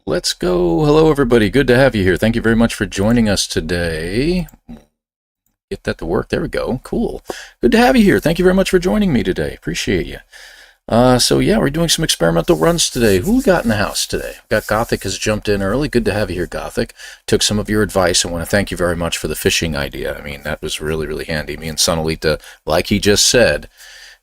Let's go. Hello, everybody. Good to have you here. Thank you very much for joining us today. Get that to work. There we go. Cool. Good to have you here. Thank you very much for joining me today. Appreciate you. So yeah, we're doing some experimental runs today. Who we got in the house today? Got Gothic has jumped in early. Good to have you here, Gothic. Took some of your advice. I want to thank you very much for the fishing idea. I mean, that was really, really handy. Me and Sonalita, like he just said,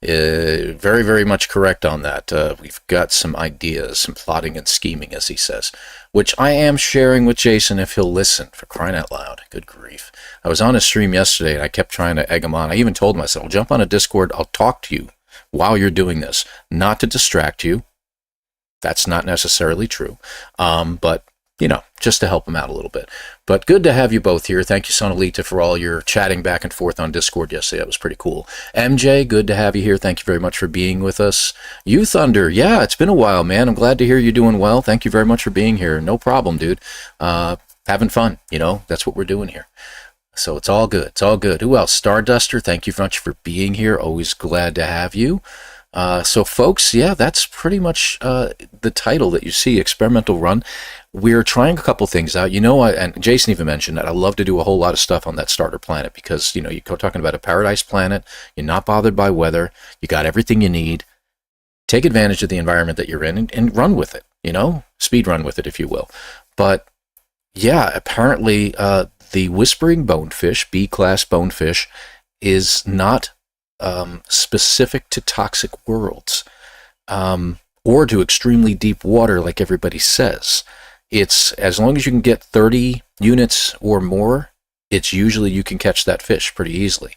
very, very much correct on that. We've got some ideas, some plotting and scheming, as he says, which I am sharing with Jason if he'll listen, for crying out loud. Good grief. I was on his stream yesterday, and I kept trying to egg him on. I even told myself, I'll jump on a Discord, I'll talk to you while you're doing this, not to distract you. That's not necessarily true, but you know, just to help him out a little bit. But good to have you both here. Thank you, Sonalita, for all your chatting back and forth on Discord yesterday. That was pretty cool. MJ, good to have you here. Thank you very much for being with us. You Thunder, yeah, it's been a while, man. I'm glad to hear you're doing well. Thank you very much for being here. No problem, dude. Having fun, you know, that's what we're doing here. So it's all good. It's all good. Who else? Starduster, thank you very much for being here. Always glad to have you. So folks, yeah, that's pretty much the title that you see, Experimental Run. We're trying a couple things out. You know, and Jason even mentioned that I love to do a whole lot of stuff on that starter planet because, you know, you're talking about a paradise planet. You're not bothered by weather. You got everything you need. Take advantage of the environment that you're in and run with it, you know, speed run with it, if you will. But yeah, apparently the Whispering Bonefish, B-class bonefish, is not specific to toxic worlds or to extremely deep water like everybody says. It's as long as you can get 30 units or more, it's usually you can catch that fish pretty easily.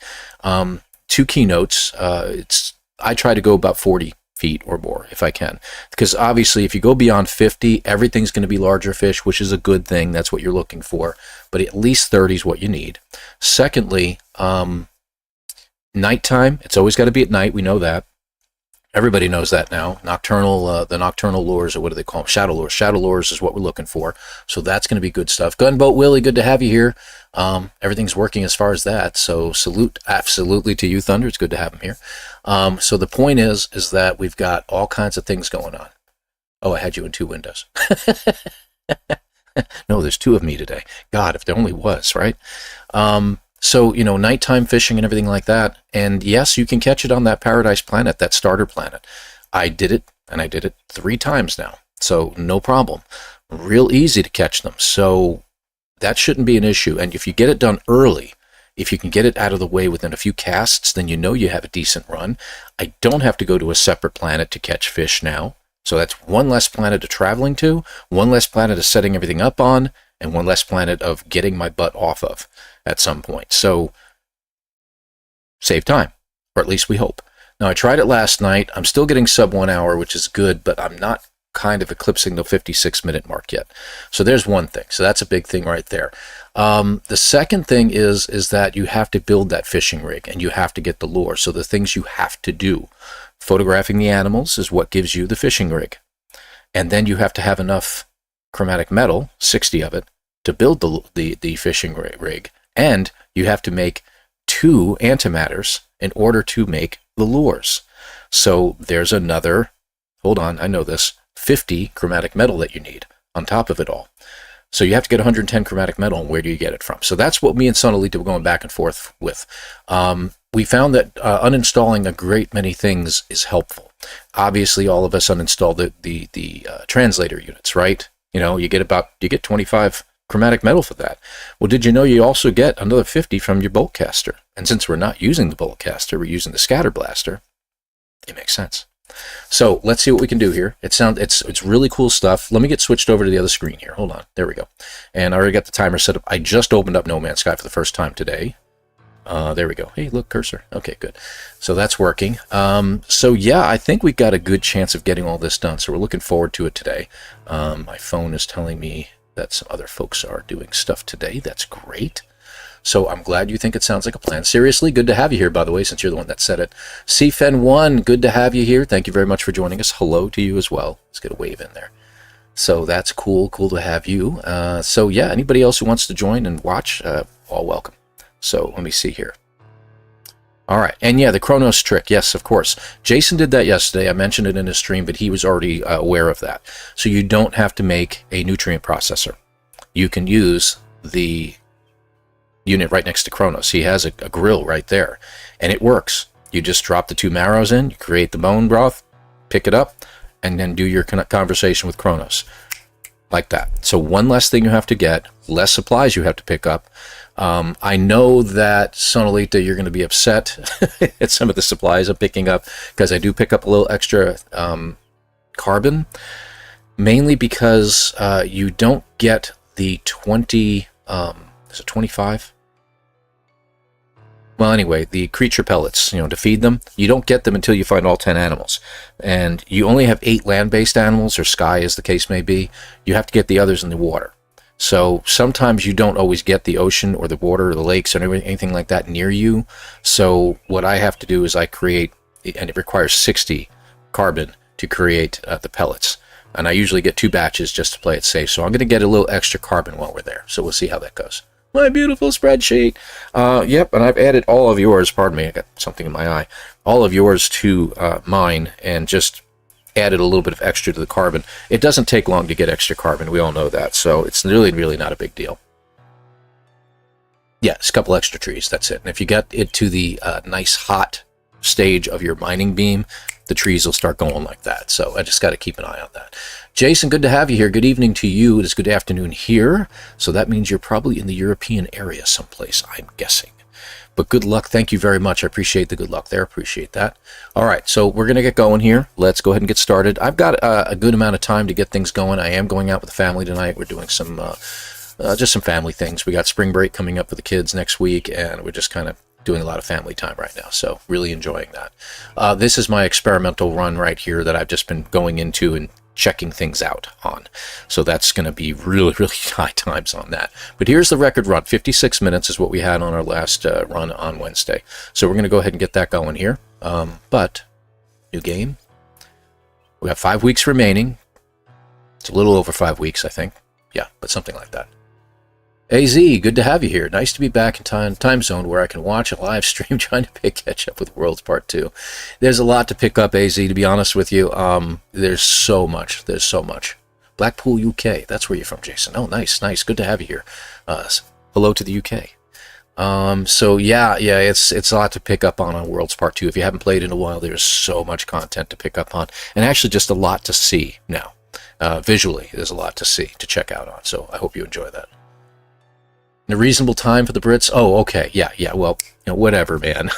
Two keynotes, I try to go about 40 feet or more if I can, because obviously if you go beyond 50, everything's going to be larger fish, which is a good thing. That's what you're looking for, but at least 30 is what you need. Secondly, nighttime, it's always got to be at night. We know that. Everybody knows that now. Nocturnal, the nocturnal lures, or what do they call them? Shadow lures. Shadow lures is what we're looking for. So that's going to be good stuff. Gunboat Willie, good to have you here. Everything's working as far as that. So salute absolutely to you, Thunder. It's good to have him here. So the point is that we've got all kinds of things going on. Oh, I had you in two windows. No, there's two of me today. God, if there only was, right? So, you know, nighttime fishing and everything like that. And yes, you can catch it on that paradise planet, that starter planet. I did it, and I did it 3 times now. So no problem. Real easy to catch them. So that shouldn't be an issue. And if you get it done early, if you can get it out of the way within a few casts, then you know you have a decent run. I don't have to go to a separate planet to catch fish now. So that's one less planet of traveling to, one less planet of setting everything up on, and one less planet of getting my butt off of at some point. So save time, or at least we hope. Now, I tried it last night. I'm still getting sub 1 hour, which is good, but I'm not kind of eclipsing the 56-minute mark yet. So there's one thing. So that's a big thing right there. The second thing is that you have to build that fishing rig, and you have to get the lure. So the things you have to do. Photographing the animals is what gives you the fishing rig. And then you have to have enough chromatic metal, 60 of it, to build the fishing rig. And you have to make 2 antimatters in order to make the lures. So there's another, hold on, I know this, 50 chromatic metal that you need on top of it all. So you have to get 110 chromatic metal, and where do you get it from? So that's what me and Sonalita were going back and forth with. We found that uninstalling a great many things is helpful. Obviously, all of us uninstall the translator units, right? You know, you get 25 chromatic metal for that. Well, did you know you also get another 50 from your bolt caster? And since we're not using the bolt caster, we're using the scatter blaster. It makes sense. So let's see what we can do here. It's really cool stuff. Let me get switched over to the other screen here. Hold on. There we go. And I already got the timer set up. I just opened up No Man's Sky for the first time today. There we go. Hey, look, cursor. Okay, good. So that's working. So yeah, I think we got a good chance of getting all this done. So we're looking forward to it today. My phone is telling me that some other folks are doing stuff today. That's great. So I'm glad you think it sounds like a plan. Seriously, good to have you here, by the way, since you're the one that said it. CFen1, good to have you here. Thank you very much for joining us. Hello to you as well. Let's get a wave in there. So that's cool. Cool to have you. So yeah, anybody else who wants to join and watch, all welcome. So let me see here. All right. And yeah, the Chronos trick. Yes, of course. Jason did that yesterday. I mentioned it in his stream, but he was already aware of that. So you don't have to make a nutrient processor. You can use the unit right next to Chronos. He has a grill right there, and it works. You just drop the 2 marrows in, you create the bone broth, pick it up, and then do your conversation with Chronos. Like that. So one less thing you have to get, less supplies you have to pick up. I know that, Sonalita, you're going to be upset at some of the supplies I'm picking up, because I do pick up a little extra carbon, mainly because you don't get the 20, is it 25? Well, anyway, the creature pellets, to feed them, you don't get them until you find all 10 animals. And you only have 8 land-based animals, or sky as the case may be. You have to get the others in the water. So sometimes you don't always get the ocean or the water or the lakes or anything like that near you. So what I have to do is I create, and it requires 60 carbon to create the pellets. And I usually get 2 batches just to play it safe. So I'm going to get a little extra carbon while we're there. So we'll see how that goes. My beautiful spreadsheet. Yep, and I've added all of yours. Pardon me, I got something in my eye. All of yours to mine, and just added a little bit of extra to the carbon. It doesn't take long to get extra carbon. We all know that. So it's really not a big deal. Yeah, it's a couple extra trees. That's it. And if you get it to the nice hot stage of your mining beam, the trees will start going like that. So I just got to keep an eye on that. Jason, good to have you here. Good evening to you. It is good afternoon here. So that means you're probably in the European area someplace, I'm guessing. But good luck. Thank you very much. I appreciate the good luck there. Appreciate that. All right, so we're going to get going here. Let's go ahead and get started. I've got a good amount of time to get things going. I am going out with the family tonight. We're doing some just some family things. We got spring break coming up for the kids next week, and we're just kind of doing a lot of family time right now, so really enjoying that. This is my experimental run right here that I've just been going into and checking things out on. So that's going to be really high times on that. But here's the record run. 56 minutes is what we had on our last run on Wednesday. So we're going to go ahead and get that going here. But new game. We have 5 weeks remaining. It's a little over 5 weeks, I think. Yeah, but something like that. AZ, good to have you here. Nice to be back in time zone where I can watch a live stream trying to catch up with Worlds Part 2. There's a lot to pick up, AZ, to be honest with you. There's so much. Blackpool, UK. That's where you're from, Jason. Oh, nice. Good to have you here. Hello to the UK. So yeah, it's a lot to pick up on Worlds Part 2. If you haven't played in a while, there's so much content to pick up on. And actually just a lot to see now. Visually, there's a lot to see, to check out on. So I hope you enjoy that. A reasonable time for the Brits? Oh, okay. Yeah. Well, whatever, man.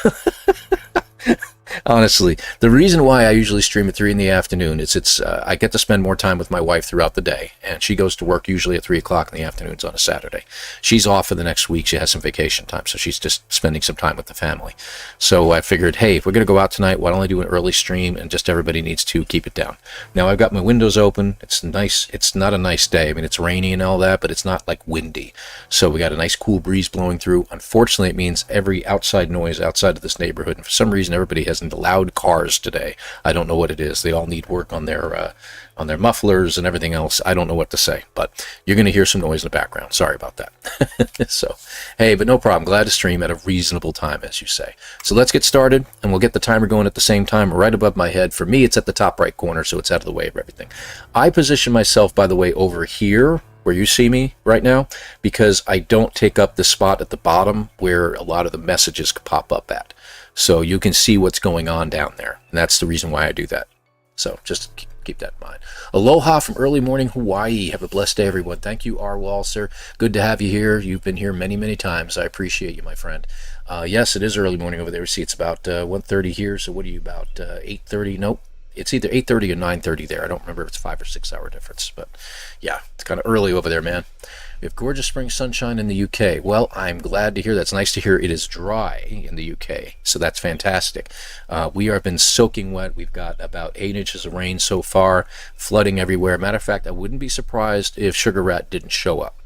Honestly, the reason why I usually stream at 3 in the afternoon is I get to spend more time with my wife throughout the day, and she goes to work usually at 3 o'clock in the afternoons on a Saturday. She's off for the next week. She has some vacation time, so she's just spending some time with the family. So I figured, hey, if we're going to go out tonight, why don't I do an early stream, and just everybody needs to keep it down. Now, I've got my windows open. It's nice. It's not a nice day. I mean, it's rainy and all that, but it's not like windy. So we got a nice cool breeze blowing through. Unfortunately, it means every outside noise outside of this neighborhood, and for some reason, everybody has loud cars today. I don't know what it is. They all need work on their mufflers and everything else. I don't know what to say, but you're going to hear some noise in the background. Sorry about that. So, hey, but no problem. Glad to stream at a reasonable time, as you say. So let's get started, and we'll get the timer going at the same time right above my head. For me, it's at the top right corner, so it's out of the way of everything. I position myself, by the way, over here where you see me right now, because I don't take up the spot at the bottom where a lot of the messages could pop up at. So you can see what's going on down there. And that's the reason why I do that. So just keep that in mind. Aloha from early morning Hawaii. Have a blessed day, everyone. Thank you, R. Walser. Good to have you here. You've been here many times. I appreciate you, my friend. Yes, it is early morning over there. See, it's about 1:30 here. So what are you, about 8:30? Nope. It's either 8:30 or 9:30 there. I don't remember if it's 5 or 6 hour difference. But yeah, it's kind of early over there, man. We have gorgeous spring sunshine in the UK. Well, I'm glad to hear that. It's nice to hear it is dry in the UK, so that's fantastic. We have been soaking wet. We've got about 8 inches of rain so far, flooding everywhere. Matter of fact, I wouldn't be surprised if Sugar Rat didn't show up.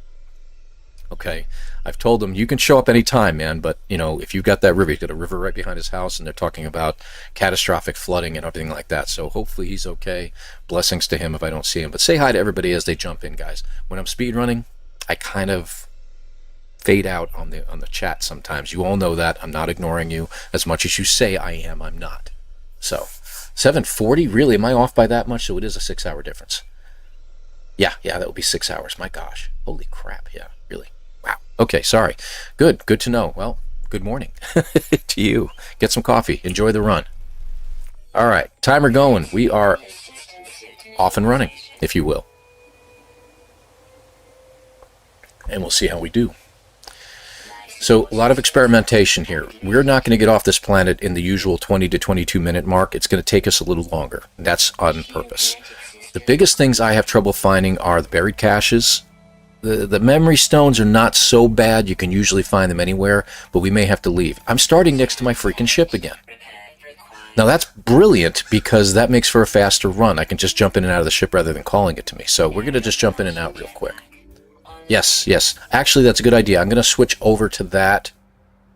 Okay, I've told him, you can show up anytime, man, but, if you've got that river, you've got a river right behind his house, and they're talking about catastrophic flooding and everything like that, so hopefully he's okay. Blessings to him if I don't see him. But say hi to everybody as they jump in, guys. When I'm speedrunning, I kind of fade out on the chat sometimes. You all know that. I'm not ignoring you. As much as you say I am, I'm not. So 7:40, really? Am I off by that much? So it is a 6-hour difference. Yeah, that would be 6 hours. My gosh. Holy crap. Yeah, really. Wow. Okay, sorry. Good to know. Well, good morning to you. Get some coffee. Enjoy the run. All right, timer going. We are off and running, if you will. And we'll see how we do. So a lot of experimentation here. We're not going to get off this planet in the usual 20 to 22 minute mark. It's going to take us a little longer. That's on purpose. The biggest things I have trouble finding are the buried caches. The memory stones are not so bad. You can usually find them anywhere, but we may have to leave. I'm starting next to my freaking ship again. Now that's brilliant because that makes for a faster run. I can just jump in and out of the ship rather than calling it to me. So we're going to just jump in and out real quick. Yes. Actually, that's a good idea. I'm going to switch over to that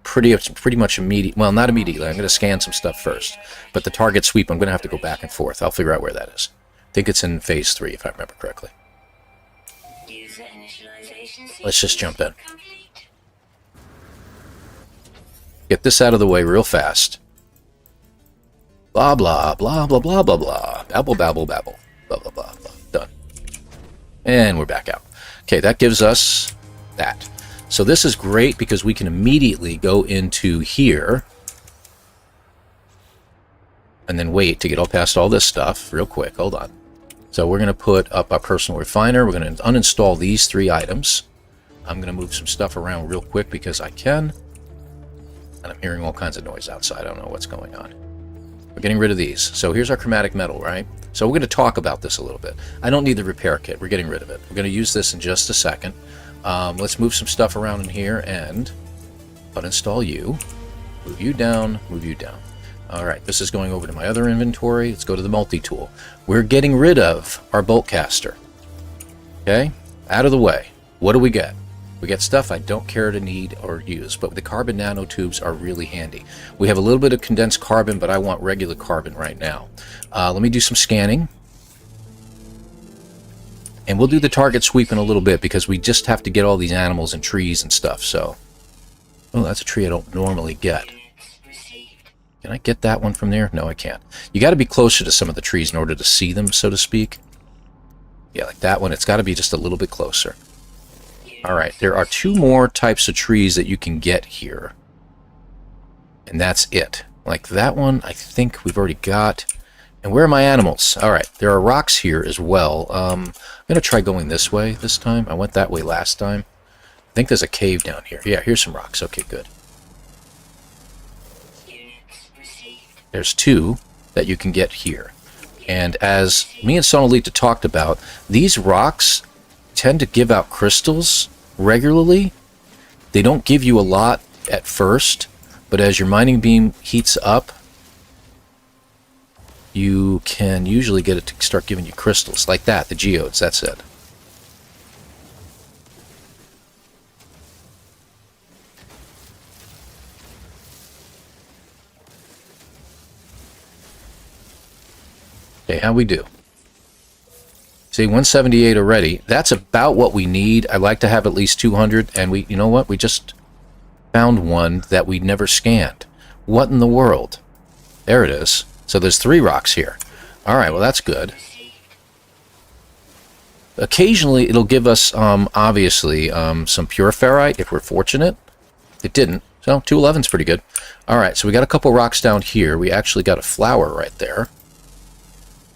pretty much immediately. Well, not immediately. I'm going to scan some stuff first. But the target sweep, I'm going to have to go back and forth. I'll figure out where that is. I think it's in phase 3, if I remember correctly. Let's just jump in. Get this out of the way real fast. Blah, blah, blah, blah, blah, blah, blah. Babble, babble, babble. Blah, blah, blah, blah. Done. And we're back out. Okay, that gives us that. So this is great because we can immediately go into here and then wait to get all past all this stuff real quick. Hold on. So we're going to put up our personal refiner. We're going to uninstall these 3 items. I'm going to move some stuff around real quick because I can. And I'm hearing all kinds of noise outside. I don't know what's going on. We're getting rid of these. So here's our chromatic metal, right? So we're going to talk about this a little bit. I don't need the repair kit. We're getting rid of it. We're going to use this in just a second. Let's move some stuff around in here and uninstall you. Move you down, move you down. All right, this is going over to my other inventory. Let's go to the multi-tool. We're getting rid of our bolt caster. Okay, out of the way. What do we get? We get stuff I don't care to need or use, but the carbon nanotubes are really handy. We have a little bit of condensed carbon, but I want regular carbon right now. Let me do some scanning. And we'll do the target sweep in a little bit because we just have to get all these animals and trees and stuff. So, oh, that's a tree I don't normally get. Can I get that one from there? No, I can't. You got to be closer to some of the trees in order to see them, so to speak. Yeah, like that one. It's got to be just a little bit closer. All right, there are 2 more types of trees that you can get here. And that's it. Like that one, I think we've already got. And where are my animals? All right, there are rocks here as well. I'm going to try going this way this time. I went that way last time. I think there's a cave down here. Yeah, here's some rocks. Okay, good. There's 2 that you can get here. And as me and Sonalita talked about, these rocks tend to give out crystals regularly. They don't give you a lot at first, but as your mining beam heats up, you can usually get it to start giving you crystals like that, the geodes, that's it. Okay, how we do? See, 178 already. That's about what we need. I'd like to have at least 200, and you know what? We just found one that we never scanned. What in the world? There it is. So there's 3 rocks here. All right, well, that's good. Occasionally, it'll give us, obviously, some pure ferrite, if we're fortunate. It didn't, so 211's pretty good. All right, so we got a couple rocks down here. We actually got a flower right there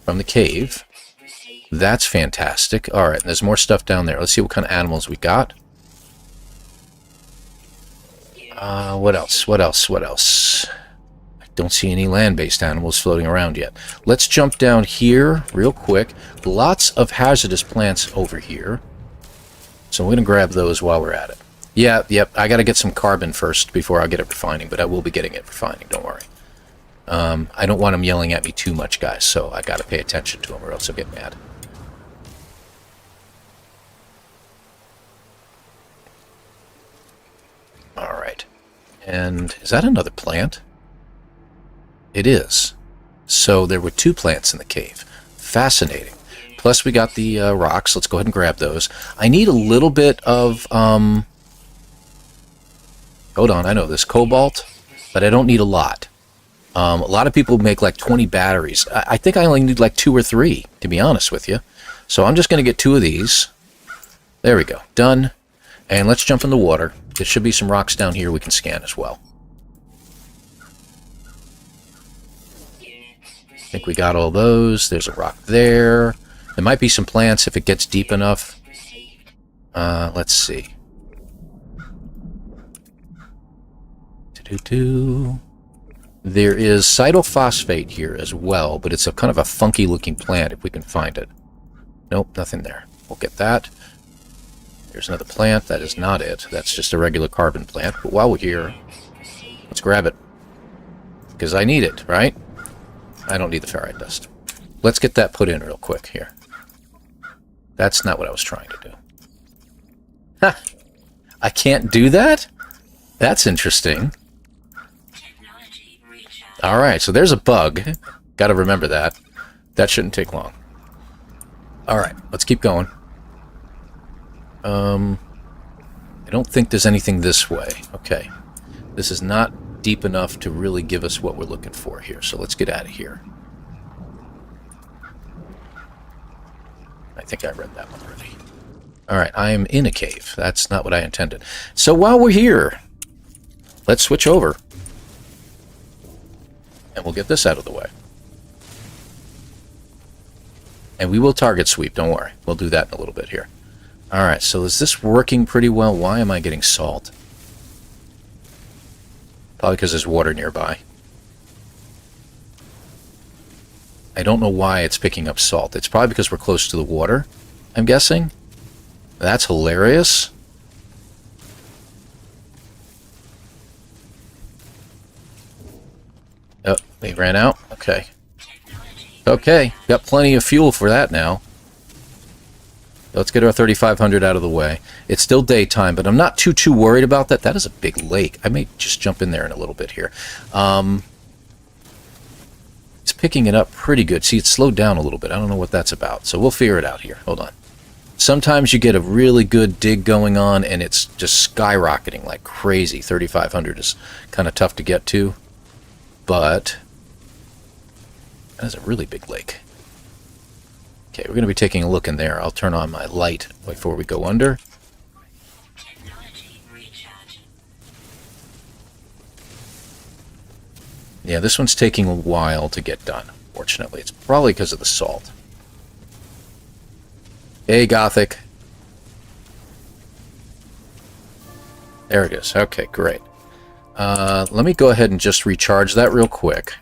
from the cave. That's fantastic. All right, there's more stuff down there. Let's see what kind of animals we got. What else? I don't see any land-based animals floating around yet. Let's jump down here real quick. Lots of hazardous plants over here. So I'm going to grab those while we're at it. Yep, I got to get some carbon first before I get it refining, but I will be getting it refining, don't worry. I don't want them yelling at me too much, guys, so I got to pay attention to them or else I'll get mad. All right. And is that another plant? It is. So there were 2 plants in the cave. Fascinating. Plus we got the rocks. Let's go ahead and grab those. I need a little bit of Hold on, I know this. Cobalt, but I don't need a lot. A lot of people make like 20 batteries. I think I only need like 2 or 3, to be honest with you. So I'm just going to get 2 of these. There we go. Done. And let's jump in the water. There should be some rocks down here we can scan as well. I think we got all those. There's a rock there. There might be some plants if it gets deep enough. Let's see. There is cytophosphate here as well, but it's a kind of a funky looking plant if we can find it. Nope, nothing there. We'll get that. There's another plant. That is not it. That's just a regular carbon plant. But while we're here, let's grab it. Because I need it, right? I don't need the ferrite dust. Let's get that put in real quick here. That's not what I was trying to do. Ha! I can't do that? That's interesting. Alright, so there's a bug. Gotta remember that. That shouldn't take long. Alright, let's keep going. I don't think there's anything this way. Okay. This is not deep enough to really give us what we're looking for here, so let's get out of here. I think I read that one already. Alright, I am in a cave. That's not what I intended. So while we're here, let's switch over. And we'll get this out of the way. And we will target sweep, don't worry. We'll do that in a little bit here. Alright, so is this working pretty well? Why am I getting salt? Probably because there's water nearby. I don't know why it's picking up salt. It's probably because we're close to the water, I'm guessing. That's hilarious. Oh, they ran out? Okay. Okay, got plenty of fuel for that now. Let's get our 3500 out of the way. It's still daytime, but I'm not too worried about that. That is a big lake. I may just jump in there in a little bit here. It's picking it up pretty good. See, it's slowed down a little bit. I don't know what that's about, so we'll figure it out here. Hold on. Sometimes you get a really good dig going on, and it's just skyrocketing like crazy. 3500 is kind of tough to get to, but that is a really big lake. Okay, we're going to be taking a look in there. I'll turn on my light before we go under. Yeah, this one's taking a while to get done, fortunately. It's probably because of the salt. Hey, Gothic. There it is. Okay, great. Let me go ahead and just recharge that real quick,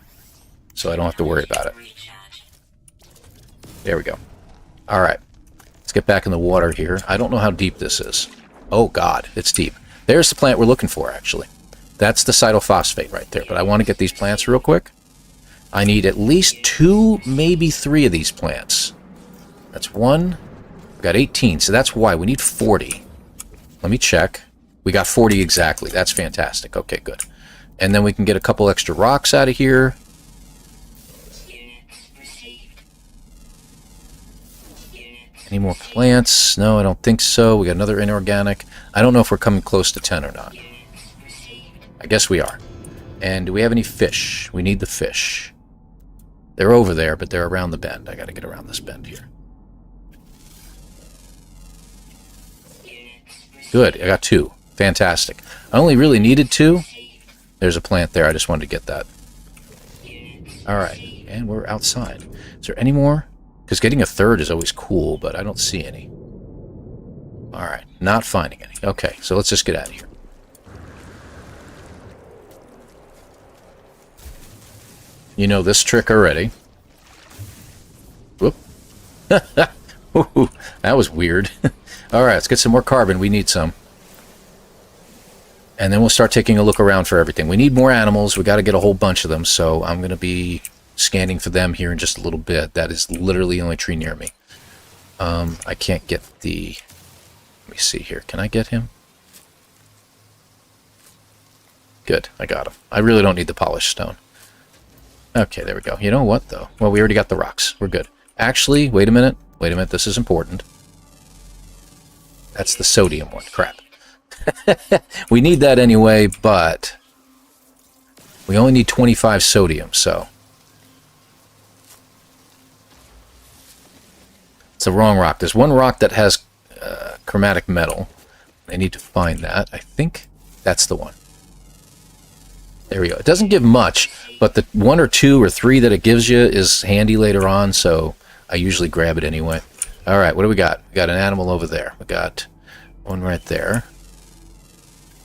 so I don't have to worry about it. There we go. Alright. Let's get back in the water here. I don't know how deep this is. Oh, God. It's deep. There's the plant we're looking for, actually. That's the cytophosphate right there. But I want to get these plants real quick. I need at least 2, maybe 3 of these plants. That's 1. We've got 18, so that's why. We need 40. Let me check. We got 40 exactly. That's fantastic. Okay, good. And then we can get a couple extra rocks out of here. Any more plants? No, I don't think so. We got another inorganic. I don't know if we're coming close to 10 or not. I guess we are. And do we have any fish? We need the fish. They're over there, but they're around the bend. I got to get around this bend here. Good. I got 2. Fantastic. I only really needed 2. There's a plant there. I just wanted to get that. All right. And we're outside. Is there any more? Because getting a third is always cool, but I don't see any. Alright, not finding any. Okay, so let's just get out of here. You know this trick already. Whoop. Ooh, that was weird. Alright, let's get some more carbon. We need some. And then we'll start taking a look around for everything. We need more animals. We got to get a whole bunch of them, so I'm going to be scanning for them here in just a little bit. That is literally the only tree near me. I can't get the... Let me see here. Can I get him? Good, I got him. I really don't need the polished stone. Okay, there we go. You know what, though? Well, we already got the rocks. We're good. Actually, wait a minute. Wait a minute. This is important. That's the sodium one. Crap. We need that anyway, but we only need 25 sodium, so. It's the wrong rock. There's one rock that has chromatic metal. I need to find that. I think that's the one. There we go. It doesn't give much, but the 1 or 2 or 3 that it gives you is handy later on, so I usually grab it anyway. All right, what do we got? We got an animal over there. We got one right there.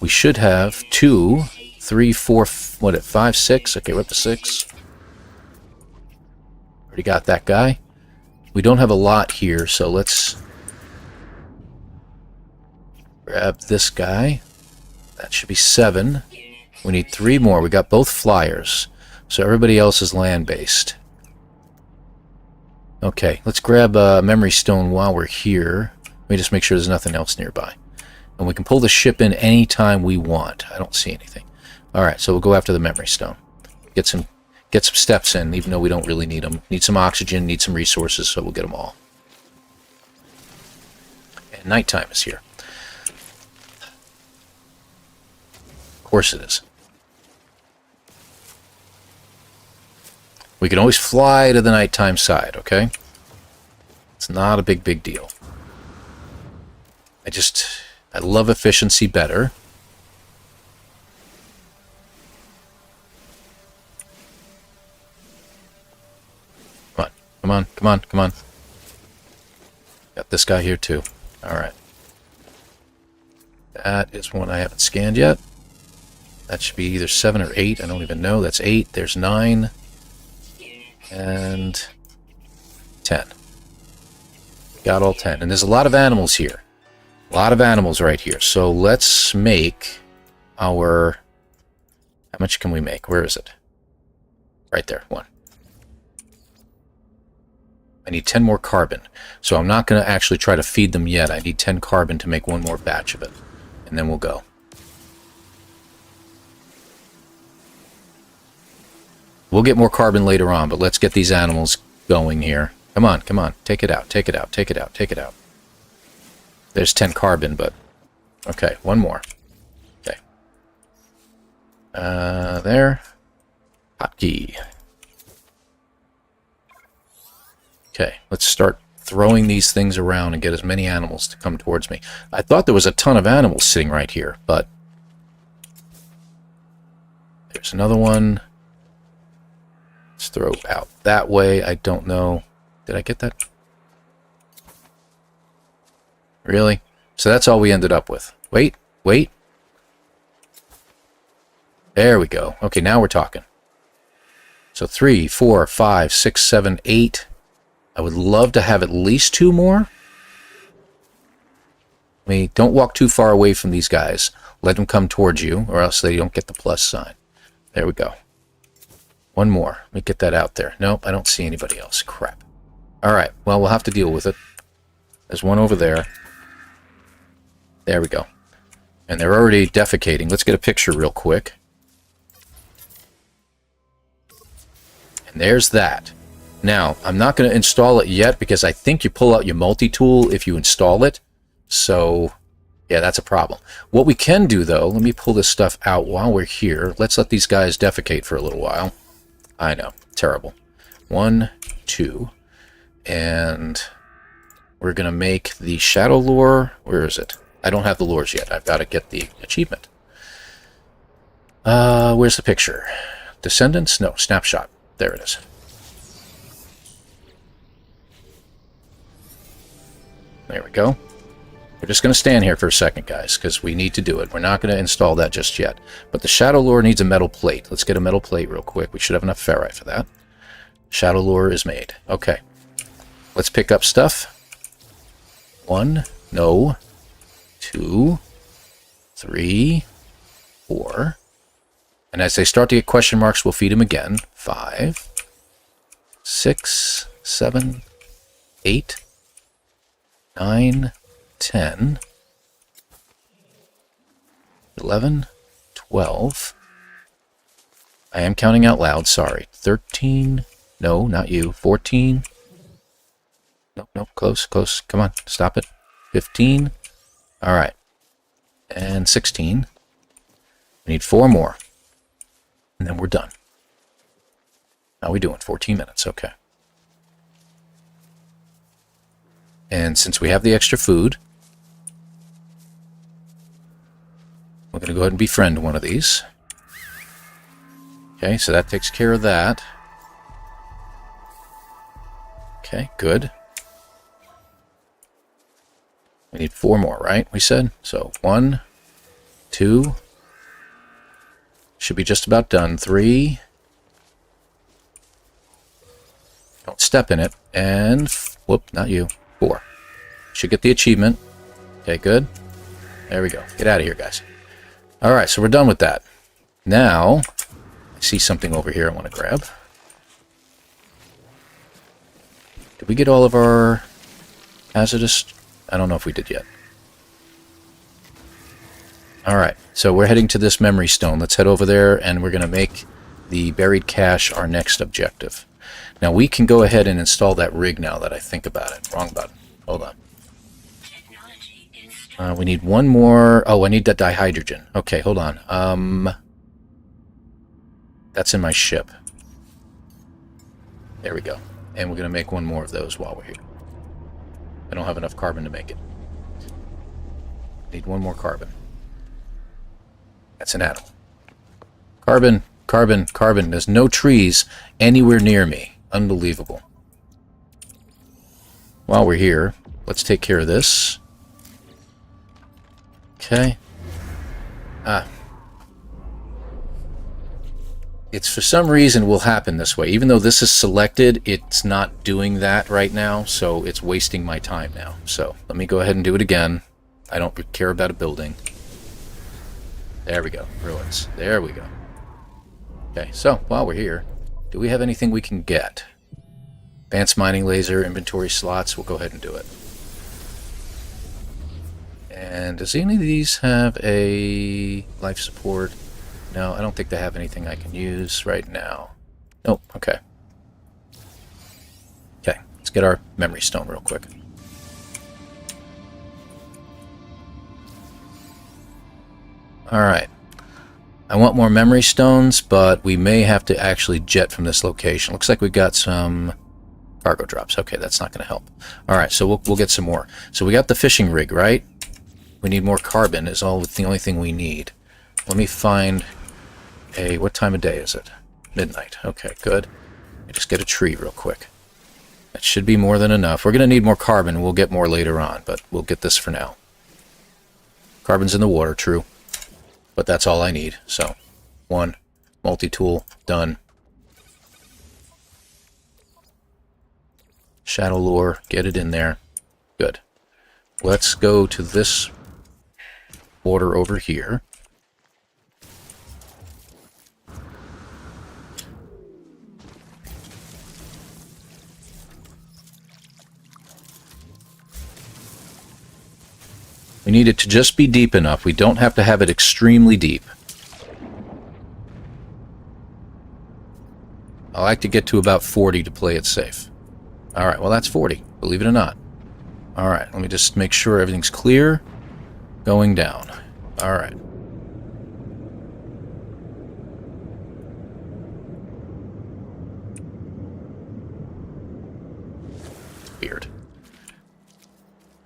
We should have 2, 3, 4, 5, 6. Okay, we're up to 6. Already got that guy. We don't have a lot here, so let's grab this guy. That should be 7. We need 3 more. We got both flyers, so everybody else is land-based. Okay, let's grab a memory stone while we're here. Let me just make sure there's nothing else nearby. And we can pull the ship in anytime we want. I don't see anything. Alright, so we'll go after the memory stone. Get some steps in, even though we don't really need them. Need some oxygen, need some resources, so we'll get them all. And nighttime is here. Of course it is. We can always fly to the nighttime side, okay? It's not a big deal. I love efficiency better. Come on, come on, come on. Got this guy here too. Alright. That is one I haven't scanned yet. That should be either 7 or 8. I don't even know. That's 8. There's 9. And 10. Got all 10. And there's a lot of animals here. A lot of animals right here. So let's make our... How much can we make? Where is it? Right there. 1. I need 10 more carbon. So I'm not going to actually try to feed them yet. I need 10 carbon to make 1 more batch of it. And then we'll go. We'll get more carbon later on, but let's get these animals going here. Come on, come on. Take it out, take it out, take it out, take it out. There's 10 carbon, but... Okay, 1 more. Okay. There. Hotkey. Okay, let's start throwing these things around and get as many animals to come towards me. I thought there was a ton of animals sitting right here, but... There's another one. Let's throw out that way. I don't know. Did I get that? Really? So that's all we ended up with. Wait, wait. There we go. Okay, now we're talking. So 3, 4, 5, 6, 7, 8. I would love to have at least 2 more. I mean, don't walk too far away from these guys. Let them come towards you, or else they don't get the plus sign. There we go. 1 more. Let me get that out there. Nope, I don't see anybody else. Crap. Alright, well, we'll have to deal with it. There's one over there. There we go. And they're already defecating. Let's get a picture real quick. And there's that. Now, I'm not going to install it yet because I think you pull out your multi-tool if you install it. So, yeah, that's a problem. What we can do, though, let me pull this stuff out while we're here. Let's let these guys defecate for a little while. I know, terrible. 1, 2, and we're going to make the shadow lure. Where is it? I don't have the lures yet. I've got to get the achievement. Where's the picture? Descendants? No, snapshot. There it is. There we go. We're just going to stand here for a second, guys, because we need to do it. We're not going to install that just yet. But the shadow lure needs a metal plate. Let's get a metal plate real quick. We should have enough ferrite for that. Shadow lure is made. Okay. Let's pick up stuff. 1, no, 2, 3, 4. And as they start to get question marks, we'll feed them again. 5, 6, 7, 8, 9, 10, 11, 12. I am counting out loud, sorry. 13, no, not you. 14. No, no, close, close. Come on, stop it. 15. All right. And 16. We need 4 more. And then we're done. How are we doing? 14 minutes. Okay. And since we have the extra food, we're going to go ahead and befriend one of these. Okay, so that takes care of that. Okay, good. We need 4 more, right? We said? So 1, 2. Should be just about done. 3. Don't step in it. And, whoop, not you. 4. Should get the achievement. Okay, good. There we go. Get out of here, guys. Alright, so we're done with that. Now, I see something over here I want to grab. Did we get all of our hazardous? I don't know if we did yet. Alright, so we're heading to this memory stone. Let's head over there, and we're going to make the buried cache our next objective. Now, we can go ahead and install that rig now that I think about it. Wrong button. Hold on. We need 1 more. Oh, I need that dihydrogen. Okay, hold on. That's in my ship. There we go. And we're going to make 1 more of those while we're here. I don't have enough carbon to make it. Need 1 more carbon. That's an atom. Carbon, carbon, carbon. There's no trees anywhere near me. Unbelievable. While we're here, let's take care of this. Okay. It's for some reason will happen this way. Even though this is selected, it's not doing that right now, so it's wasting my time now. So let me go ahead and do it again. I don't care about a building. There we go. Ruins. There we go. Okay, so while we're here, do we have anything we can get? Advanced mining laser, inventory slots. We'll go ahead and do it. And does any of these have a life support? No, I don't think they have anything I can use right now. Nope, okay. Okay, let's get our memory stone real quick. Alright. I want more memory stones, but we may have to actually jet from this location. Looks like we've got some cargo drops. Okay, that's not going to help. Alright, so we'll get some more. So we got the fishing rig, right? We need more carbon is the only thing we need. Let me find a... What time of day is it? Midnight. Okay, good. Let me just get a tree real quick. That should be more than enough. We're going to need more carbon. We'll get more later on, but we'll get this for now. Carbon's in the water, true. But that's all I need. So, 1. Multi-tool. Done. Shadow lure. Get it in there. Good. Let's go to this border over here. We need it to just be deep enough. We don't have to have it extremely deep. I like to get to about 40 to play it safe. Alright, well that's 40, believe it or not. Alright, let me just make sure everything's clear. Going down. Alright. Weird.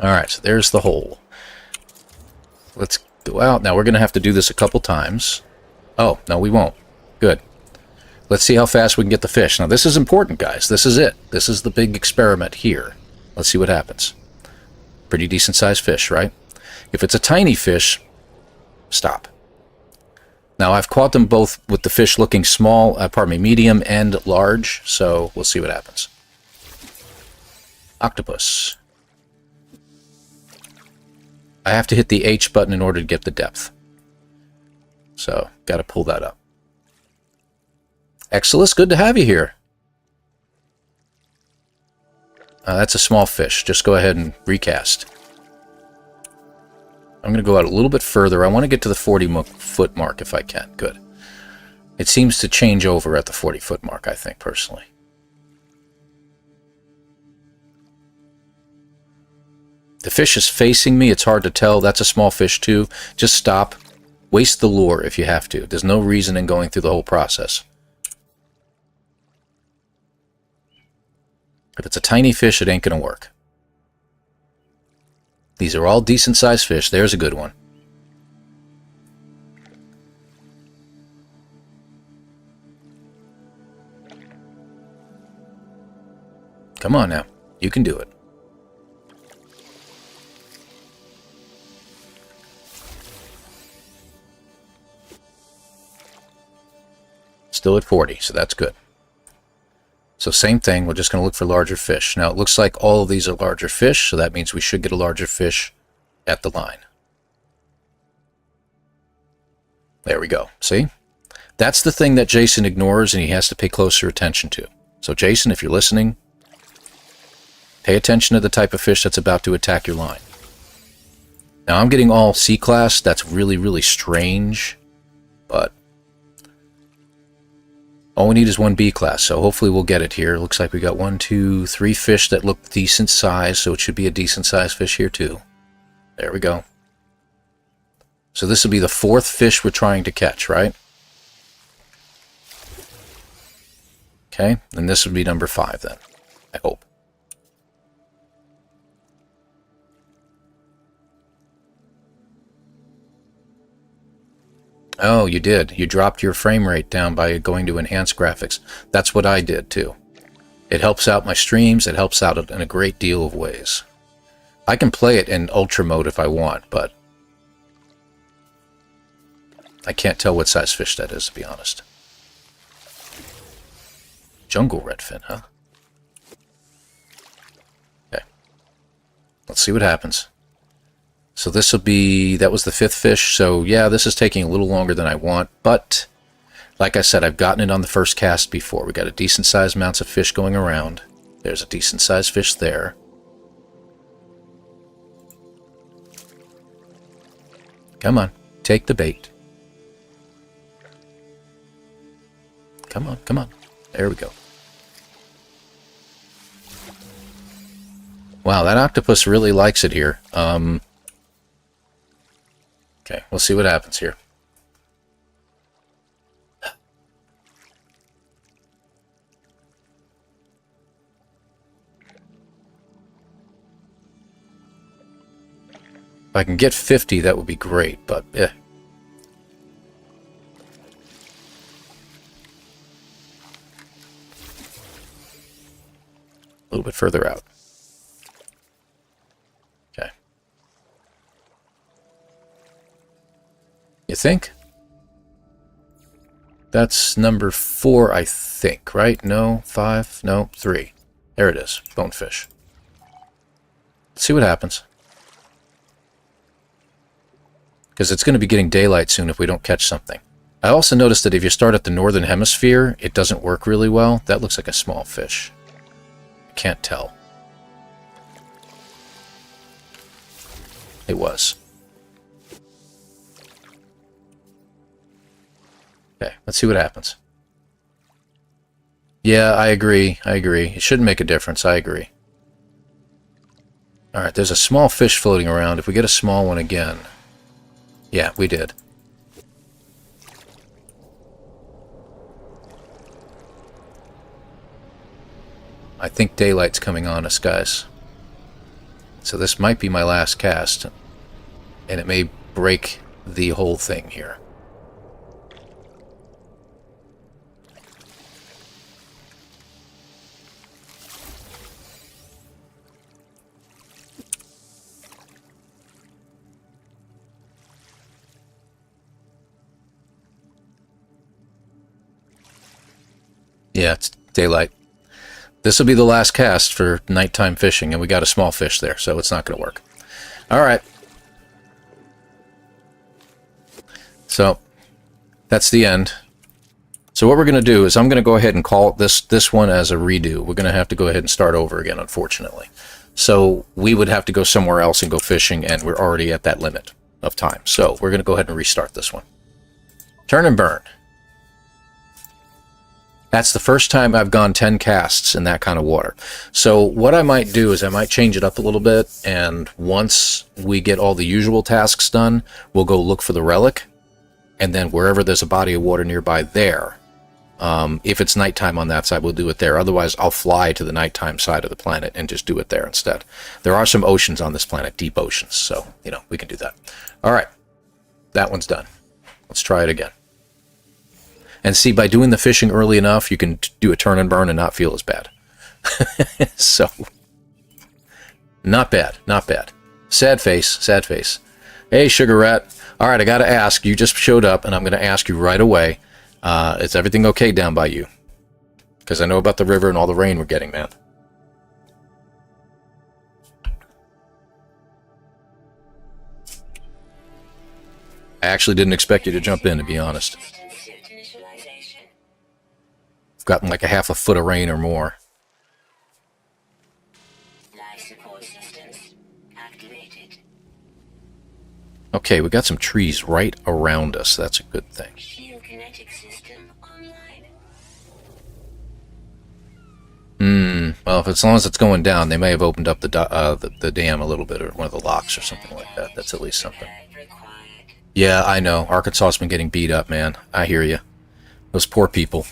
Alright, so there's the hole. Let's go out. Now we're going to have to do this a couple times. Oh, no we won't. Good. Let's see how fast we can get the fish. Now this is important, guys. This is it. This is the big experiment here. Let's see what happens. Pretty decent sized fish, right? If it's a tiny fish, stop. Now I've caught them both with the fish looking small, medium and large, so we'll see what happens. Octopus. I have to hit the H button in order to get the depth. So, got to pull that up. Exilus, good to have you here. That's a small fish. Just go ahead and recast. I'm going to go out a little bit further. I want to get to the 40-foot mark if I can. Good. It seems to change over at the 40-foot mark, I think, personally. The fish is facing me. It's hard to tell. That's a small fish too. Just stop. Waste the lure if you have to. There's no reason in going through the whole process. If it's a tiny fish, it ain't going to work. These are all decent-sized fish. There's a good one. Come on now. You can do it. Still at 40, so that's good. So same thing, we're just going to look for larger fish. Now it looks like all of these are larger fish, so that means we should get a larger fish at the line. There we go. See? That's the thing that Jason ignores and he has to pay closer attention to. So Jason, if you're listening, pay attention to the type of fish that's about to attack your line. Now I'm getting all C-class. That's really, really strange, but all we need is one B-class, so hopefully we'll get it here. Looks like we got 1, 2, 3 fish that look decent size, so it should be a decent sized fish here too. There we go. So this will be the 4th fish we're trying to catch, right? Okay, and this would be number 5 then, I hope. Oh, you did. You dropped your frame rate down by going to enhanced graphics. That's what I did too. It helps out my streams. It helps out in a great deal of ways. I can play it in ultra mode if I want, but I can't tell what size fish that is, to be honest. Jungle redfin, huh? Okay. Let's see what happens. So this will be, that was the 5th fish, so yeah, this is taking a little longer than I want, but like I said, I've gotten it on the first cast before. We got a decent sized amounts of fish going around. There's a decent sized fish there. Come on, take the bait. Come on, come on. There we go. Wow, that octopus really likes it here. Okay, we'll see what happens here. If I can get 50, that would be great, but eh. A little bit further out. Okay. You think? That's number 4, I think, right? No, 5, no, 3. There it is, bonefish. Let's see what happens. Because it's going to be getting daylight soon if we don't catch something. I also noticed that if you start at the northern hemisphere, it doesn't work really well. That looks like a small fish. I can't tell. It was. Okay, let's see what happens. Yeah, I agree. I agree. It shouldn't make a difference. I agree. Alright, there's a small fish floating around. If we get a small one again... Yeah, we did. I think daylight's coming on us, guys. So this might be my last cast. And it may break the whole thing here. Yeah, it's daylight. This will be the last cast for nighttime fishing, and we got a small fish there, so it's not going to work. All right. So, that's the end. So what we're going to do is I'm going to go ahead and call this one as a redo. We're going to have to go ahead and start over again, unfortunately. So we would have to go somewhere else and go fishing, and we're already at that limit of time. So we're going to go ahead and restart this one. Turn and burn. That's the first time I've gone 10 casts in that kind of water. So what I might do is I might change it up a little bit, and once we get all the usual tasks done, we'll go look for the relic, and then wherever there's a body of water nearby there, if it's nighttime on that side, we'll do it there. Otherwise, I'll fly to the nighttime side of the planet and just do it there instead. There are some oceans on this planet, deep oceans, so, you know, we can do that. All right, that one's done. Let's try it again. And see, by doing the fishing early enough, you can do a turn and burn and not feel as bad. So, not bad, not bad. Sad face, sad face. Hey, Sugar Rat. All right, I got to ask. You just showed up, and I'm going to ask you right away. Is everything okay down by you? Because I know about the river and all the rain we're getting, man. I actually didn't expect you to jump in, to be honest. Gotten like a half a foot of rain or more. Life support systems activated. Okay, we got some trees right around us. That's a good thing. Shield kinetic system online. Well, if as long as it's going down, they may have opened up the dam a little bit, or one of the locks or something like that. That's at least something. Yeah, I know. Arkansas's been getting beat up, man. I hear you. Those poor people.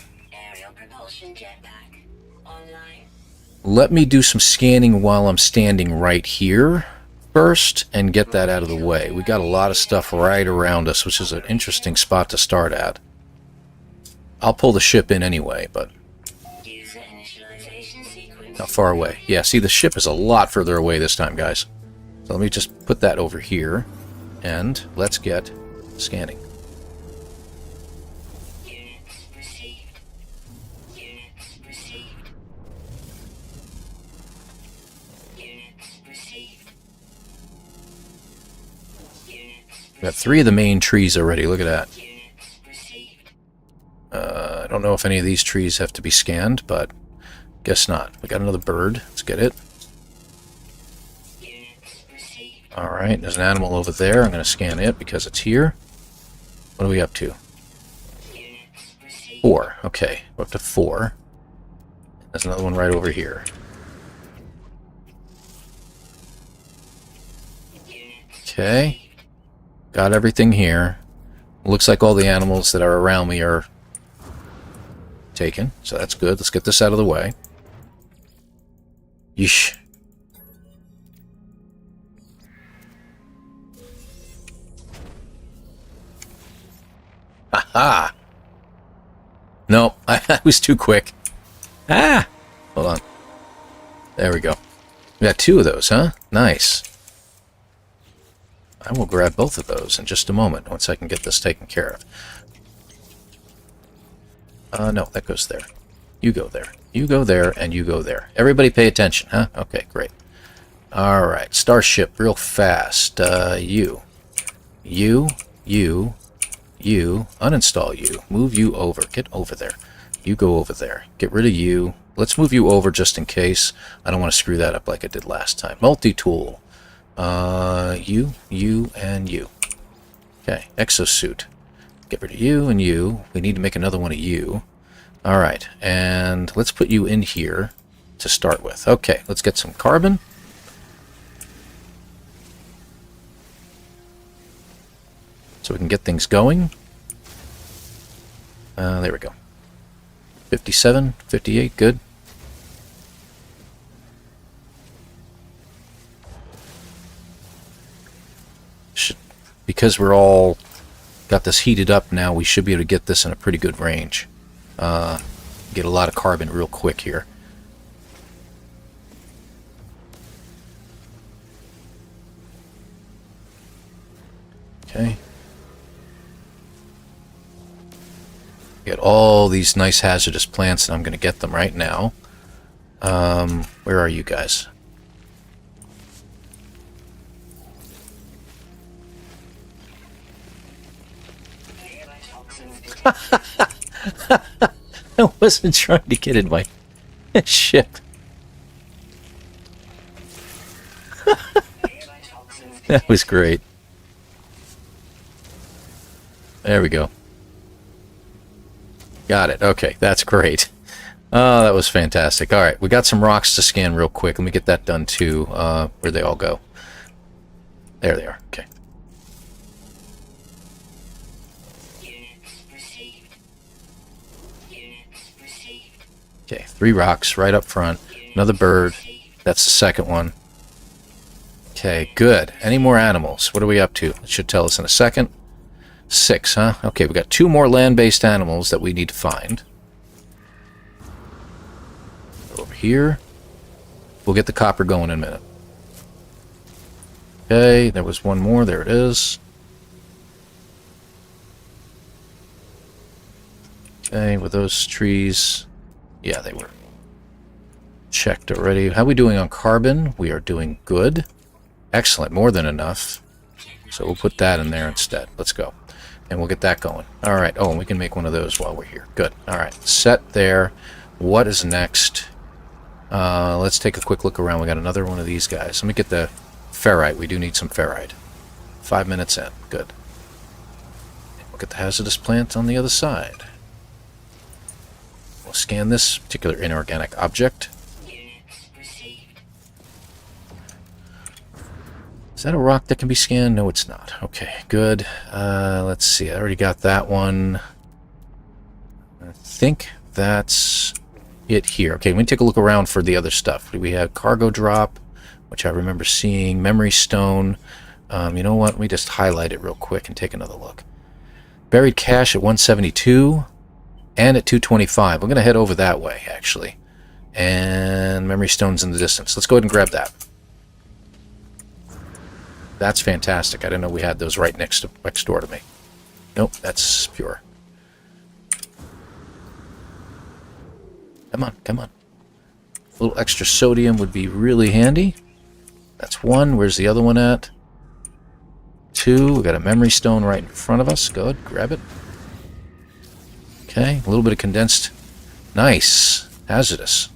Let me do some scanning while I'm standing right here first and get that out of the way. We got a lot of stuff right around us, which is an interesting spot to start at. I'll pull the ship in anyway, but... How far away? Yeah, see, the ship is a lot further away this time, guys. So let me just put that over here, and let's get scanning. We got 3 of the main trees already. Look at that. I don't know if any of these trees have to be scanned, but guess not. We got another bird. Let's get it. Alright, there's an animal over there. I'm going to scan it because it's here. What are we up to? 4. Okay, we're up to 4. There's another one right over here. Okay. Got everything here. Looks like all the animals that are around me are taken, so that's good. Let's get this out of the way. Yeesh. Aha! No, I was too quick. Ah! Hold on. There we go. We got 2 of those, huh? Nice. I will grab both of those in just a moment, once I can get this taken care of. No, that goes there. You go there. You go there, and you go there. Everybody pay attention, huh? Okay, great. Alright, Starship, real fast. You, uninstall you. Move you over. Get over there. You go over there. Get rid of you. Let's move you over just in case. I don't want to screw that up like I did last time. Multi-tool. You, and you. Okay, exosuit. Get rid of you and you. We need to make another one of you. Alright, and let's put you in here to start with. Okay, let's get some carbon. So we can get things going. There we go. 57, 58, good. Because we're all got this heated up now, we should be able to get this in a pretty good range. Get a lot of carbon real quick here. Okay. Get all these nice hazardous plants, and I'm going to get them right now. Where are you guys? I wasn't trying to get in my ship. That was great. There we go. Got it. Okay, that's great. Oh, that was fantastic. All right, we got some rocks to scan real quick. Let me get that done too. Where'd they all go? There they are. Okay. Units received. Units received. Okay, 3 rocks right up front. Another bird. That's the second one. Okay, good. Any more animals? What are we up to? It should tell us in a second. 6, huh? Okay, we got 2 more land-based animals that we need to find. Over here. We'll get the copper going in a minute. Okay, there was one more. There it is. Okay, with those trees... Yeah, they were checked already. How are we doing on carbon? We are doing good. Excellent, more than enough. So we'll put that in there instead. Let's go. And we'll get that going. All right. Oh, and we can make one of those while we're here. Good. All right. Set there. What is next? Let's take a quick look around. We got another one of these guys. Let me get the ferrite. We do need some ferrite. 5 minutes in. Good. We'll get the hazardous plant on the other side. We'll scan this particular inorganic object. Units received. Is that a rock that can be scanned? No, it's not. Okay, good. Let's see. I already got that one. I think that's it here. Okay, let me take a look around for the other stuff. We had cargo drop, which I remember seeing. Memory stone. You know what? Let me just highlight it real quick and take another look. Buried cache at 172 and at 225. We're going to head over that way, actually. And memory stone's in the distance. Let's go ahead and grab that. That's fantastic. I didn't know we had those right next door to me. Nope, that's pure. Come on, come on. A little extra sodium would be really handy. That's 1. Where's the other one at? 2. We got a memory stone right in front of us. Good, grab it. Okay, a little bit of condensed. Nice. Hazardous.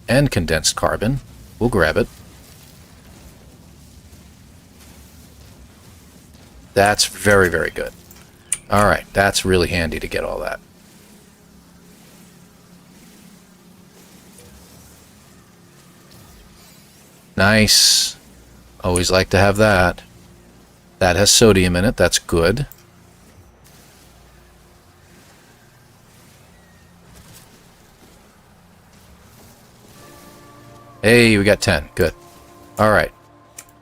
And condensed carbon. We'll grab it. That's very, very good. Alright, that's really handy to get all that. Nice. Always like to have that. That has sodium in it. That's good. Hey, we got 10. Good. Alright.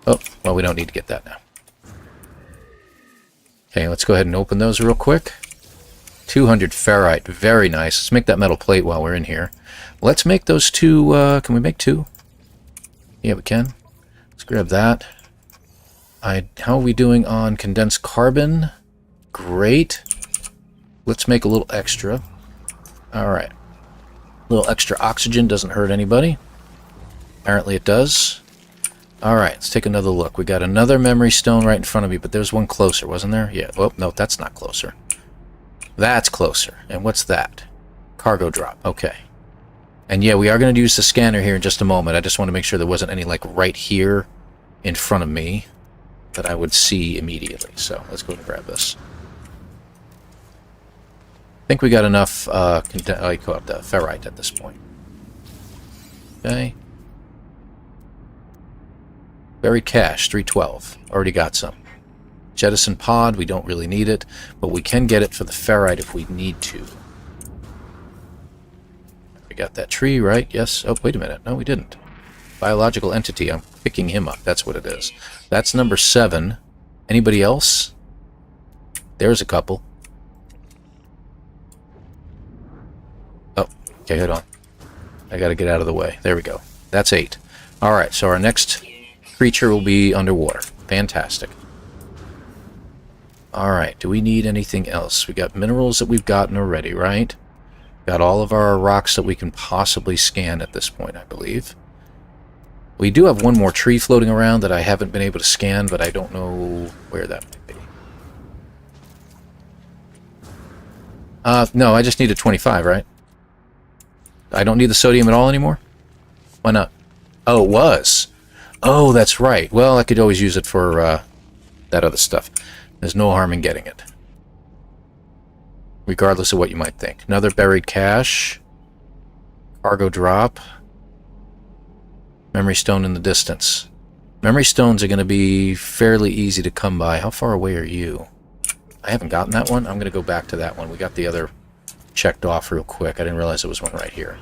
Oh, well, we don't need to get that now. Okay, let's go ahead and open those real quick. 200 ferrite. Very nice. Let's make that metal plate while we're in here. Let's make those 2... can we make 2? Yeah, we can. Let's grab that. How are we doing on condensed carbon? Great. Let's make a little extra. Alright. A little extra oxygen doesn't hurt anybody. Apparently it does. Alright, let's take another look. We got another memory stone right in front of me, but there's one closer, wasn't there? Yeah. Oh, no, that's not closer. That's closer. And what's that? Cargo drop. Okay. And yeah, we are going to use the scanner here in just a moment. I just want to make sure there wasn't any, like, right here in front of me that I would see immediately. So let's go and grab this. I think we got enough the ferrite at this point. Okay. Buried cache, 312. Already got some. Jettison pod, we don't really need it, but we can get it for the ferrite if we need to. We got that tree, right? Yes. Oh, wait a minute. No, we didn't. Biological entity. I'm picking him up. That's what it is. That's number 7. Anybody else? There's a couple. Oh, okay, hold on. I gotta get out of the way. There we go. That's 8. Alright, so our next creature will be underwater. Fantastic. Alright, do we need anything else? We got minerals that we've gotten already, right? Got all of our rocks that we can possibly scan at this point, I believe. We do have one more tree floating around that I haven't been able to scan, but I don't know where that might be. No, I just need a 25, right? I don't need the sodium at all anymore? Why not? Oh, it was. Oh, that's right. Well, I could always use it for that other stuff. There's no harm in getting it. Regardless of what you might think. Another buried cache. Cargo drop. Memory stone in the distance. Memory stones are going to be fairly easy to come by. How far away are you? I haven't gotten that one. I'm going to go back to that one. We got the other checked off real quick. I didn't realize there was one right here.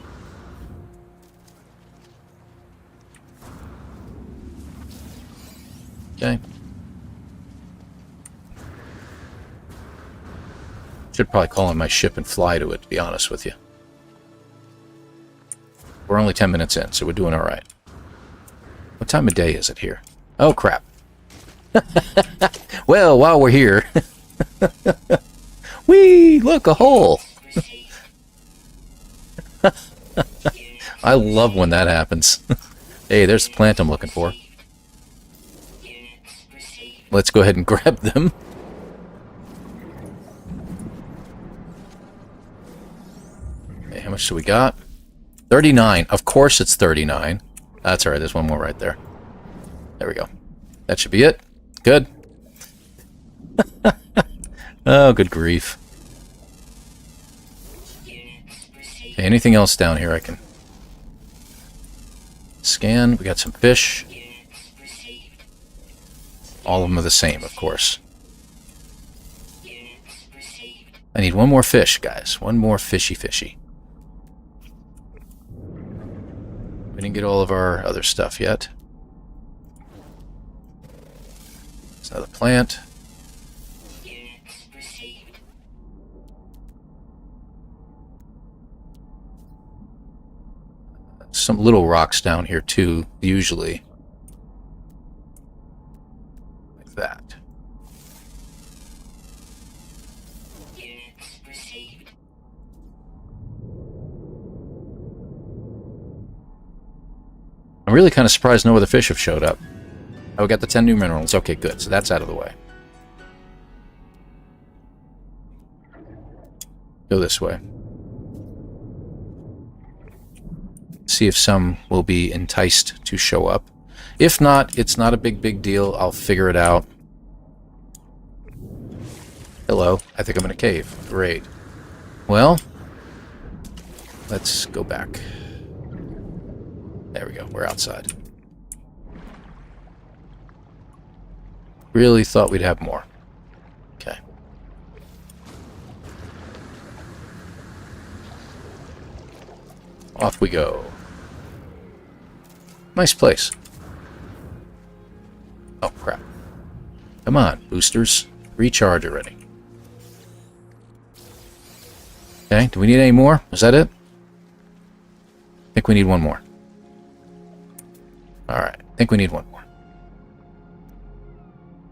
Okay. Should probably call in my ship and fly to it, to be honest with you. We're only 10 minutes in, so we're doing all right. What time of day is it here? Oh, crap. Well, while we're here... Whee! Look, a hole! I love when that happens. Hey, there's the plant I'm looking for. Let's go ahead and grab them. Okay, how much do we got? 39. Of course it's 39. That's alright, there's one more right there. There we go. That should be it. Good. Oh, good grief. Okay, anything else down here I can scan? We got some fish. All of them are the same, of course. I need one more fish, guys. One more fishy. We didn't get all of our other stuff yet. There's another plant. Some little rocks down here too, usually. Like that. I'm really kind of surprised no other fish have showed up. Oh, we got the 10 new minerals. Okay, good. So that's out of the way. Go this way. See if some will be enticed to show up. If not, it's not a big deal. I'll figure it out. Hello. I think I'm in a cave. Great. Well, let's go back. There we go. We're outside. Really thought we'd have more. Okay. Off we go. Nice place. Oh, crap. Come on, boosters. Recharge already. Okay, do we need any more? Is that it? I think we need one more. Alright, I think we need one more.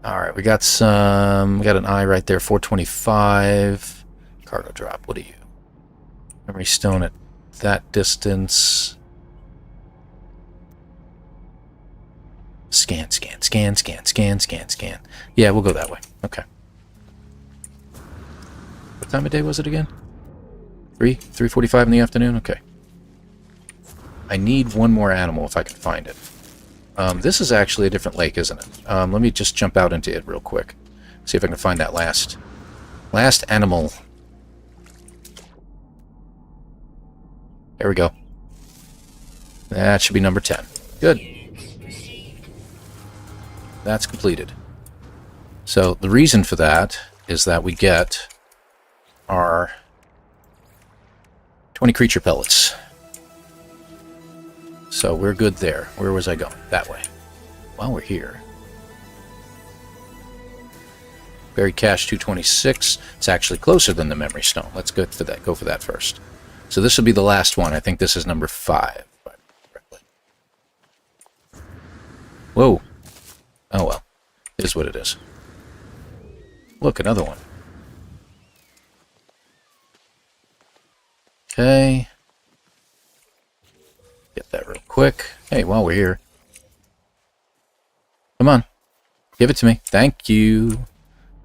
Alright, we got some... We got an eye right there, 425. Cargo drop, what are you? Memory stone at that distance. Scan. Yeah, we'll go that way. Okay. What time of day was it again? 3:45 in the afternoon? Okay. I need one more animal if I can find it. This is actually a different lake, isn't it? Let me just jump out into it real quick. See if I can find that last animal. There we go. That should be number 10. Good. That's completed. So the reason for that is that we get our 20 creature pellets. So we're good there. Where was I going? That way. While we're here. Buried cache 226. It's actually closer than the memory stone. Let's go for that. Go for that first. So this will be the last one. I think this is number 5. Whoa. Oh well. It is what it is. Look, another one. Okay. Get that real quick. Hey, while we're here. Come on. Give it to me. Thank you.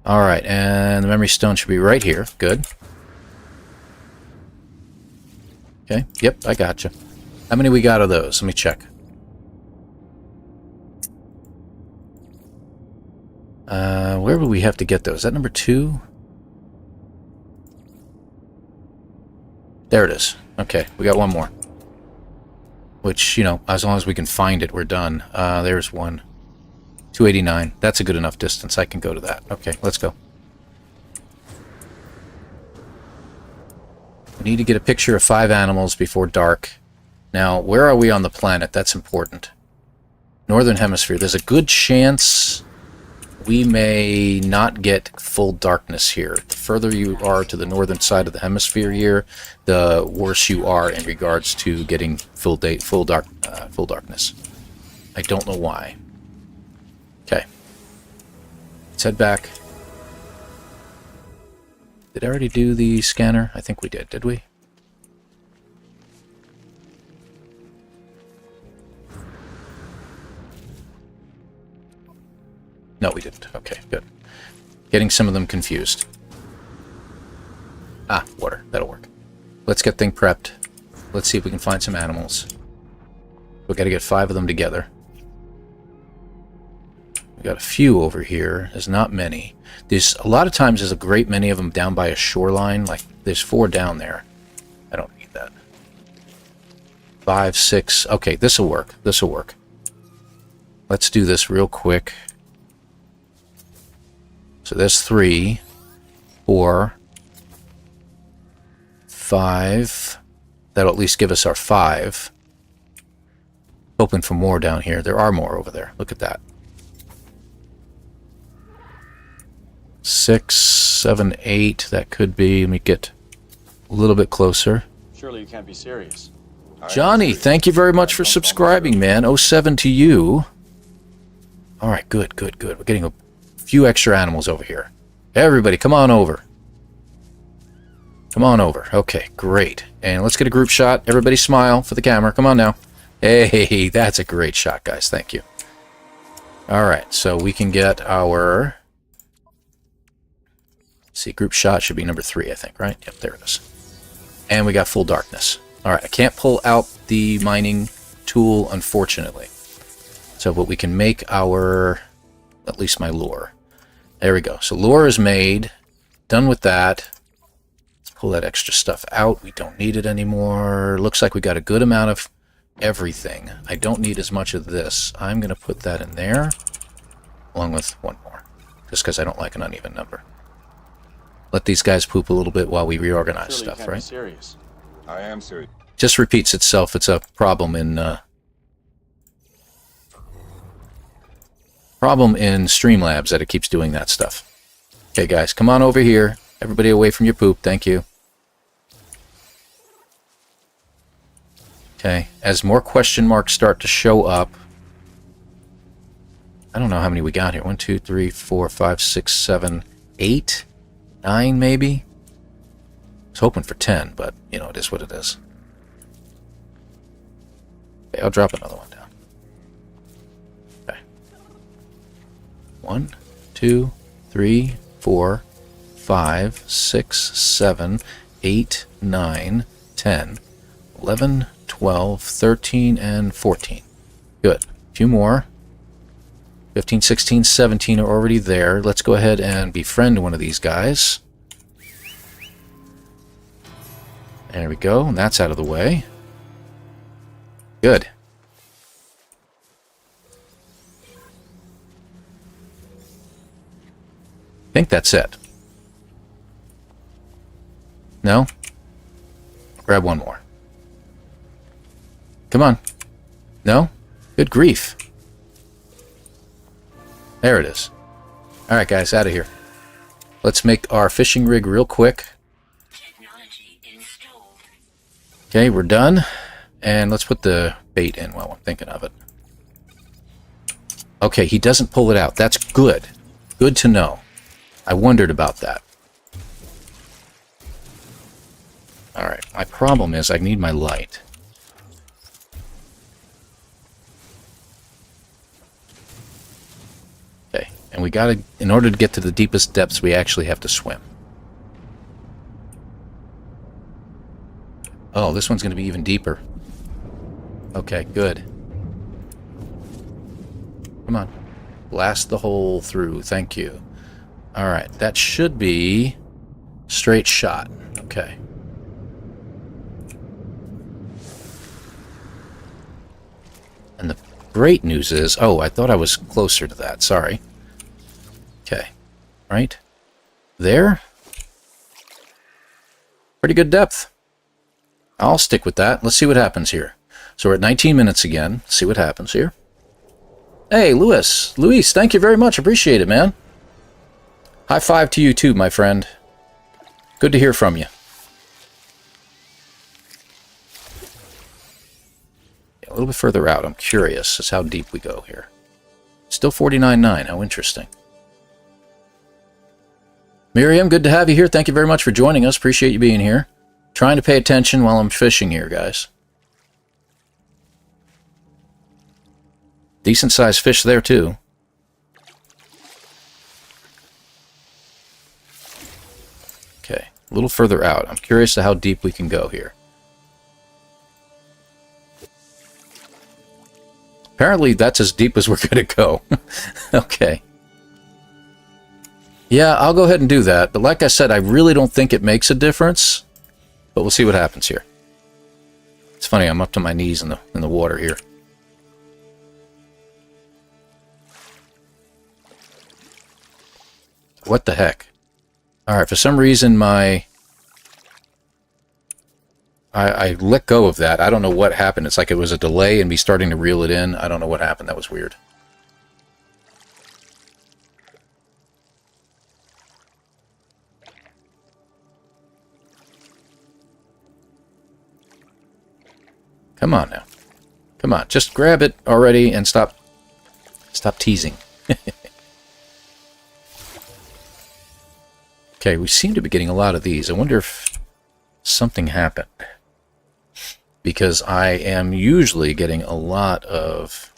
Alright, and the memory stone should be right here. Good. Okay. Yep, I gotcha. How many we got of those? Let me check. Where would we have to get those? Is that number 2? There it is. Okay, we got one more. which, you know, as long as we can find it, we're done. There's one. 289. That's a good enough distance. I can go to that. Okay, let's go. We need to get a picture of 5 animals before dark. Now, where are we on the planet? That's important. Northern Hemisphere. There's a good chance we may not get full darkness here. The further you are to the northern side of the hemisphere here, the worse you are in regards to getting full darkness. I don't know why. Okay. Let's head back. Did I already do the scanner? I think we did we? No, we didn't. Okay, good. Getting some of them confused. Ah, water. That'll work. Let's get things prepped. Let's see if we can find some animals. We've got to get 5 of them together. We got a few over here. There's not many. There's a lot of times there's a great many of them down by a shoreline. Like there's 4 down there. I don't need that. 5, 6. Okay, this will work. This will work. Let's do this real quick. So there's 3, 4, 5. That'll at least give us our 5. Hoping for more down here. There are more over there. Look at that. 6, 7, 8. That could be. Let me get a little bit closer. Surely you can't be serious. Johnny, thank you very much for subscribing, man. 07 to you. All right, good, good, good. We're getting a few extra animals over here. Everybody, come on over. Come on over. Okay, great. And let's get a group shot. Everybody smile for the camera. Come on now. Hey, that's a great shot, guys. Thank you. All right, so we can get our... Let's see, group shot should be number 3, I think, right? Yep, there it is. And we got full darkness. All right, I can't pull out the mining tool, unfortunately. So, but we can make our... At least my lure. There we go. So lure is made. Done with that. Let's pull that extra stuff out. We don't need it anymore. Looks like we got a good amount of everything. I don't need as much of this. I'm going to put that in there. Along with 1 more. Just because I don't like an uneven number. Let these guys poop a little bit while we reorganize Surely stuff, you can't right? Be serious. I am serious. Just repeats itself. It's a problem in... Streamlabs that it keeps doing that stuff. Okay, guys, come on over here. Everybody away from your poop. Thank you. Okay, as more question marks start to show up... I don't know how many we got here. 1, 2, 3, 4, 5, 6, 7, 8, 9 maybe? I was hoping for 10, but, you know, it is what it is. Okay, I'll drop another one down. 1, 2, 3, 4, 5, 6, 7, 8, 9, 10, 11, 12, 13, and 14. Good. A few more. 15, 16, 17 are already there. Let's go ahead and befriend one of these guys. There we go. And that's out of the way. Good. I think that's it. No? Grab 1 more. Come on. No? Good grief. There it is. Alright, guys, out of here. Let's make our fishing rig real quick. Technology installed. Okay, we're done. And let's put the bait in while I'm thinking of it. Okay, he doesn't pull it out. That's good. Good to know. I wondered about that. Alright, my problem is I need my light. Okay, and we gotta, in order to get to the deepest depths, we actually have to swim. Oh, this one's gonna be even deeper. Okay, good. Come on. Blast the hole through, thank you. Alright, that should be straight shot. Okay. great news is... Oh, I thought I was closer to that. Sorry. Okay. Right there. Pretty good depth. I'll stick with that. Let's see what happens here. So we're at 19 minutes again. Let's see what happens here. Hey, Luis, thank you very much. Appreciate it, man. High five to you too, my friend. Good to hear from you. A little bit further out. I'm curious as how deep we go here. Still 49.9. How interesting. Miriam, good to have you here. Thank you very much for joining us. Appreciate you being here. Trying to pay attention while I'm fishing here, guys. Decent sized fish there, too. Okay, a little further out. I'm curious to how deep we can go here. Apparently, that's as deep as we're going to go. Okay. Yeah, I'll go ahead and do that. But like I said, I really don't think it makes a difference. But we'll see what happens here. It's funny, I'm up to my knees in the water here. What the heck? Alright, for some reason I let go of that. I don't know what happened. It's like it was a delay in me starting to reel it in. I don't know what happened. That was weird. Come on now. Come on. Just grab it already and stop teasing. Okay, we seem to be getting a lot of these. I wonder if something happened. Because I am usually getting a lot of...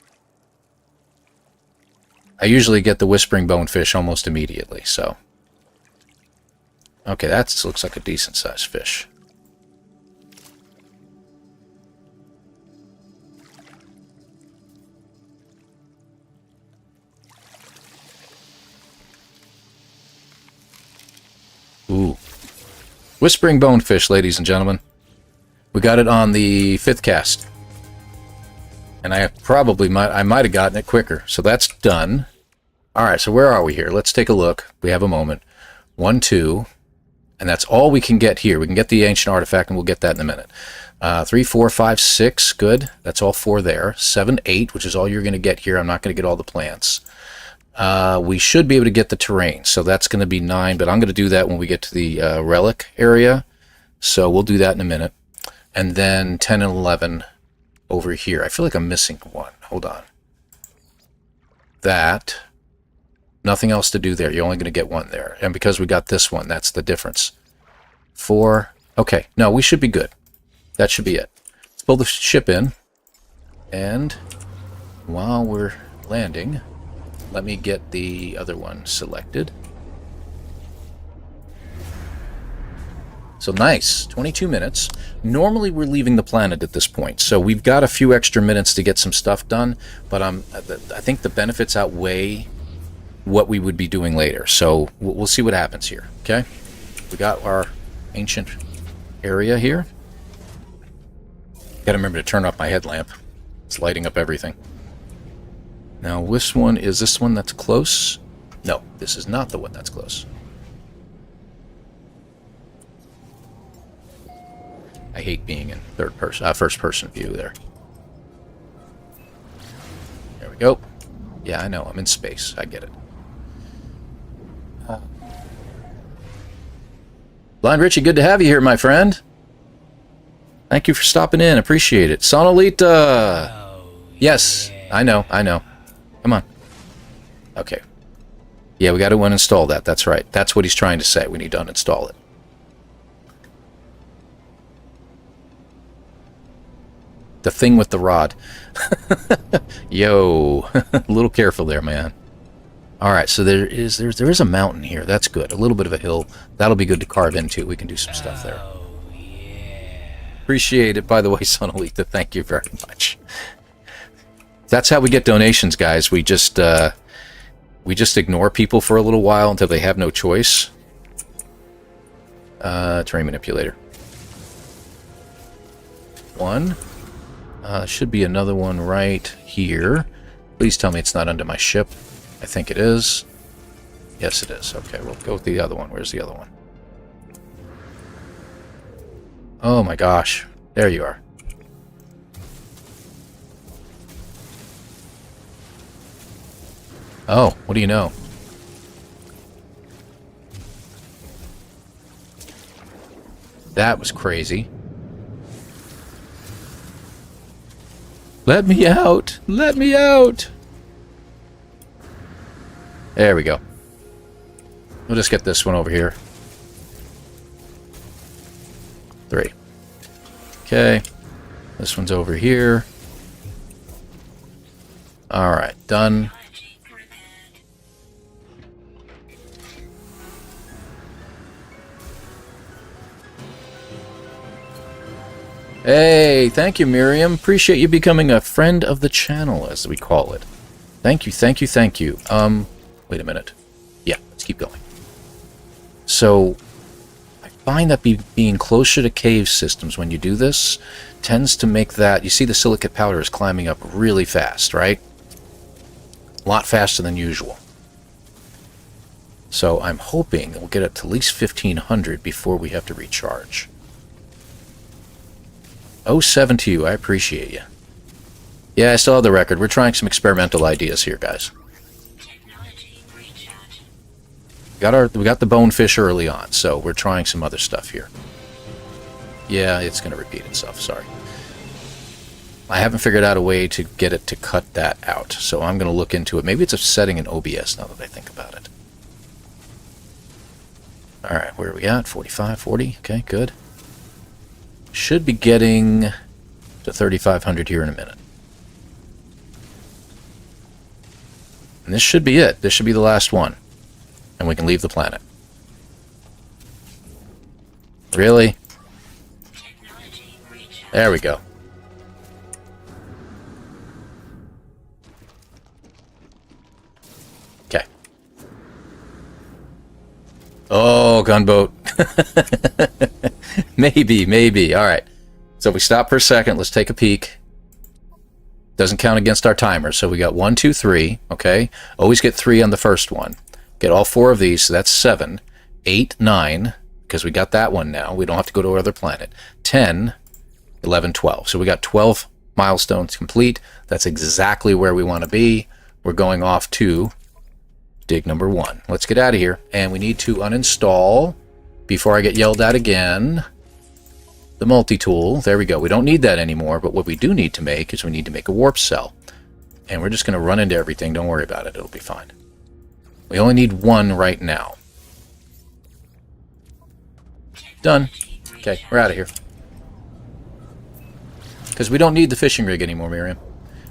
I usually get the whispering bonefish almost immediately, so... Okay, that looks like a decent-sized fish. Ooh. Whispering bonefish, ladies and gentlemen. We got it on the 5th cast. And I might have gotten it quicker. So that's done. Alright, so where are we here? Let's take a look. We have a moment. 1, 2. And that's all we can get here. We can get the ancient artifact, and we'll get that in a minute. 3, 4, 5, 6. Good. That's all 4 there. 7, 8, which is all you're going to get here. I'm not going to get all the plants. We should be able to get the terrain. So that's going to be 9, but I'm going to do that when we get to the relic area. So we'll do that in a minute. And then 10 and 11 over here. I feel like I'm missing one. Hold on. That. Nothing else to do there. You're only going to get 1 there. And because we got this one, that's the difference. 4. Okay. No, we should be good. That should be it. Let's pull the ship in. And while we're landing, let me get the other one selected. So nice, 22 minutes. Normally we're leaving the planet at this point, so we've got a few extra minutes to get some stuff done, but I think the benefits outweigh what we would be doing later. So we'll see what happens here, okay? We got our ancient area here. Gotta remember to turn off my headlamp. It's lighting up everything. Now, this one, is this one that's close? No, this is not the one that's close. I hate being in first person view there. There we go. Yeah, I know, I'm in space. I get it. Blind Richie, good to have you here, my friend. Thank you for stopping in. Appreciate it. Sonolita! Oh, yes, yeah. I know. Come on. Okay. Yeah, we got to uninstall that. That's right. That's what he's trying to say. We need to uninstall it. The thing with the rod. Yo. A little careful there, man. Alright, so there is a mountain here. That's good. A little bit of a hill. That'll be good to carve into. We can do some stuff there. Oh, yeah. Appreciate it, by the way, Sonolita. Thank you very much. That's how we get donations, guys. We just ignore people for a little while until they have no choice. Terrain manipulator. 1. Should be another one right here. Please tell me it's not under my ship. I think it is. Yes, it is. Okay, we'll go with the other one. Where's the other one? Oh my gosh. There you are. Oh, what do you know? That was crazy. Let me out! Let me out! There we go. We'll just get this one over here. 3. Okay. This one's over here. Alright, done. Hey, thank you, Miriam. Appreciate you becoming a friend of the channel, as we call it. Thank you, thank you, thank you. Wait a minute. Yeah, let's keep going. So, I find that being closer to cave systems when you do this tends to make that... You see the silicate powder is climbing up really fast, right? A lot faster than usual. So, I'm hoping that we'll get up to at least 1,500 before we have to recharge. 07 to you, I appreciate you. Yeah, I still have the record. We're trying some experimental ideas here, guys. We got the bonefish early on, so we're trying some other stuff here. Yeah, it's going to repeat itself, sorry. I haven't figured out a way to get it to cut that out, so I'm going to look into it. Maybe it's a setting in OBS now that I think about it. Alright, where are we at? 45, 40? Okay, good. Should be getting to 3,500 here in a minute. And this should be it. This should be the last one. And we can leave the planet. Really? There we go. Okay. Oh, gunboat. Maybe. All right. So if we stop for a second, let's take a peek. Doesn't count against our timer. So we got 1, 2, 3. Okay. Always get 3 on the first one. Get all 4 of these. So that's 7, 8, 9. Because we got that one now. We don't have to go to another planet. 10, 11, 12. So we got 12 milestones complete. That's exactly where we want to be. We're going off to dig number 1. Let's get out of here. And we need to uninstall, before I get yelled at again, the multi-tool. There we go. We don't need that anymore, but what we do need to make is we need to make a warp cell. And we're just going to run into everything. Don't worry about it. It'll be fine. We only need 1 right now. Done. Okay, we're out of here. Because we don't need the fishing rig anymore, Miriam.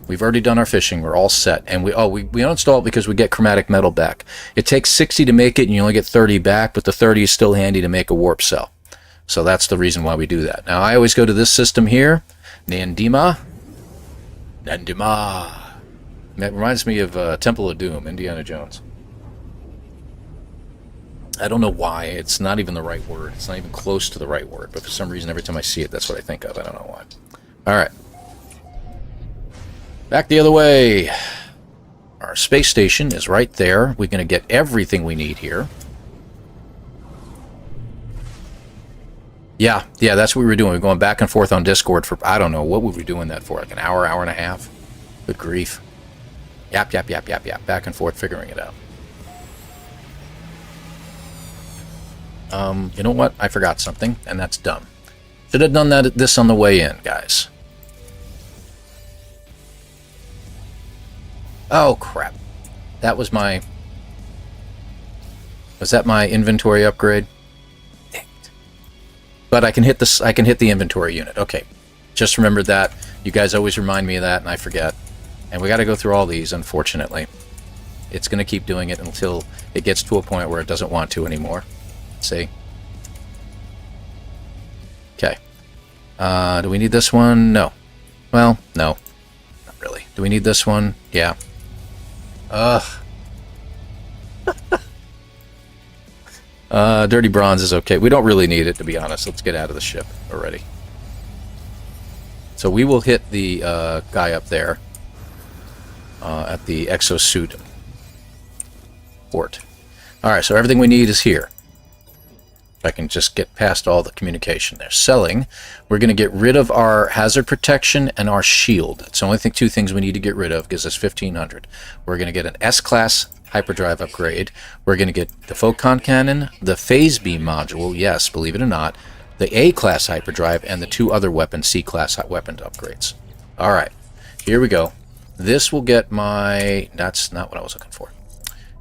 We've already done our fishing. We're all set. And we uninstall it because we get chromatic metal back. It takes 60 to make it, and you only get 30 back, but the 30 is still handy to make a warp cell. So that's the reason why we do that. Now, I always go to this system here, Nandima. That reminds me of Temple of Doom, Indiana Jones. I don't know why. It's not even the right word. It's not even close to the right word. But for some reason, every time I see it, that's what I think of. I don't know why. All right. Back the other way. Our space station is right there. We're going to get everything we need here. Yeah, that's what we were doing. We were going back and forth on Discord for, I don't know, what were we doing that for? Like an hour, hour and a half? Good grief. Yap. Back and forth figuring it out. You know what? I forgot something, and that's dumb. Should have done this on the way in, guys. Oh, crap. That was my... Was that my inventory upgrade? Dang it. But I can hit this. I can hit the inventory unit. Okay. Just remembered that. You guys always remind me of that, and I forget. And we got to go through all these, unfortunately. It's going to keep doing it until it gets to a point where it doesn't want to anymore. See? Okay. Do we need this one? No. Well, no. Not really. Do we need this one? Yeah. Dirty bronze is okay. We don't really need it, to be honest. Let's get out of the ship already. So we will hit the guy up there. at the exosuit port. Alright, so everything we need is here. If I can just get past all the communication there. Selling, we're going to get rid of our hazard protection and our shield. It's the only two things we need to get rid of, gives us 1500. We're going to get an S-Class hyperdrive upgrade. We're going to get the photon cannon, the phase beam module, yes, believe it or not, the A-Class hyperdrive, and the 2 other weapons, C-Class weapon upgrades. Alright, here we go. This will get my... That's not what I was looking for.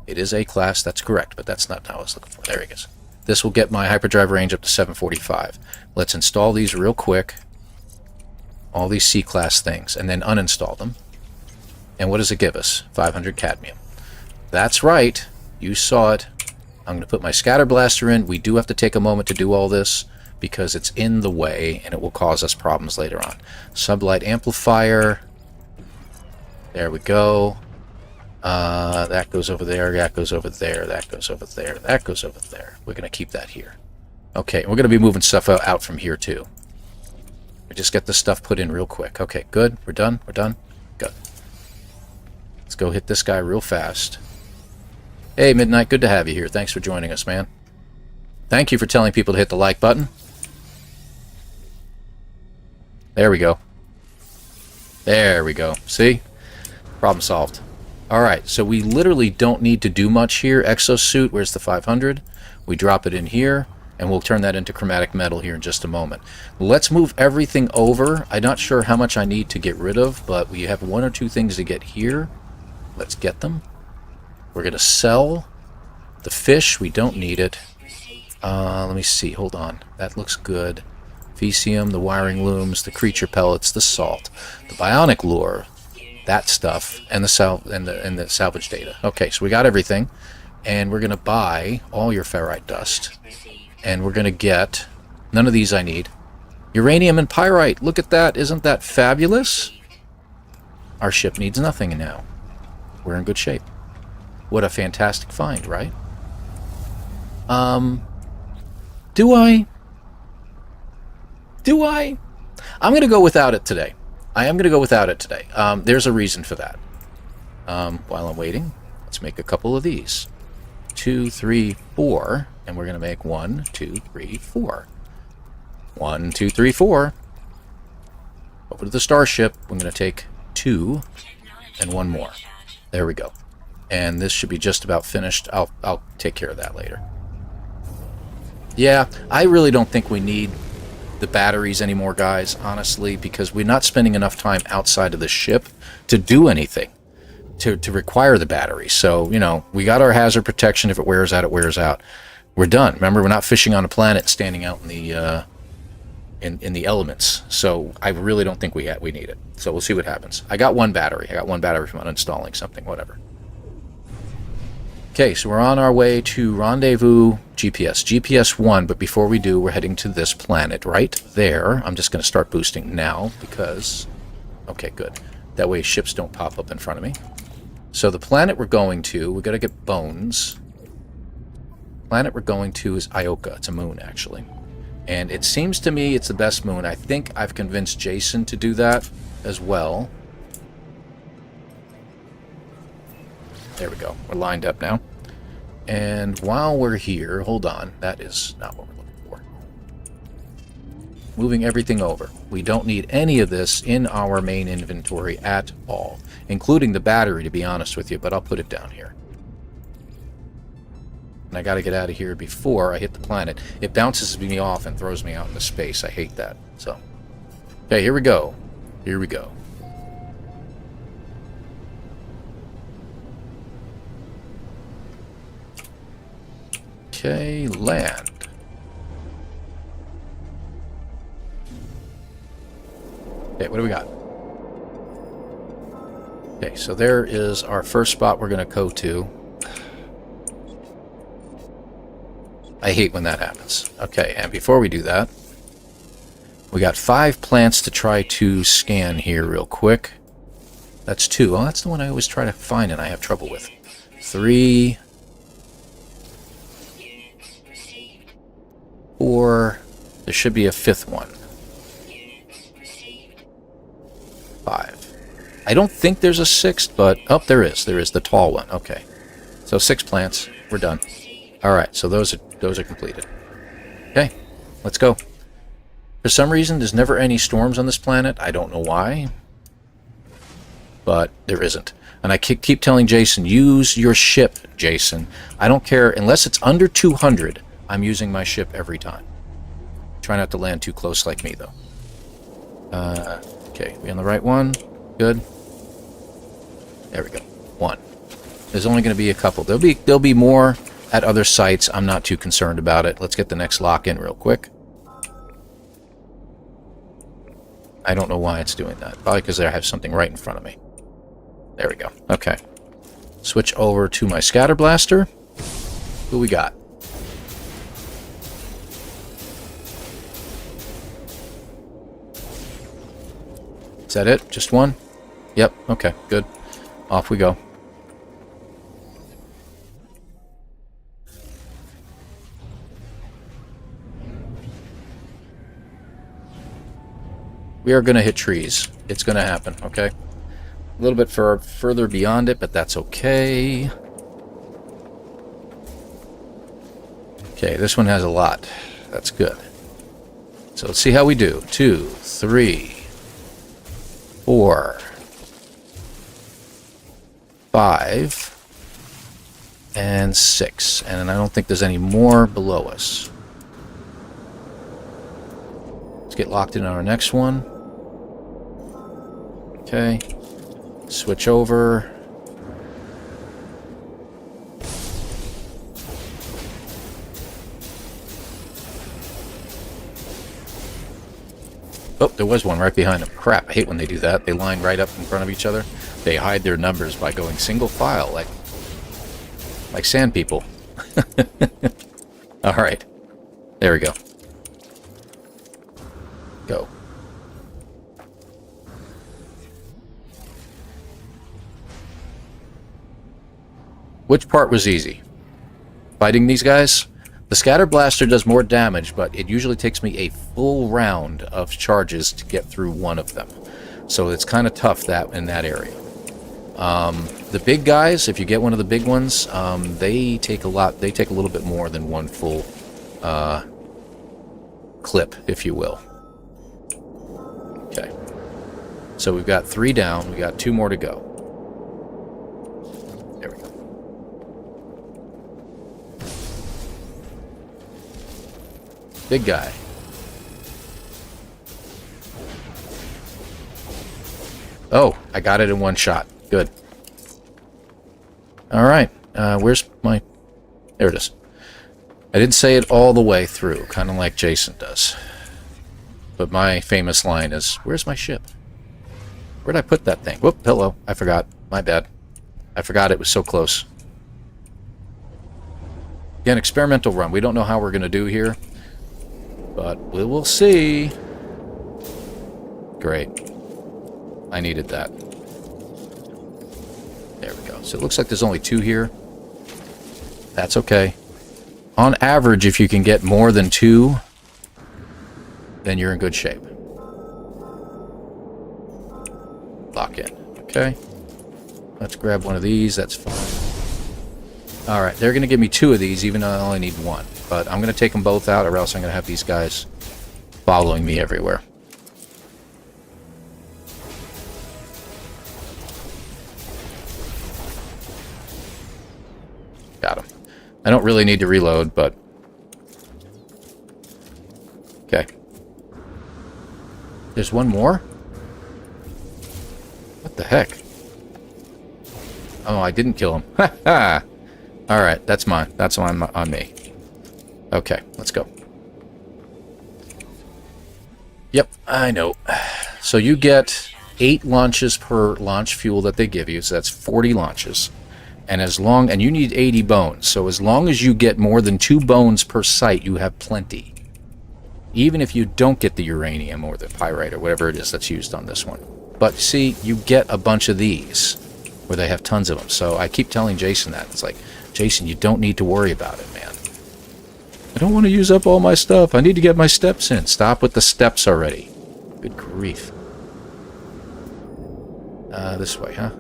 It is A-Class, that's correct, but that's not what I was looking for. There he goes. This will get my hyperdrive range up to 745. Let's install these real quick. All these C-Class things, and then uninstall them. And what does it give us? 500 cadmium. That's right. You saw it. I'm going to put my scatter blaster in. We do have to take a moment to do all this because it's in the way and it will cause us problems later on. Sublight amplifier. There we go. That goes over there, that goes over there, that goes over there, that goes over there. We're going to keep that here. Okay, we're going to be moving stuff out from here too. We just get this stuff put in real quick. Okay, good. We're done. We're done. Good. Let's go hit this guy real fast. Hey, Midnight, good to have you here. Thanks for joining us, man. Thank you for telling people to hit the like button. There we go. There we go. See? Problem solved. Alright, so we literally don't need to do much here. Exosuit, where's the 500? We drop it in here, and we'll turn that into chromatic metal here in just a moment. Let's move everything over. I'm not sure how much I need to get rid of, but we have 1 or 2 things to get here. Let's get them. We're going to sell the fish. We don't need it. Let me see. Hold on. That looks good. Fecium, the wiring looms, the creature pellets, the salt, the bionic lure, that stuff, and the salvage data. Okay, so we got everything, and we're going to buy all your ferrite dust, and we're going to get none of these I need. Uranium and pyrite. Look at that. Isn't that fabulous? Our ship needs nothing now. We're in good shape. What a fantastic find, right? Do I? I'm going to go without it today. I am going to go without it today. There's a reason for that. While I'm waiting, let's make a couple of these. 2, 3, 4, and we're going to make 1, 2, 3, 4. 1, 2, 3, 4. Over to the starship. We're going to take 2 and 1 more. There we go. And this should be just about finished. I'll take care of that later. Yeah, I really don't think we need the batteries anymore, guys, honestly, because we're not spending enough time outside of the ship to do anything to require the batteries. So, you know, we got our hazard protection. If it wears out, it wears out. We're done. Remember, we're not fishing on a planet standing out in the in the elements. So I really don't think we need it. So we'll see what happens. I got 1 battery. I got 1 battery from uninstalling something, whatever. Okay, so we're on our way to rendezvous GPS 1, but before we do, we're heading to this planet right there. I'm just going to start boosting now because... Okay, good. That way ships don't pop up in front of me. So the planet we're going to, we've got to get bones. Planet we're going to is Ioka. It's a moon, actually. And it seems to me it's the best moon. I think I've convinced Jason to do that as well. There we go. We're lined up now. And while we're here, hold on. That is not what we're looking for. Moving everything over. We don't need any of this in our main inventory at all, including the battery, to be honest with you, but I'll put it down here. And I got to get out of here before I hit the planet. It bounces me off and throws me out into space. I hate that. So, okay, here we go. Here we go. Okay, land. Okay, what do we got? Okay, so there is our first spot we're going to go to. I hate when that happens. Okay, and before we do that, we got 5 plants to try to scan here real quick. That's 2. Oh, that's the one I always try to find and I have trouble with. 3... 4. There should be a 5th one. 5. I don't think there's a sixth, but... Oh, there is. There is the tall one. Okay. So 6 plants. We're done. Alright, so those are completed. Okay, let's go. For some reason, there's never any storms on this planet. I don't know why. But there isn't. And I keep telling Jason, use your ship, Jason. I don't care. Unless it's under 200, I'm using my ship every time. Try not to land too close like me, though. Okay, we on the right one? Good. There we go. 1. There's only going to be a couple. There'll be more at other sites. I'm not too concerned about it. Let's get the next lock in real quick. I don't know why it's doing that. Probably because I have something right in front of me. There we go. Okay. Switch over to my scatter blaster. Who we got? Is that it? Just one? Yep. Okay. Good. Off we go. We are going to hit trees. It's going to happen, okay? A little bit further beyond it, but that's okay. Okay, this one has a lot. That's good. So let's see how we do. 2, 3, 4, 5, and 6. And I don't think there's any more below us. Let's get locked in on our next one. Okay. Switch over. Oh, there was one right behind them. Crap, I hate when they do that. They line right up in front of each other. They hide their numbers by going single file, like sand people. Alright. There we go. Go. Which part was easy? Fighting these guys? The scatter blaster does more damage, but it usually takes me a full round of charges to get through one of them. So it's kind of tough in that area. The big guys, if you get one of the big ones, they take a lot. They take a little bit more than one full clip, if you will. Okay. So we've got 3 down. We got 2 more to go. There we go. Big guy. Oh, I got it in one shot. Good. All right. Where's my... There it is. I didn't say it all the way through, kind of like Jason does. But my famous line is, where's my ship? Where'd I put that thing? Whoop, hello. I forgot. My bad. I forgot it was so close. Again, experimental run. We don't know how we're going to do here. But we will see. Great. I needed that. There we go. So it looks like there's only 2 here. That's okay. On average, if you can get more than 2, then you're in good shape. Lock in. Okay. Let's grab one of these. That's fine. Alright, they're going to give me 2 of these, even though I only need 1. But I'm going to take them both out, or else I'm going to have these guys following me everywhere. Got him. I don't really need to reload, but... Okay. There's one more? What the heck? Oh, I didn't kill him. Ha ha! Alright, that's mine. That's on me. Okay, let's go. Yep, I know. So you get 8 launches per launch fuel that they give you, so that's 40 launches. And you need 80 bones, so as long as you get more than 2 bones per site, you have plenty. Even if you don't get the uranium or the pyrite or whatever it is that's used on this one. But see, you get a bunch of these, where they have tons of them. So I keep telling Jason that. It's like, Jason, you don't need to worry about it, man. I don't want to use up all my stuff. I need to get my steps in. Stop with the steps already. Good grief. This way, huh?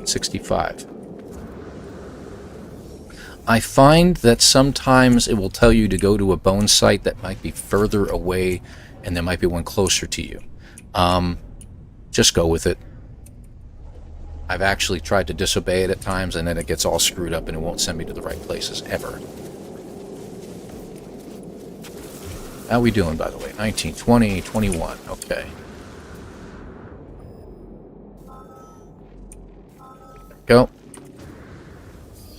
65. I find that sometimes it will tell you to go to a bone site that might be further away, and there might be one closer to you. Just go with it. I've actually tried to disobey it at times, and then it gets all screwed up, and it won't send me to the right places, ever. How we doing, by the way? 19, 20, 21. Okay. Go.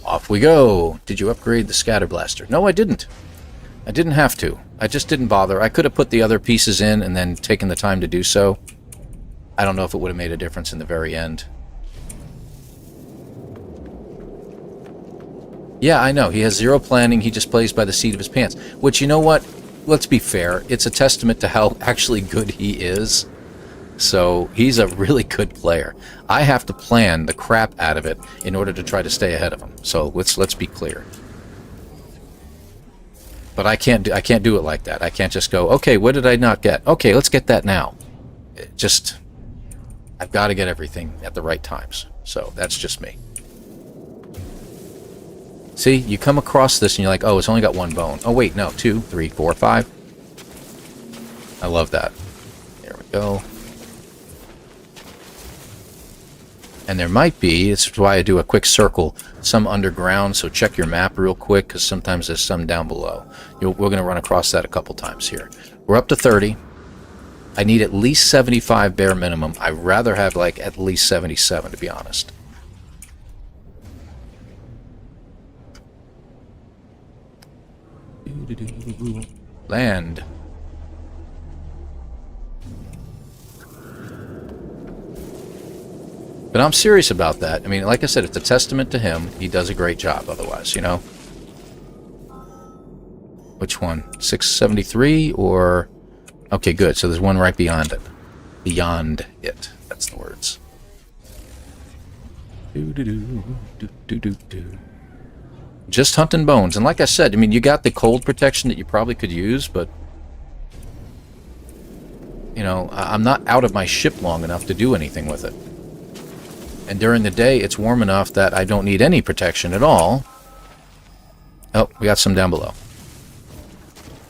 Off we go. Did you upgrade the scatter blaster? No, I didn't. I didn't have to. I just didn't bother. I could have put the other pieces in and then taken the time to do so. I don't know if it would have made a difference in the very end. Yeah, I know. He has zero planning. He just plays by the seat of his pants. Which, you know what? Let's be fair. It's a testament to how actually good he is. So, he's a really good player. I have to plan the crap out of it in order to try to stay ahead of him. So, let's be clear. But I can't do it like that. I can't just go, okay, what did I not get? Okay, let's get that now. I've got to get everything at the right times. So, that's just me. See, you come across this and you're like, oh, it's only got one bone. Oh, wait, no, 2, 3, 4, 5. I love that. There we go. And there might be, this is why I do a quick circle, some underground, so check your map real quick, because sometimes there's some down below. We're going to run across that a couple times here. We're up to 30. I need at least 75 bare minimum. I'd rather have, like, at least 77, to be honest. Land. But I'm serious about that. I mean, like I said, it's a testament to him. He does a great job otherwise, you know? Which one? 673 or... Okay, good. So there's one right beyond it. Beyond it. That's the words. Just hunting bones. And like I said, I mean, you got the cold protection that you probably could use, but... You know, I'm not out of my ship long enough to do anything with it. And during the day, it's warm enough that I don't need any protection at all. Oh, we got some down below.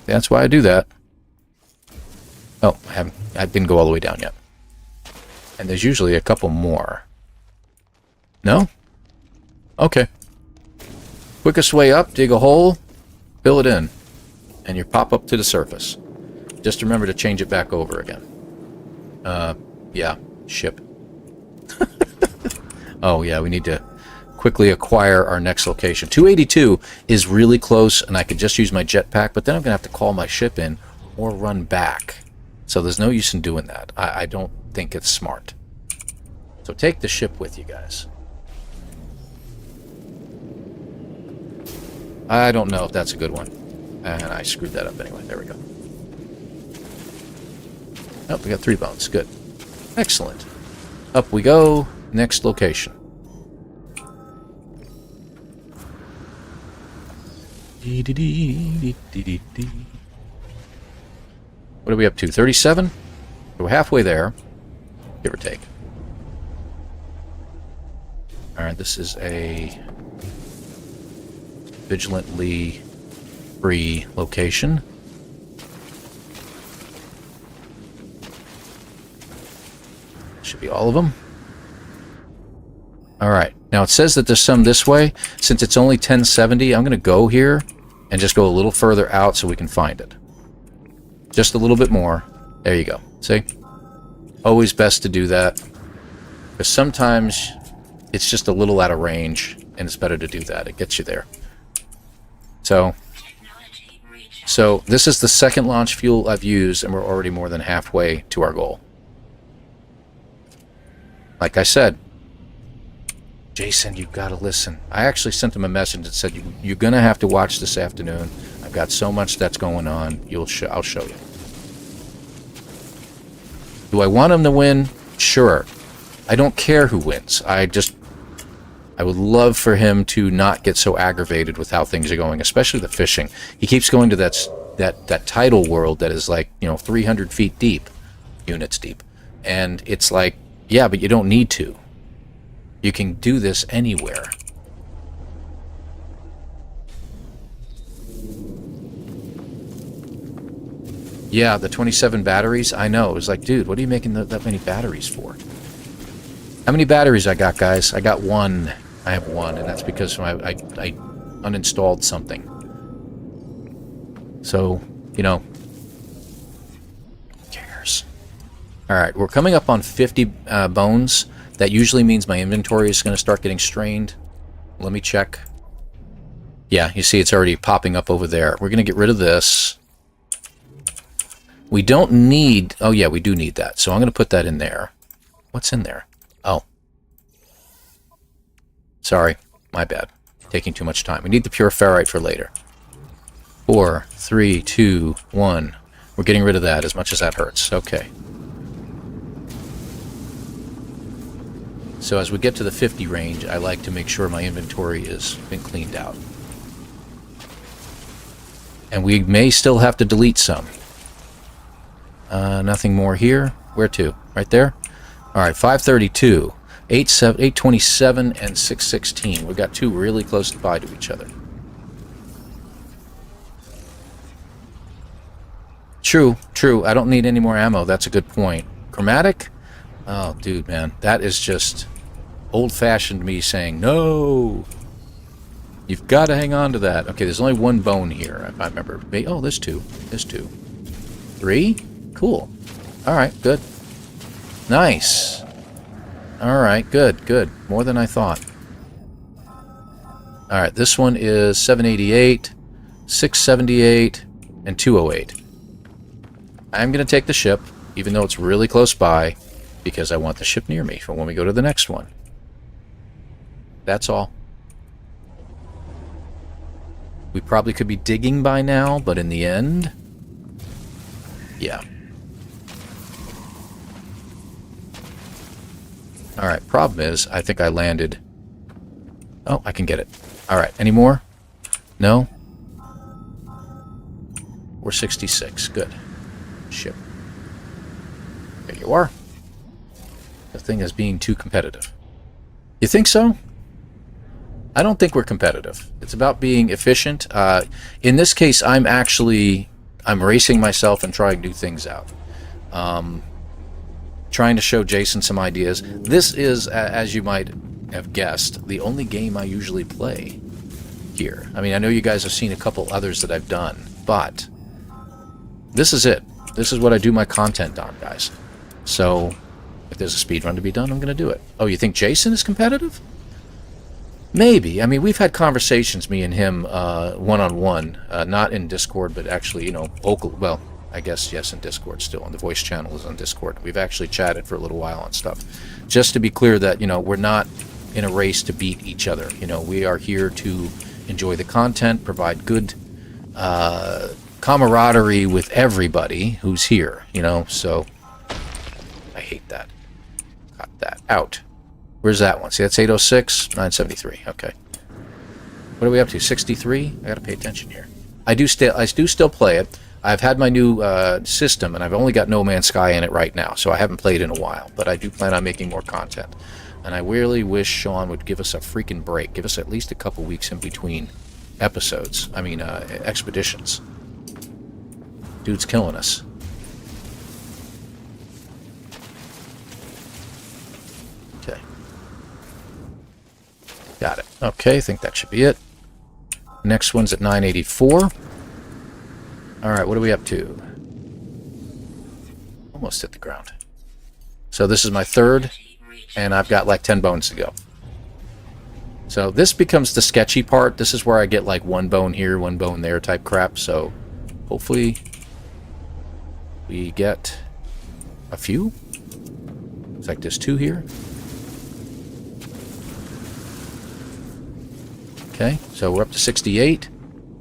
That's why I do that. Oh, I didn't go all the way down yet. And there's usually a couple more. No? Okay. Quickest way up, dig a hole, fill it in, and you pop up to the surface. Just remember to change it back over again. Yeah, ship. Oh, yeah, we need to quickly acquire our next location. 282 is really close, and I could just use my jetpack, but then I'm going to have to call my ship in or run back. So there's no use in doing that. I don't think it's smart. So take the ship with you guys. I don't know if that's a good one. And I screwed that up anyway. There we go. Oh, we got 3 bones. Good. Excellent. Up we go. Next location. What are we up to? 37? We're halfway there. Give or take. Alright, this is a vigilantly free location. Should be all of them. Alright, now it says that there's some this way. Since it's only 1070, I'm going to go here and just go a little further out so we can find it. Just a little bit more. There you go. See? Always best to do that. Because sometimes it's just a little out of range, and it's better to do that. It gets you there. So this is the second launch fuel I've used, and we're already more than halfway to our goal. Like I said, Jason, you've got to listen. I actually sent him a message that said, you're going to have to watch this afternoon. I've got so much that's going on. I'll show you. Do I want him to win? Sure. I don't care who wins. I would love for him to not get so aggravated with how things are going, especially the fishing. He keeps going to that tidal world that is like, 300 feet deep, units deep. And it's like, Yeah, but you don't need to. You can do this anywhere. Yeah, the 27 batteries, I know. It was like, dude, what are you making that many batteries for? How many batteries I got, guys? I got one. I have one, and that's because I uninstalled something. So, you know, who cares? Alright, we're coming up on 50 bones. That usually means my inventory is going to start getting strained. Let me check. Yeah, you see it's already popping up over there. We're going to get rid of this. We don't need... Oh, yeah, we do need that. So I'm going to put that in there. What's in there? Oh. Sorry. My bad. Taking too much time. We need the pure ferrite for later. 4, 3, 2, 1. We're getting rid of that as much as that hurts. Okay. So as we get to the 50 range, I like to make sure my inventory has been cleaned out. And we may still have to delete some. Nothing more here. Where to? Right there? Alright, 532, 827, and 616. We've got two really close by to each other. True, true. I don't need any more ammo. That's a good point. Chromatic? Oh, dude, man. That is just old-fashioned me saying, no! You've got to hang on to that. Okay, there's only one bone here, if I remember. Oh, there's two. There's two. 3? Cool. Alright, good. Nice. Alright, good, good. More than I thought. Alright, this one is 788, 678, and 208. I'm going to take the ship, even though it's really close by, because I want the ship near me for when we go to the next one. That's all. We probably could be digging by now, but in the end... Yeah. Alright, problem is, I think I landed... Oh, I can get it. Alright, any more? No? We're 66. Good. Ship. There you are. The thing is being too competitive. You think so? I don't think we're competitive. It's about being efficient. In this case, I'm racing myself and trying new things out. Trying to show Jason some ideas. This is, as you might have guessed, the only game I usually play here. I mean, I know you guys have seen a couple others that I've done, but this is it. This is what I do my content on, guys. So, if there's a speedrun to be done, I'm going to do it. Oh, you think Jason is competitive? Maybe. I mean, we've had conversations, me and him, one-on-one. Not in Discord, but actually, you know, vocal. Well, I guess, yes, in Discord still. And the voice channel is on Discord. We've actually chatted for a little while on stuff. Just to be clear that, you know, we're not in a race to beat each other. You know, we are here to enjoy the content, provide good camaraderie with everybody who's here, you know, so I hate that. Got that out. Where's that one? See, that's 806, 973. Okay. What are we up to? 63? I gotta pay attention here. I do still play it. I've had my new system, and I've only got No Man's Sky in it right now, so I haven't played in a while. But I do plan on making more content. And I really wish Sean would give us a freaking break. Give us at least a couple weeks in between episodes. I mean, expeditions. Dude's killing us. Okay. Got it. Okay, I think that should be it. Next one's at 984. Alright, what are we up to? Almost hit the ground. So this is my third, and I've got like 10 bones to go. So this becomes the sketchy part. This is where I get like one bone here, one bone there type crap. So hopefully we get a few. It's like there's 2 here. Okay, so we're up to 68.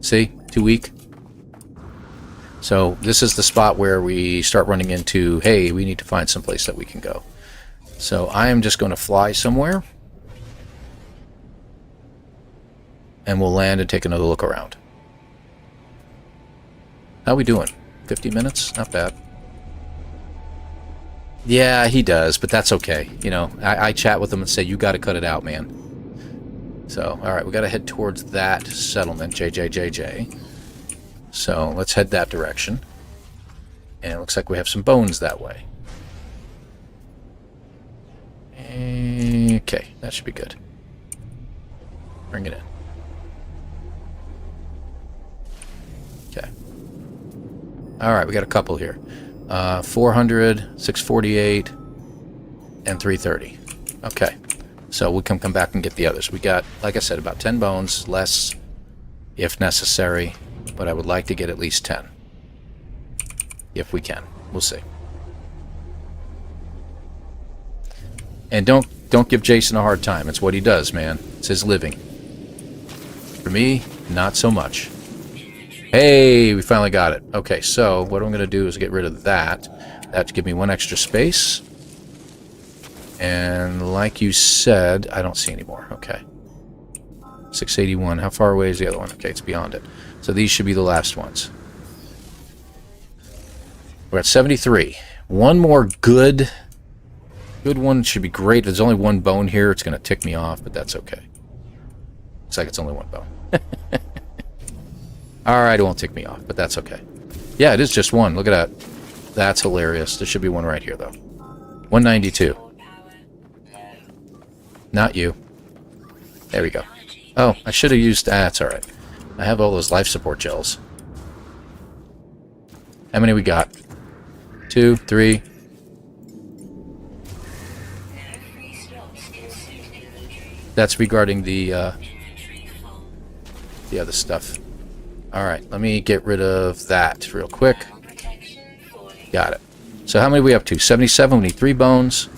See, too weak. So this is the spot where we start running into, hey, we need to find some place that we can go. So I am just going to fly somewhere. And we'll land and take another look around. How we doing? 50 minutes? Not bad. Yeah, he does, but that's okay. You know, I chat with him and say, you got to cut it out, man. So, all right, we got to head towards that settlement, JJJJ. So let's head that direction. And it looks like we have some bones that way. Okay, that should be good. Bring it in. Okay. All right, we got a couple here. 400, 648, and 330. Okay, so we can come back and get the others. We got, like I said, about 10 bones, less if necessary, but I would like to get at least 10. If we can. We'll see. And don't give Jason a hard time. It's what he does, man. It's his living. For me, not so much. Hey, we finally got it. Okay, so what I'm going to do is get rid of that. That to give me one extra space. And like you said, I don't see any more. Okay. 681. How far away is the other one? Okay, it's beyond it. So these should be the last ones. We're at 73. One more good one should be great. If there's only one bone here, it's going to tick me off, but that's okay. Looks like it's only one bone. Alright, it won't tick me off, but that's okay. Yeah, it is just one. Look at that. That's hilarious. There should be one right here, though. 192. Not you. There we go. Oh, I should have used... that's alright. I have all those life support gels. How many we got? 2, 3... That's regarding the other stuff. Alright, let me get rid of that real quick. Got it. So how many are we up to? 77. We need 3 bones.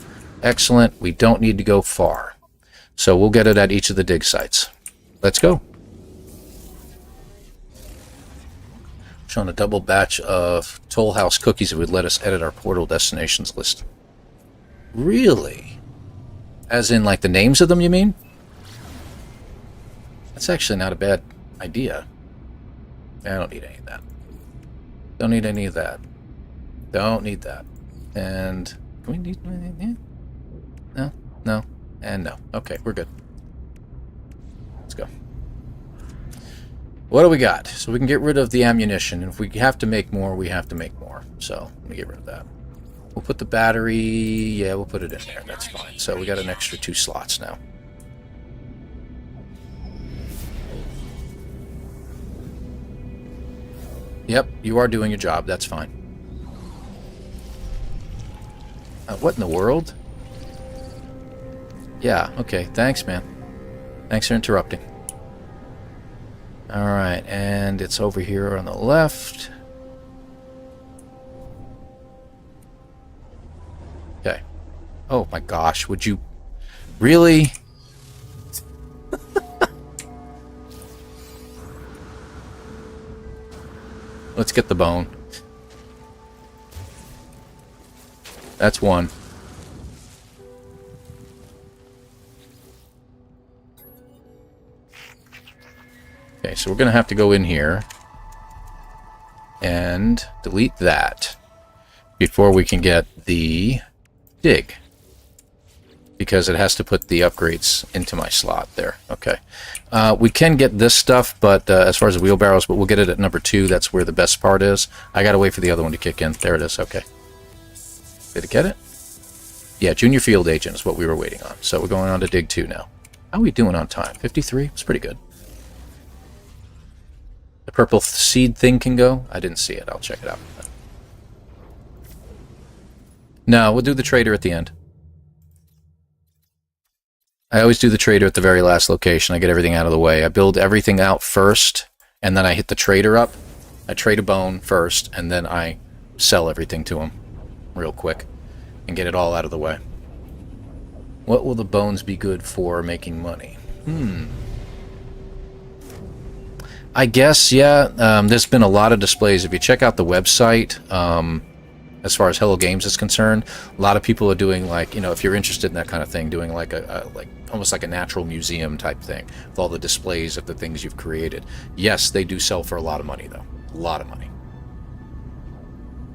Excellent. We don't need to go far. So we'll get it at each of the dig sites. Let's go. Showing a double batch of Toll House cookies that would let us edit our portal destinations list. Really? As in, like, the names of them, you mean? That's actually not a bad idea. I don't need any of that. Don't need any of that. Don't need that. And... do we need anything? No? No? And no. Okay, we're good. Let's go. What do we got? So we can get rid of the ammunition. And if we have to make more, we have to make more. So, let me get rid of that. We'll put the battery... yeah, we'll put it in there. That's fine. So we got an extra 2 slots now. Yep, you are doing your job. That's fine. What in the world? Yeah, okay. Thanks, man. Thanks for interrupting. Alright, and it's over here on the left. Okay. Oh my gosh, would you... really? Let's get the bone. That's one. Okay, so we're going to have to go in here and delete that before we can get the dig. Because it has to put the upgrades into my slot there. Okay. We can get this stuff, but as far as the wheelbarrows, but we'll get it at number 2. That's where the best part is. I gotta wait for the other one to kick in. There it is. Okay. Did it get it? Yeah, Junior Field Agent is what we were waiting on. So we're going on to dig 2 now. How are we doing on time? 53? It's pretty good. The purple seed thing can go? I didn't see it. I'll check it out. No, we'll do the trader at the end. I always do the trader at the very last location. I get everything out of the way. I build everything out first, and then I hit the trader up. I trade a bone first, and then I sell everything to him real quick and get it all out of the way. What will the bones be good for making money? I guess, yeah. There's been a lot of displays. If you check out the website, as far as Hello Games is concerned, a lot of people are doing, like, you know, if you're interested in that kind of thing, doing like like almost like a natural museum type thing with all the displays of the things you've created. Yes, they do sell for a lot of money, though. A lot of money.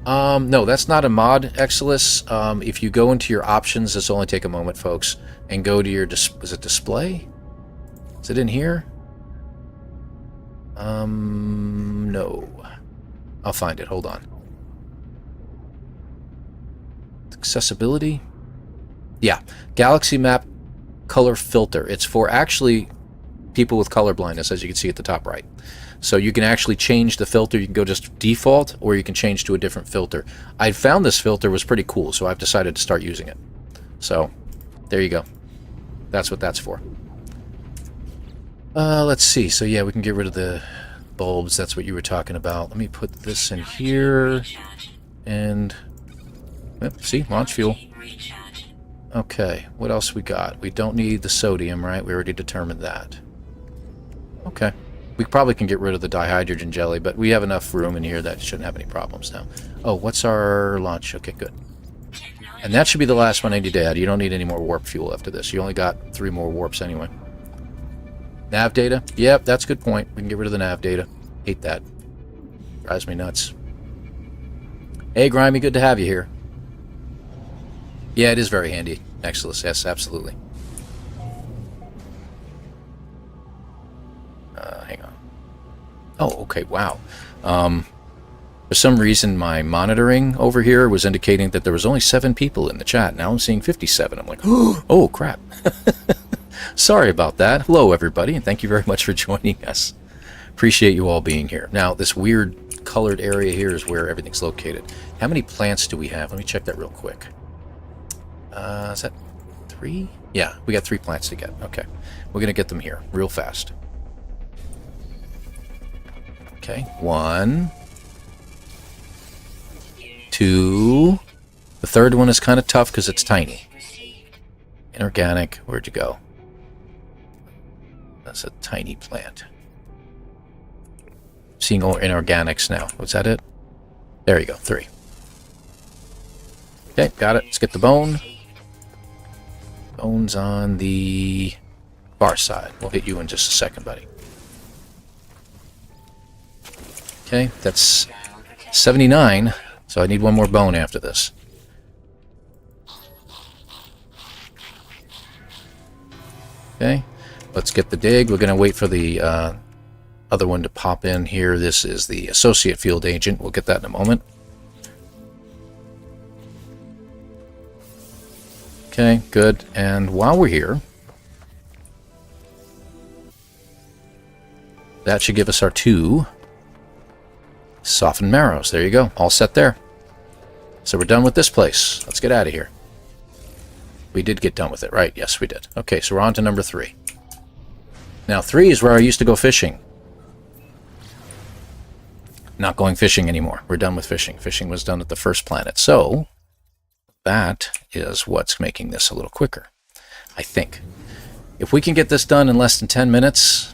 No, that's not a mod, Exilus. If you go into your options, this will only take a moment, folks, and go to your is it display? Is it in here? No. I'll find it. Hold on. Accessibility? Yeah. Galaxy Map Color Filter. It's for actually people with color blindness, as you can see at the top right. So you can actually change the filter. You can go just default, or you can change to a different filter. I found this filter was pretty cool, so I've decided to start using it. So, there you go. That's what that's for. Let's see. So yeah, we can get rid of the bulbs. That's what you were talking about. Let me put this in here. And, see, launch fuel. Okay, what else we got? We don't need the sodium, right? We already determined that. Okay. We probably can get rid of the dihydrogen jelly, but we have enough room in here that shouldn't have any problems now. Oh, what's our launch? Okay, good. And that should be the last one I need to add. You don't need any more warp fuel after this. You only got 3 more warps anyway. Nav data? Yep, that's a good point. We can get rid of the nav data. Hate that. Drives me nuts. Hey, Grimy, good to have you here. Yeah, it is very handy. Excellent. Yes, absolutely. Hang on. Oh, okay, wow. For some reason, my monitoring over here was indicating that there was only 7 people in the chat. Now I'm seeing 57. I'm like, oh, crap. Sorry about that. Hello, everybody, and thank you very much for joining us. Appreciate you all being here. Now, this weird colored area here is where everything's located. How many plants do we have? Let me check that real quick. Is that 3? Yeah, we got 3 plants to get. Okay. We're going to get them here real fast. Okay. 1, 2. The third one is kind of tough because it's tiny. Inorganic. Where'd you go? That's a tiny plant. Seeing all inorganics now. Was that it? There you go. 3. Okay, got it. Let's get the bone. Bone's on the far side. We'll hit you in just a second, buddy. Okay, that's 79. So I need 1 more bone after this. Okay, let's get the dig. We're going to wait for the other one to pop in here. This is the associate field agent. We'll get that in a moment. Okay, good. And while we're here, that should give us our 2 softened marrows. There you go. All set there. So we're done with this place. Let's get out of here. We did get done with it, right? Yes, we did. Okay, so we're on to number 3. Now, 3 is where I used to go fishing. Not going fishing anymore. We're done with fishing. Fishing was done at the first planet. So, that is what's making this a little quicker, I think. If we can get this done in less than 10 minutes,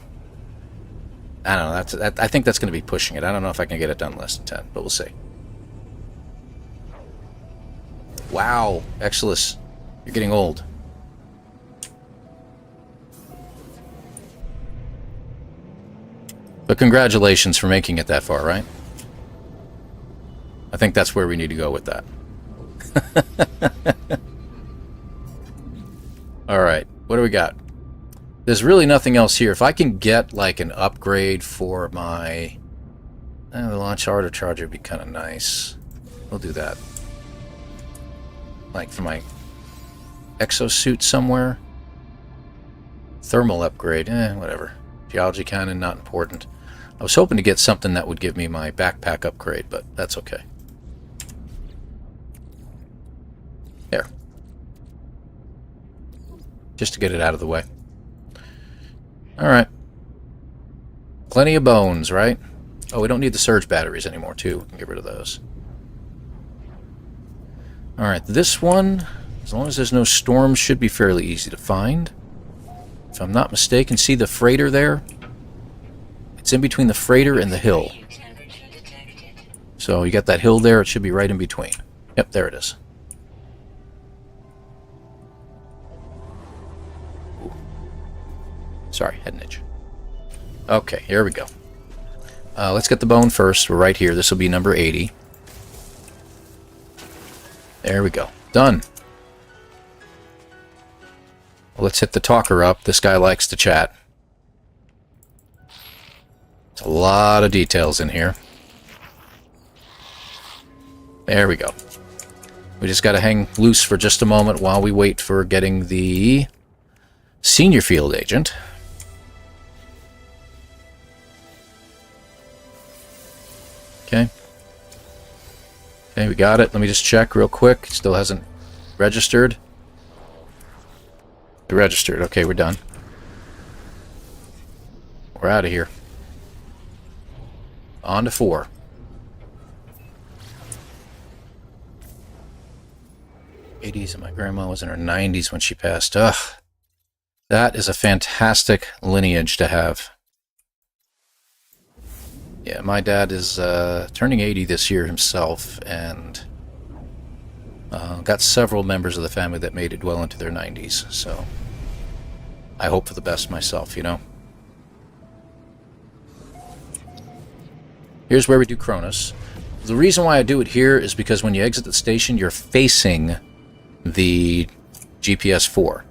I don't know. I think that's going to be pushing it. I don't know if I can get it done in less than 10, but we'll see. Wow, Exilus, you're getting old. But congratulations for making it that far, right? I think that's where we need to go with that. Alright, what do we got? There's really nothing else here. If I can get like an upgrade for my the launch auto charger would be kind of nice. We'll do that. Like for my exosuit somewhere. Thermal upgrade, whatever. Geology cannon, not important. I was hoping to get something that would give me my backpack upgrade, but that's okay. There. Just to get it out of the way. Alright. Plenty of bones, right? Oh, we don't need the surge batteries anymore, too. We can get rid of those. Alright, this one, as long as there's no storms, should be fairly easy to find. If I'm not mistaken, see the freighter there? It's in between the freighter and the hill. So you got that hill there, it should be right in between. Yep, there it is. Ooh. Sorry, head and itch. Okay, here we go. Let's get the bone first. We're right here. This will be number 80. There we go. Done. Well, let's hit the talker up. This guy likes to chat. There's a lot of details in here. There we go. We just got to hang loose for just a moment while we wait for getting the senior field agent. Okay. Okay, we got it. Let me just check real quick. It still hasn't registered. It registered. Okay, we're done. We're out of here. On to 4. '80s, and my grandma was in her 90s when she passed. Ugh. That is a fantastic lineage to have. Yeah, my dad is turning 80 this year himself, and got several members of the family that made it well into their 90s, so I hope for the best myself, you know. Here's where we do Cronus. The reason why I do it here is because when you exit the station, you're facing the GPS 4.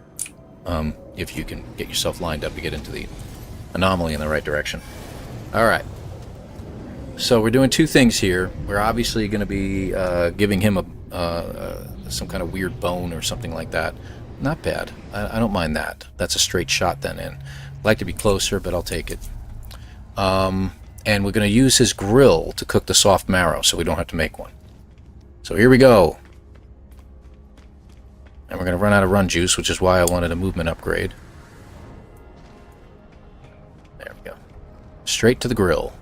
If you can get yourself lined up to get into the anomaly in the right direction. Alright. So we're doing 2 things here. We're obviously going to be giving him some kind of weird bone or something like that. Not bad. I don't mind that. That's a straight shot then in. I'd like to be closer, but I'll take it. And we're going to use his grill to cook the soft marrow so we don't have to make one. So here we go. And we're going to run out of run juice, which is why I wanted a movement upgrade. There we go. Straight to the grill.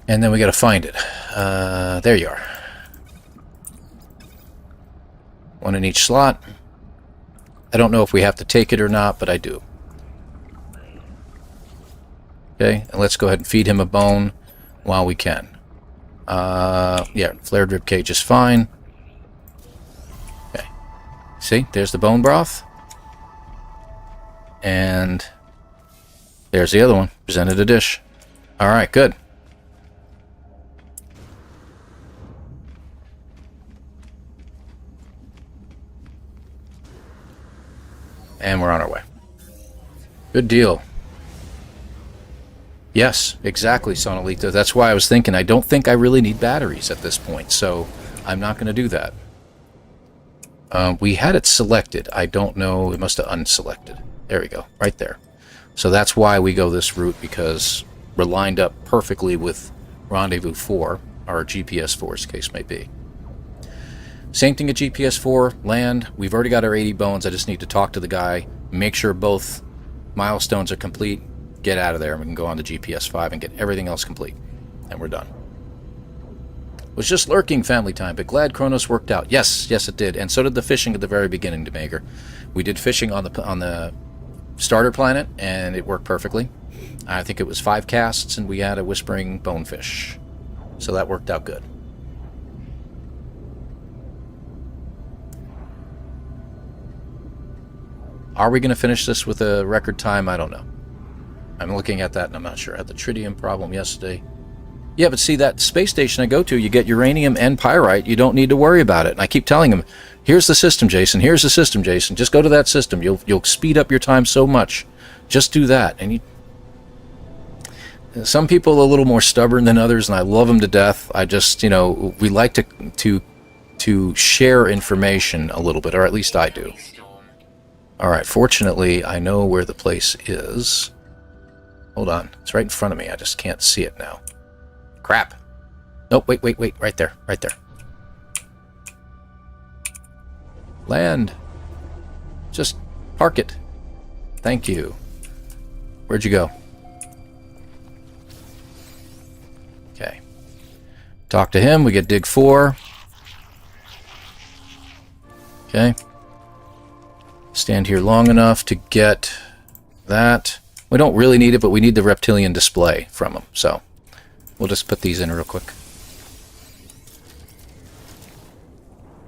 And then we got to find it. There you are. 1 in each slot. I don't know if we have to take it or not, but I do. Okay, and let's go ahead and feed him a bone while we can. Yeah, flared rib cage is fine. Okay. See, there's the bone broth. And there's the other one. Presented a dish. Alright, good. And we're on our way. Good deal. Yes, exactly, Sonalito. That's why I was thinking, I don't think I really need batteries at this point, so I'm not going to do that. We had it selected. I don't know. It must have unselected. There we go. Right there. So that's why we go this route, because we're lined up perfectly with Rendezvous 4, or GPS 4, as the case may be. Same thing at GPS 4. Land. We've already got our 80 bones. I just need to talk to the guy, make sure both milestones are complete, get out of there, and we can go on to GPS 5 and get everything else complete. And we're done. Was just lurking family time, but glad Kronos worked out. Yes, yes it did. And so did the fishing at the very beginning, Demager. We did fishing on the starter planet, and it worked perfectly. I think it was 5 casts, and we had a whispering bonefish. So that worked out good. Are we going to finish this with a record time? I don't know. I'm looking at that and I'm not sure. I had the tritium problem yesterday. Yeah, but see, that space station I go to, you get uranium and pyrite. You don't need to worry about it. And I keep telling him, here's the system, Jason. Here's the system, Jason. Just go to that system. You'll speed up your time so much. Just do that. And some people are a little more stubborn than others, and I love them to death. I just, you know, we like to share information a little bit, or at least I do. All right, fortunately, I know where the place is. Hold on. It's right in front of me. I just can't see it now. Crap. Nope, wait. Right there. Right there. Land. Just park it. Thank you. Where'd you go? Okay. Talk to him. We get dig 4. Okay. Stand here long enough to get that. We don't really need it, but we need the reptilian display from them. So we'll just put these in real quick.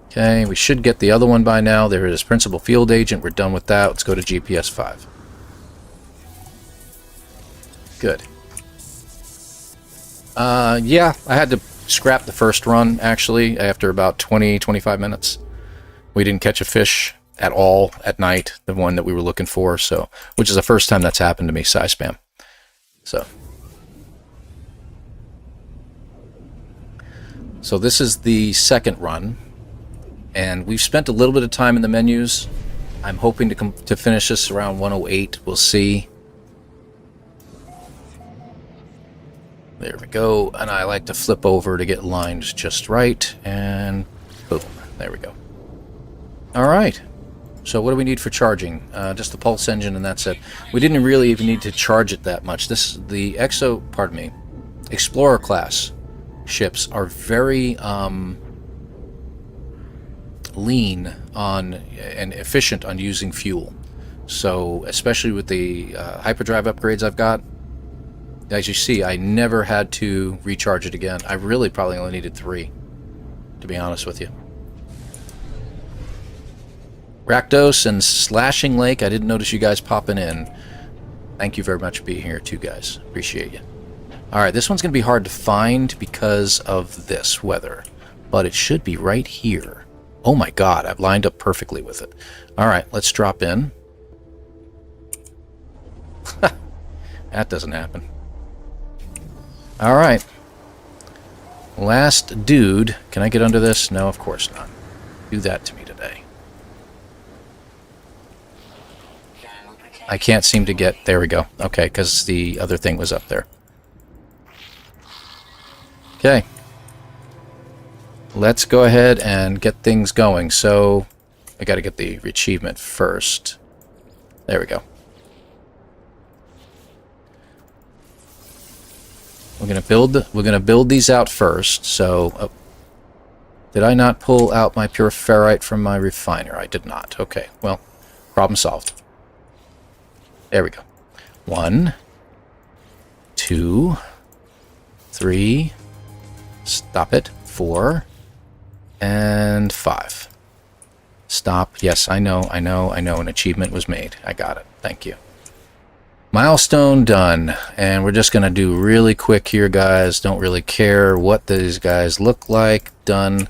Okay, we should get the other one by now. There it is, Principal Field Agent. We're done with that. Let's go to GPS 5. Good. Yeah, I had to scrapped the first run, actually, after about 20-25 minutes. We didn't catch a fish at all at night, the one that we were looking for, so, which is the first time that's happened to me, spam. So this is the second run, and we've spent a little bit of time in the menus. I'm hoping to finish this around 108. We'll see. There we go, and I like to flip over to get lines just right, and boom, there we go. All right, so what do we need for charging? Just the pulse engine, and that's it. We didn't really even need to charge it that much. The Explorer class ships are very lean on and efficient on using fuel. So especially with the hyperdrive upgrades I've got, as you see, I never had to recharge it again. I really probably only needed 3, to be honest with you. Rakdos and Slashing Lake, I didn't notice you guys popping in. Thank you very much for being here too, guys. Appreciate you. Alright, this one's going to be hard to find because of this weather, but it should be right here. Oh my god, I've lined up perfectly with it. Alright, let's drop in. That doesn't happen. Alright. Last dude. Can I get under this? No, of course not. Do that to me today. I can't seem to get... There we go. Okay, because the other thing was up there. Okay. Let's go ahead and get things going. So, I got to get the achievement first. There we go. We're gonna build these out first. So, oh, did I not pull out my pure ferrite from my refiner? I did not. Okay, well, problem solved. There we go. 1, 2, 3. Stop it. 4 and 5. Stop. Yes, I know. An achievement was made. I got it. Thank you. Milestone done, and we're just gonna do really quick here, guys. Don't really care what these guys look like. Done.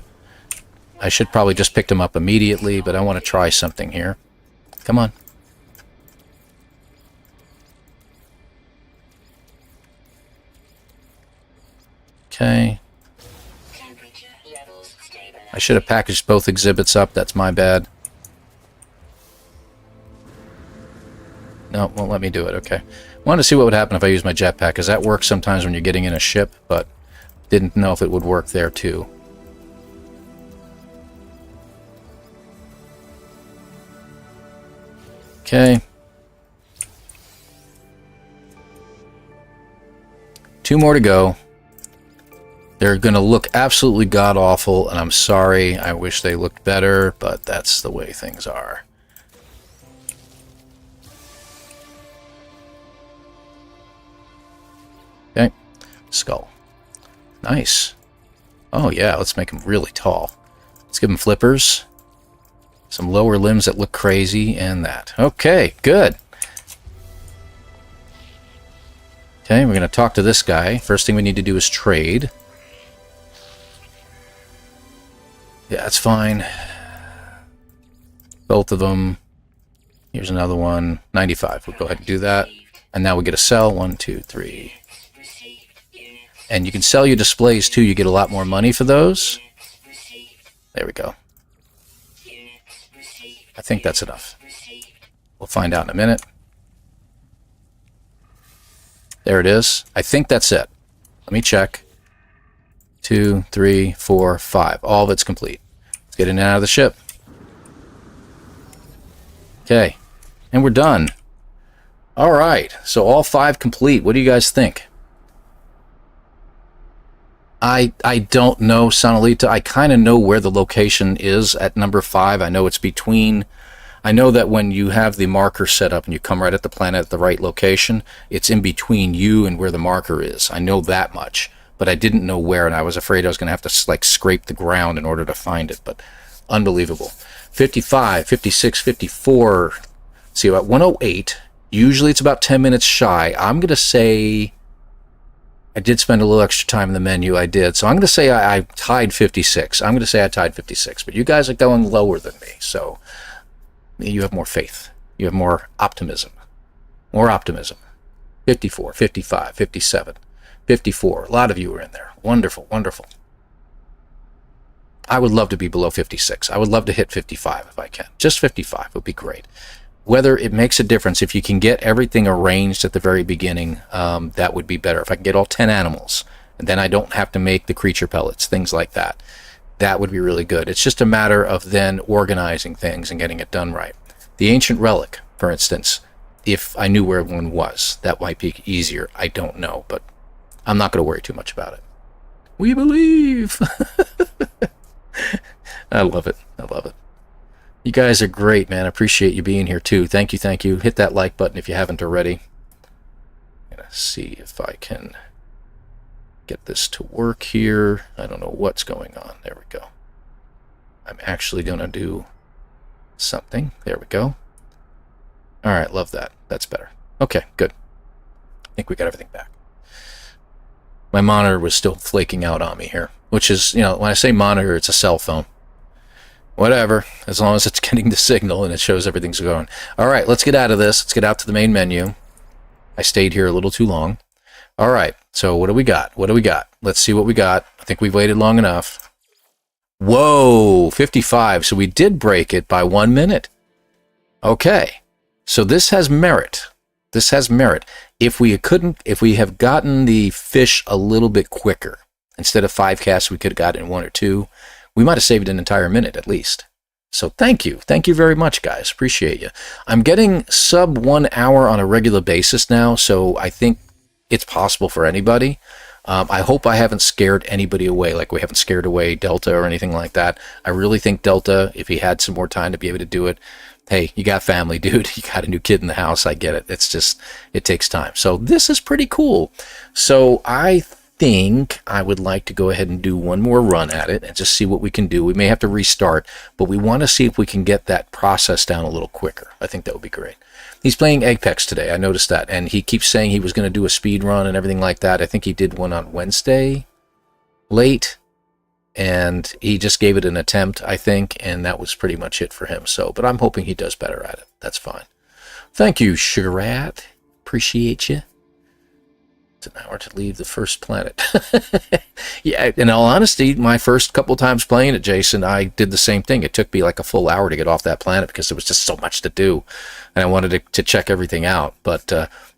I should probably just pick them up immediately, but I want to try something here. Come on. Okay. I should have packaged both exhibits up. That's my bad. No, won't let me do it. Okay. Wanted to see what would happen if I used my jetpack, because that works sometimes when you're getting in a ship, but didn't know if it would work there too. Okay. 2 more to go. They're going to look absolutely god-awful, and I'm sorry. I wish they looked better, but that's the way things are. Okay. Skull. Nice. Oh, yeah, let's make them really tall. Let's give them flippers. Some lower limbs that look crazy, and that. Okay, good. Okay, we're going to talk to this guy. First thing we need to do is trade. Yeah, that's fine. Both of them. Here's another one. 95. We'll go ahead and do that. And now we get a sell. 1, 2, 3. And you can sell your displays too. You get a lot more money for those. There we go. I think that's enough. We'll find out in a minute. There it is. I think that's it. Let me check. 2, 3, 4, 5. All of it's complete. Let's get in and out of the ship. Okay. And we're done. All right. So all 5 complete. What do you guys think? I don't know, Sanalita. I kind of know where the location is at number 5. I know it's between... I know that when you have the marker set up and you come right at the planet at the right location, it's in between you and where the marker is. I know that much. But I didn't know where, and I was afraid I was going to have to like scrape the ground in order to find it. But unbelievable. 55, 56, 54. See, about 108. Usually it's about 10 minutes shy. I'm going to say I did spend a little extra time in the menu. I did. So I'm going to say I tied 56. I'm going to say I tied 56. But you guys are going lower than me. So you have more faith. You have more optimism. More optimism. 54, 55, 57, 54. A lot of you are in there. Wonderful, wonderful. I would love to be below 56. I would love to hit 55 if I can. Just 55 would be great. Whether it makes a difference, if you can get everything arranged at the very beginning, that would be better. If I can get all 10 animals, and then I don't have to make the creature pellets, things like that, that would be really good. It's just a matter of then organizing things and getting it done right. The ancient relic, for instance, if I knew where one was, that might be easier. I don't know, but I'm not going to worry too much about it. We believe. I love it. I love it. You guys are great, man. I appreciate you being here, too. Thank you, thank you. Hit that like button if you haven't already. I'm going to see if I can get this to work here. I don't know what's going on. There we go. I'm actually going to do something. There we go. All right, love that. That's better. Okay, good. I think we got everything back. My monitor was still flaking out on me here, which is, you know, when I say monitor, it's a cell phone. Whatever, as long as it's getting the signal and it shows everything's going. All right, let's get out of this. Let's get out to the main menu. I stayed here a little too long. All right, so what do we got? What do we got? Let's see what we got. I think we've waited long enough. Whoa, 55. So we did break it by 1 minute. Okay, so this has merit. This has merit. If we have gotten the fish a little bit quicker, instead of 5 casts, we could have got it in 1 or 2. We might have saved an entire minute at least. So thank you. Thank you very much, guys. Appreciate you. I'm getting sub 1 hour on a regular basis now, so I think it's possible for anybody. I hope I haven't scared anybody away, like we haven't scared away Delta or anything like that. I really think Delta, if he had some more time to be able to do it, hey, you got family, dude. You got a new kid in the house. I get it. It's just, it takes time. So this is pretty cool. So I think I would like to go ahead and do one more run at it and just see what we can do. We may have to restart, but we want to see if we can get that process down a little quicker. I think that would be great. He's playing Apex today. I noticed that. And he keeps saying he was going to do a speed run and everything like that. I think he did one on Wednesday late, and he just gave it an attempt, I think, and that was pretty much it for him. So, but I'm hoping he does better at it. That's fine. Thank you, Sugar Rat. Appreciate you. It's an hour to leave the first planet. Yeah, in all honesty, my first couple times playing it, Jason, I did the same thing. It took me like a full hour to get off that planet because there was just so much to do, and I wanted to check everything out. But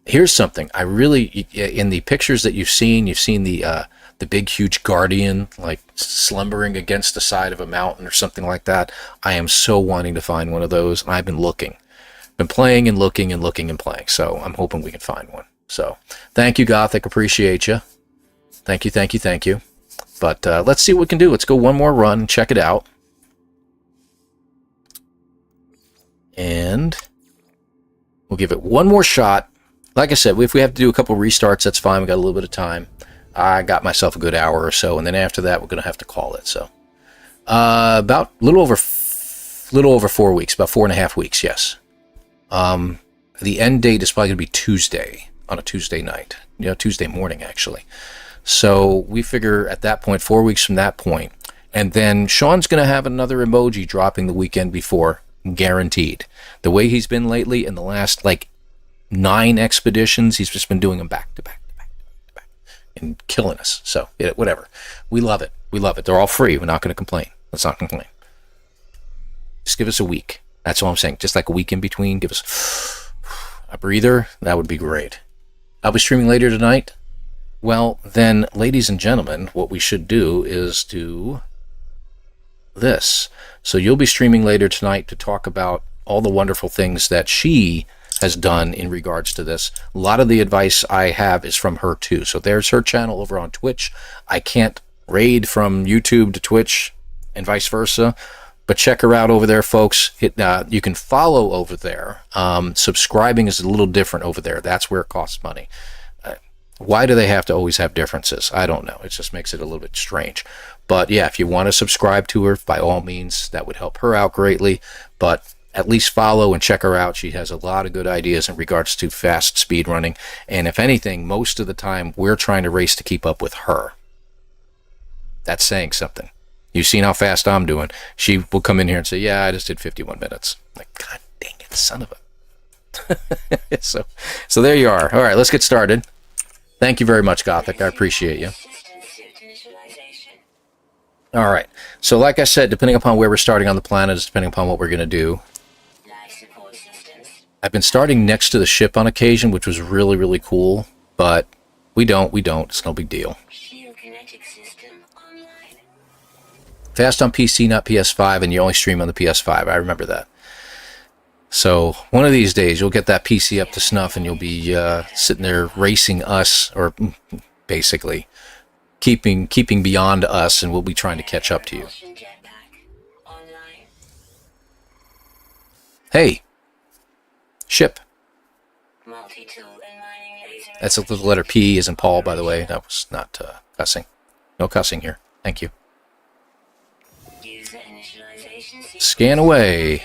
here's something. I really, in the pictures that you've seen the big, huge guardian, like slumbering against the side of a mountain or something like that. I am so wanting to find one of those, and I've been looking. Been playing and looking and looking and playing, so I'm hoping we can find one. So, thank you, Gothic. Appreciate you. Thank you, thank you, thank you. But let's see what we can do. Let's go one more run and check it out. And we'll give it one more shot. Like I said, if we have to do a couple restarts, that's fine. We got a little bit of time. I got myself a good hour or so, and then after that, we're going to have to call it. So, about a little over 4 weeks, about 4.5 weeks, yes. The end date is probably going to be Tuesday, on a Tuesday night, Tuesday morning, actually. So we figure at that point, 4 weeks from that point, and then Sean's going to have another emoji dropping the weekend before, guaranteed. The way he's been lately in the last, 9 expeditions, he's just been doing them back to back to back to back and killing us. So, whatever. We love it. We love it. They're all free. We're not going to complain. Let's not complain. Just give us a week. That's all I'm saying. Just like a week in between, give us a breather. That would be great. I'll be streaming later tonight. Well, then, ladies and gentlemen, what we should do is do this. So you'll be streaming later tonight to talk about all the wonderful things that she has done in regards to this. A lot of the advice I have is from her, too. So there's her channel over on Twitch. I can't raid from YouTube to Twitch and vice versa. But check her out over there, folks. You can follow over there. Subscribing is a little different over there. That's where it costs money. Why do they have to always have differences? I don't know. It just makes it a little bit strange. But yeah, if you want to subscribe to her, by all means, that would help her out greatly. But at least follow and check her out. She has a lot of good ideas in regards to fast speed running. And if anything, most of the time we're trying to race to keep up with her. That's saying something. You've seen how fast I'm doing. She will come in here and say, yeah, I just did 51 minutes. I'm like, God dang it, son of a... so there you are. All right, let's get started. Thank you very much, Gothic. I appreciate you. All right. So like I said, depending upon where we're starting on the planet is depending upon what we're going to do. I've been starting next to the ship on occasion, which was really, really cool. But we don't. It's no big deal. Fast on PC, not PS5, and you only stream on the PS5. I remember that. So one of these days, you'll get that PC up to snuff, and you'll be sitting there racing us, or basically keeping beyond us, and we'll be trying to catch up to you. Hey, ship. That's the letter P as in Paul, by the way. That was not cussing. No cussing here. Thank you. Scan away.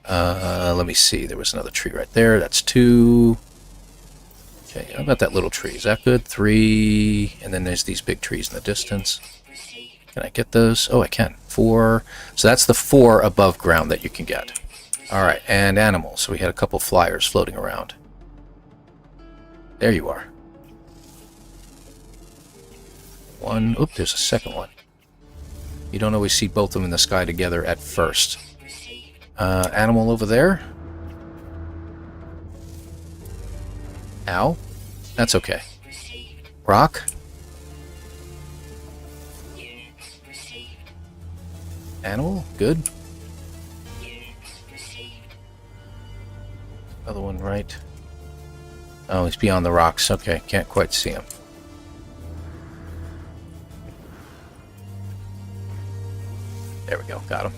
Let me see. There was another tree right there. That's 2. Okay, how about that little tree? Is that good? 3. And then there's these big trees in the distance. Can I get those? Oh, I can. 4. So that's the 4 above ground that you can get. All right, and animals. So we had a couple flyers floating around. There you are. 1. Oop, there's a second one. You don't always see both of them in the sky together at first. Animal over there. Ow. That's okay. Rock. Animal. Good. Other one right. Oh, he's beyond the rocks. Okay, can't quite see him. There we go. Got him.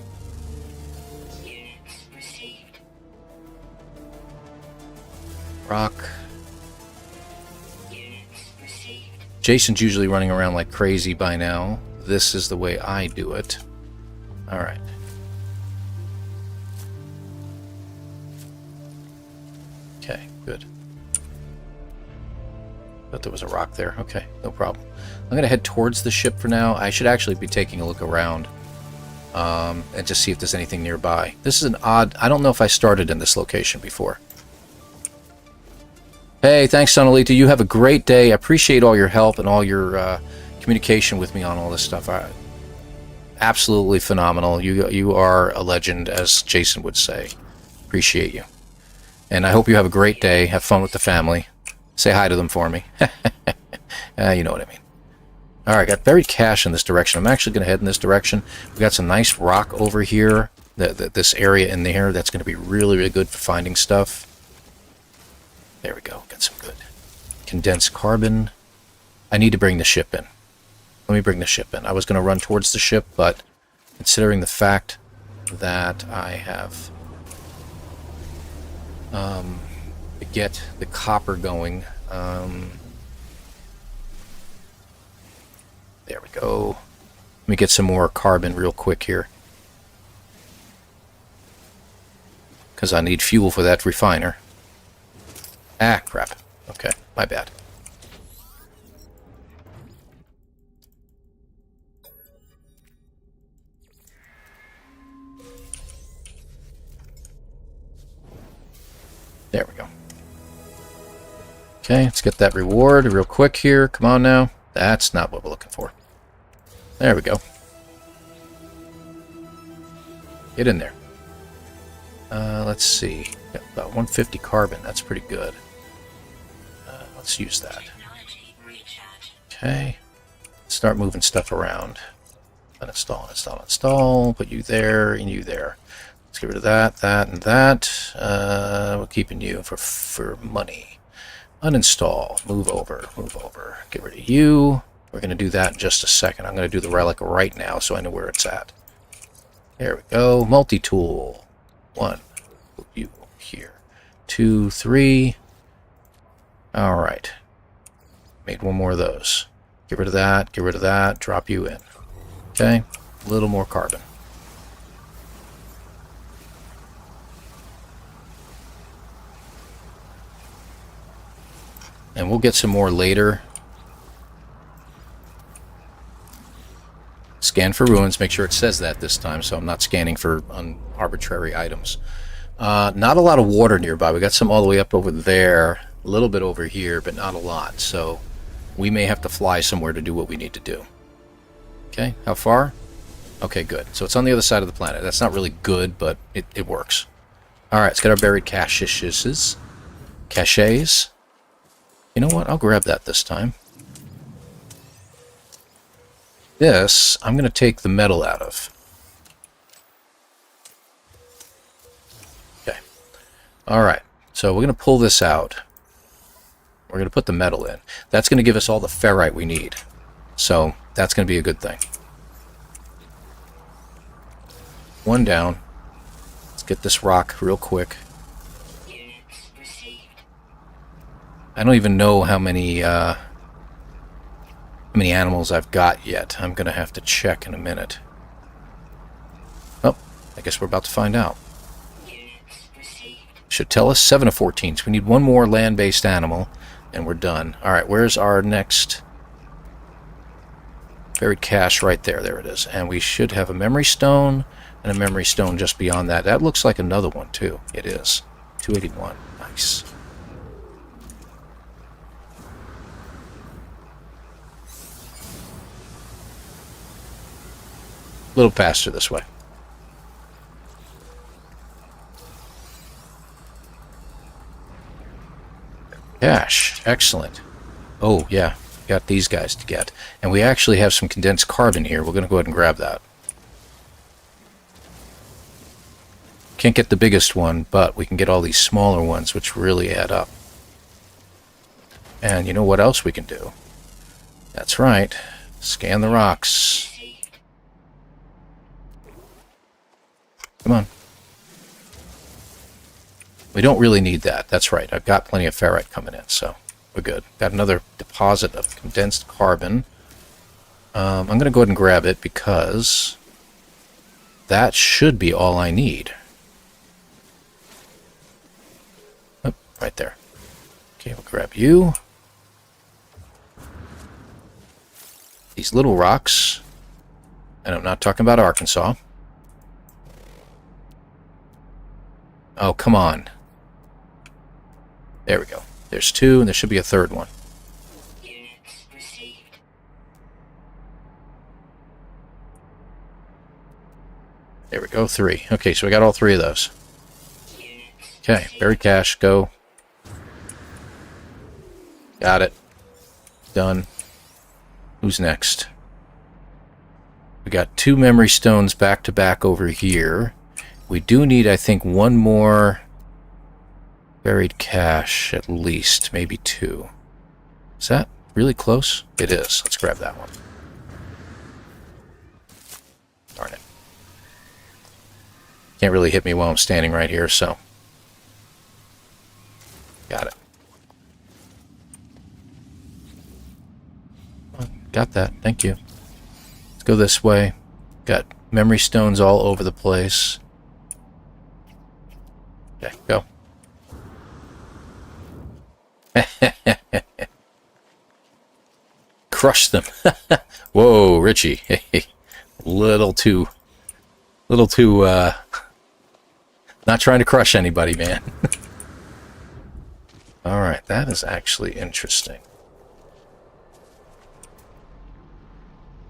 Rock. Jason's usually running around like crazy by now. This is the way I do it. All right. Okay, good. Thought there was a rock there. Okay, no problem. I'm going to head towards the ship for now. I should actually be taking a look around and just see if there's anything nearby. This is an odd... I don't know if I started in this location before. Hey, thanks, Sonalita. You have a great day. I appreciate all your help and all your communication with me on all this stuff. Absolutely phenomenal. You are a legend, as Jason would say. Appreciate you. And I hope you have a great day. Have fun with the family. Say hi to them for me. You know what I mean. All right, got buried cash in this direction. I'm actually going to head in this direction. We got some nice rock over here. This area in there, that's going to be really, really good for finding stuff. There we go. Got some good condensed carbon. I need to bring the ship in. Let me bring the ship in. I was going to run towards the ship, but considering the fact that I have to get the copper going, there we go. Let me get some more carbon real quick here, because I need fuel for that refiner. Ah, crap. Okay, my bad. There we go. Okay, let's get that reward real quick here. Come on now. That's not what we're looking for. There we go. Get in there. Let's see. Got about 150 carbon. That's pretty good. Let's use that. Okay. Start moving stuff around. Uninstall, install, install. Put you there and you there. Let's get rid of that, that, and that. We're keeping you for money. Uninstall. Move over. Move over. Get rid of you. We're going to do that in just a second. I'm going to do the relic right now so I know where it's at. There we go. Multi-tool. 1. Put you here. 2, 3. All right. Made one more of those. Get rid of that. Get rid of that. Drop you in. Okay. A little more carbon. we'll get some more later. Scan for ruins. Make sure it says that this time, so I'm not scanning for arbitrary items. Not a lot of water nearby. We got some all the way up over there, a little bit over here, but not a lot. So we may have to fly somewhere to do what we need to do. Okay, how far? Okay, good. So it's on the other side of the planet. That's not really good, but it works. All right, let's get our buried caches. Caches. You know what? I'll grab that this time. This, I'm going to take the metal out of. Okay. All right. So we're going to pull this out. We're going to put the metal in. That's going to give us all the ferrite we need. So that's going to be a good thing. One down. Let's get this rock real quick. I don't even know how many animals I've got yet. I'm going to have to check in a minute. Oh, I guess we're about to find out. Should tell us 7 of 14. So we need one more land-based animal, and we're done. All right, where's our next buried cache? Right there. There it is. And we should have a memory stone and a memory stone just beyond that. That looks like another one, too. It is. 281. Nice. A little faster this way. Cache. Excellent. Oh, yeah. Got these guys to get. And we actually have some condensed carbon here. We're going to go ahead and grab that. Can't get the biggest one, but we can get all these smaller ones, which really add up. And you know what else we can do? That's right. Scan the rocks. Come on. We don't really need that. That's right. I've got plenty of ferrite coming in, so we're good. Got another deposit of condensed carbon. I'm going to go ahead and grab it because that should be all I need. Oh, right there. Okay, we'll grab you. These little rocks. And I'm not talking about Arkansas. Oh, come on. There we go. There's 2, and there should be a third one. There we go, 3. Okay, so we got all 3 of those. Okay, buried cache, go. Got it. Done. Who's next? We got 2 memory stones back to back over here. We do need, I think, one more buried cache, at least. Maybe 2. Is that really close? It is. Let's grab that one. Darn it. Can't really hit me while I'm standing right here, so. Got it. Got that. Thank you. Let's go this way. Got memory stones all over the place. Okay, go. Crush them. Whoa, Richie. Hey, little too, not trying to crush anybody, man. All right, that is actually interesting.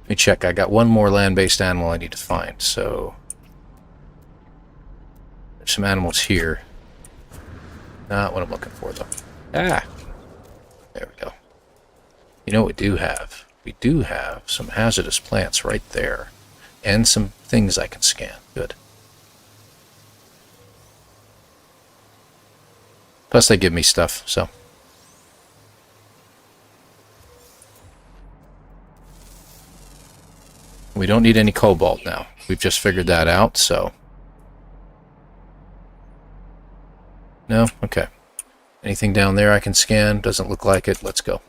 Let me check. I got one more land-based animal I need to find, so there's some animals here. Not what I'm looking for, though. Ah! There we go. You know what we do have? We do have some hazardous plants right there. And some things I can scan. Good. Plus they give me stuff, so. We don't need any cobalt now. We've just figured that out, so. No? Okay. Anything down there I can scan? Doesn't look like it. Let's go.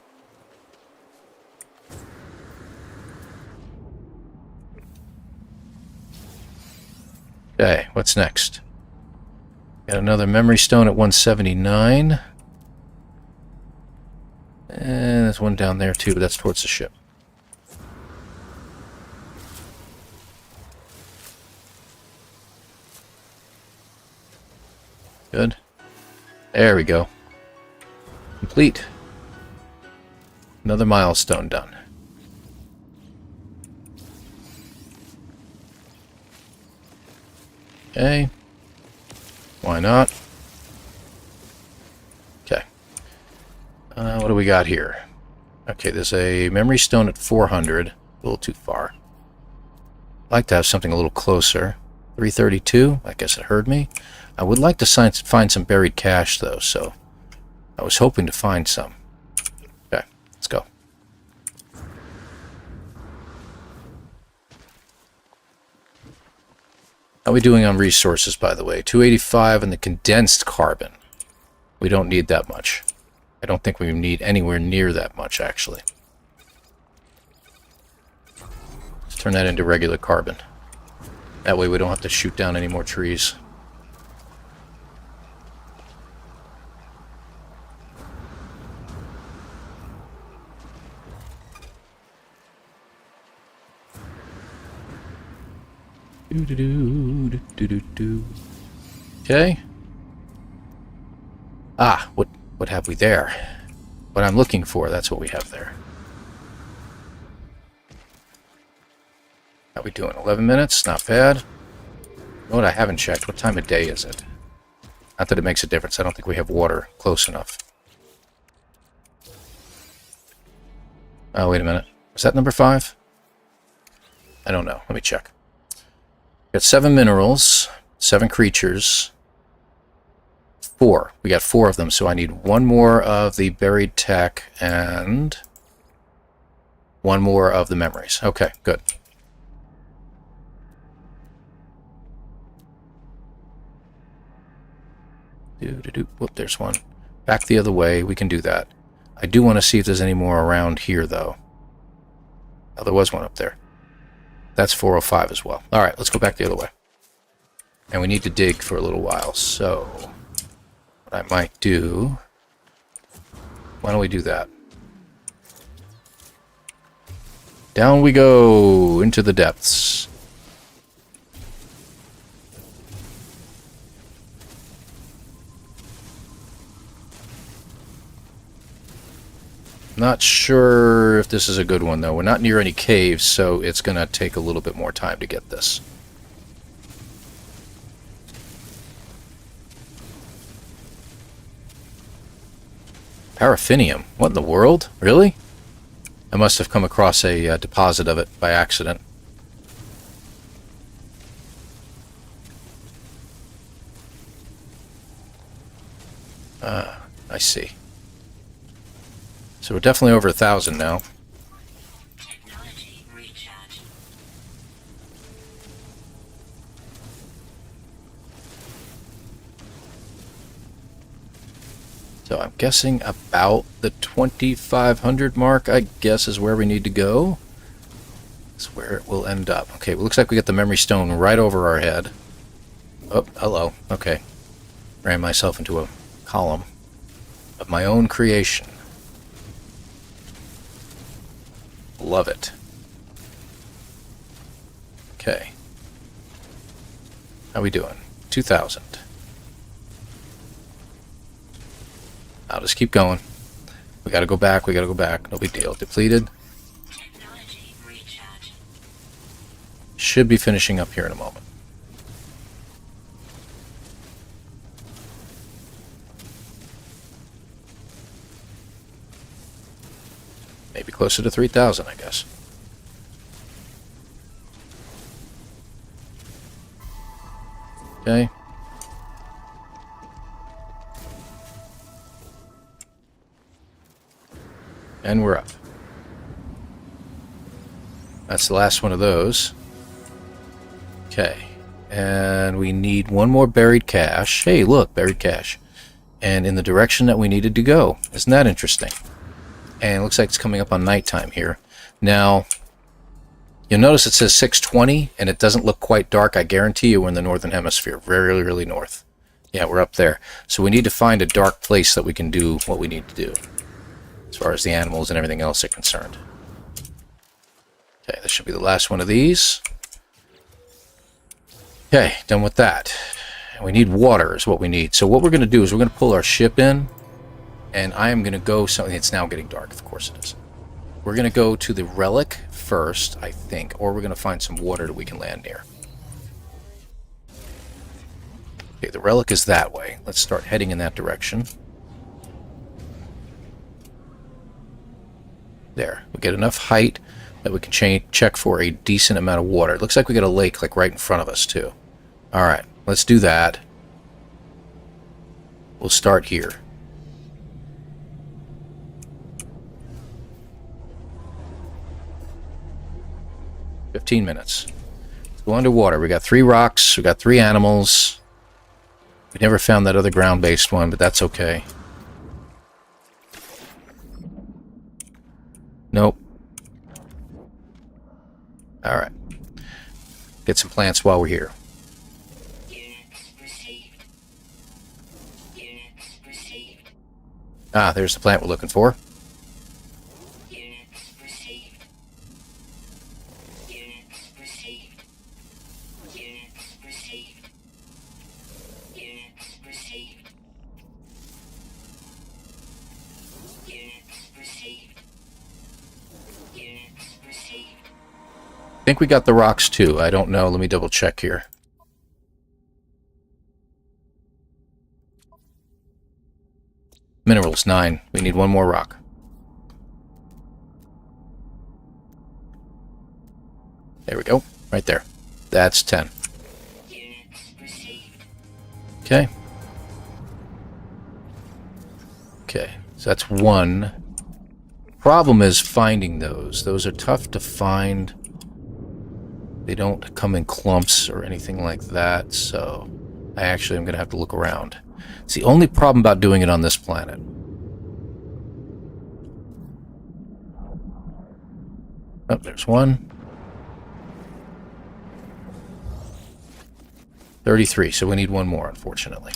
Okay, what's next? Got another memory stone at 179. one down there too, but that's towards the ship. Good. There we go. Complete. Another milestone done. Okay. Why not? Okay. What do we got here? Okay, there's a memory stone at 400. A little too far. I'd like to have something a little closer. 332. I guess it heard me. I would like to find some buried cache, though, so I was hoping to find some. Okay, let's go. How are we doing on resources, by the way? 285 and the condensed carbon. We don't need that much. I don't think we need anywhere near that much, actually. Let's turn that into regular carbon. That way we don't have to shoot down any more trees. Okay. Ah, what have we there? What I'm looking for, that's what we have there. How we doing? 11 minutes? Not bad. You know what I haven't checked? What time of day is it? Not that it makes a difference. I don't think we have water close enough. Oh, wait a minute. Was that number 5? I don't know. Let me check. Got 7 minerals, 7 creatures, 4. We got 4 of them, so I need 1 more of the buried tech and 1 more of the memories. Okay, good. Whoop, there's one. Back the other way. We can do that. I do want to see if there's any more around here, though. Oh, there was one up there. That's 405 as well. Alright, let's go back the other way. And we need to dig for a little while, so what I might do... Why don't we do that? Down we go into the depths. Not sure if this is a good one, though. We're not near any caves, so it's going to take a little bit more time to get this. Paraffinium? What in the world? Really? I must have come across a deposit of it by accident. I see. So we're definitely over 1,000 now. Technology recharge. So I'm guessing about the 2,500 mark, I guess, is where we need to go. That's where it will end up. Okay, well, looks like we got the memory stone right over our head. Oh, hello. Okay. Ran myself into a column of my own creation. Love it. Okay. How we doing? 2,000. I'll just keep going. We gotta go back, we gotta go back. No big deal. Depleted. Technology recharge. Should be finishing up here in a moment. Maybe closer to 3,000, I guess. Okay. And we're up. That's the last one of those. Okay. And we need 1 more buried cache. Hey, look, buried cache. And in the direction that we needed to go. Isn't that interesting? And it looks like it's coming up on nighttime here. Now, you'll notice it says 620, and it doesn't look quite dark. I guarantee you we're in the northern hemisphere. Very, really north. Yeah, we're up there. So we need to find a dark place that we can do what we need to do. as far as the animals and everything else are concerned. Okay, this should be the last one of these. Okay, done with that. And we need water is what we need. So what we're going to do is we're going to pull our ship in, and I am going to go something. It's now getting dark, of course it is. We're going to go to the Relic first, I think, or we're going to find some water that we can land near. Okay, the Relic is that way. Let's start heading in that direction. There. We get enough height that we can check for a decent amount of water. It looks like we got a lake like right in front of us, too. Alright, let's do that. We'll start here. "15 minutes. Let's go underwater. We got 3 rocks. We got 3 animals. We never found that other ground-based one, but that's okay. Nope. Alright. Get some plants while we're here. Ah, there's the plant we're looking for. I think we got the rocks too. I don't know. Let me double check here. Minerals, 9. We need 1 more rock. There we go. Right there. That's 10. Okay. Okay. So that's 1. Problem is finding those. Those are tough to find. They don't come in clumps or anything like that, so I actually am going to have to look around. It's the only problem about doing it on this planet. Oh, there's 1. 33, so we need 1 more, unfortunately.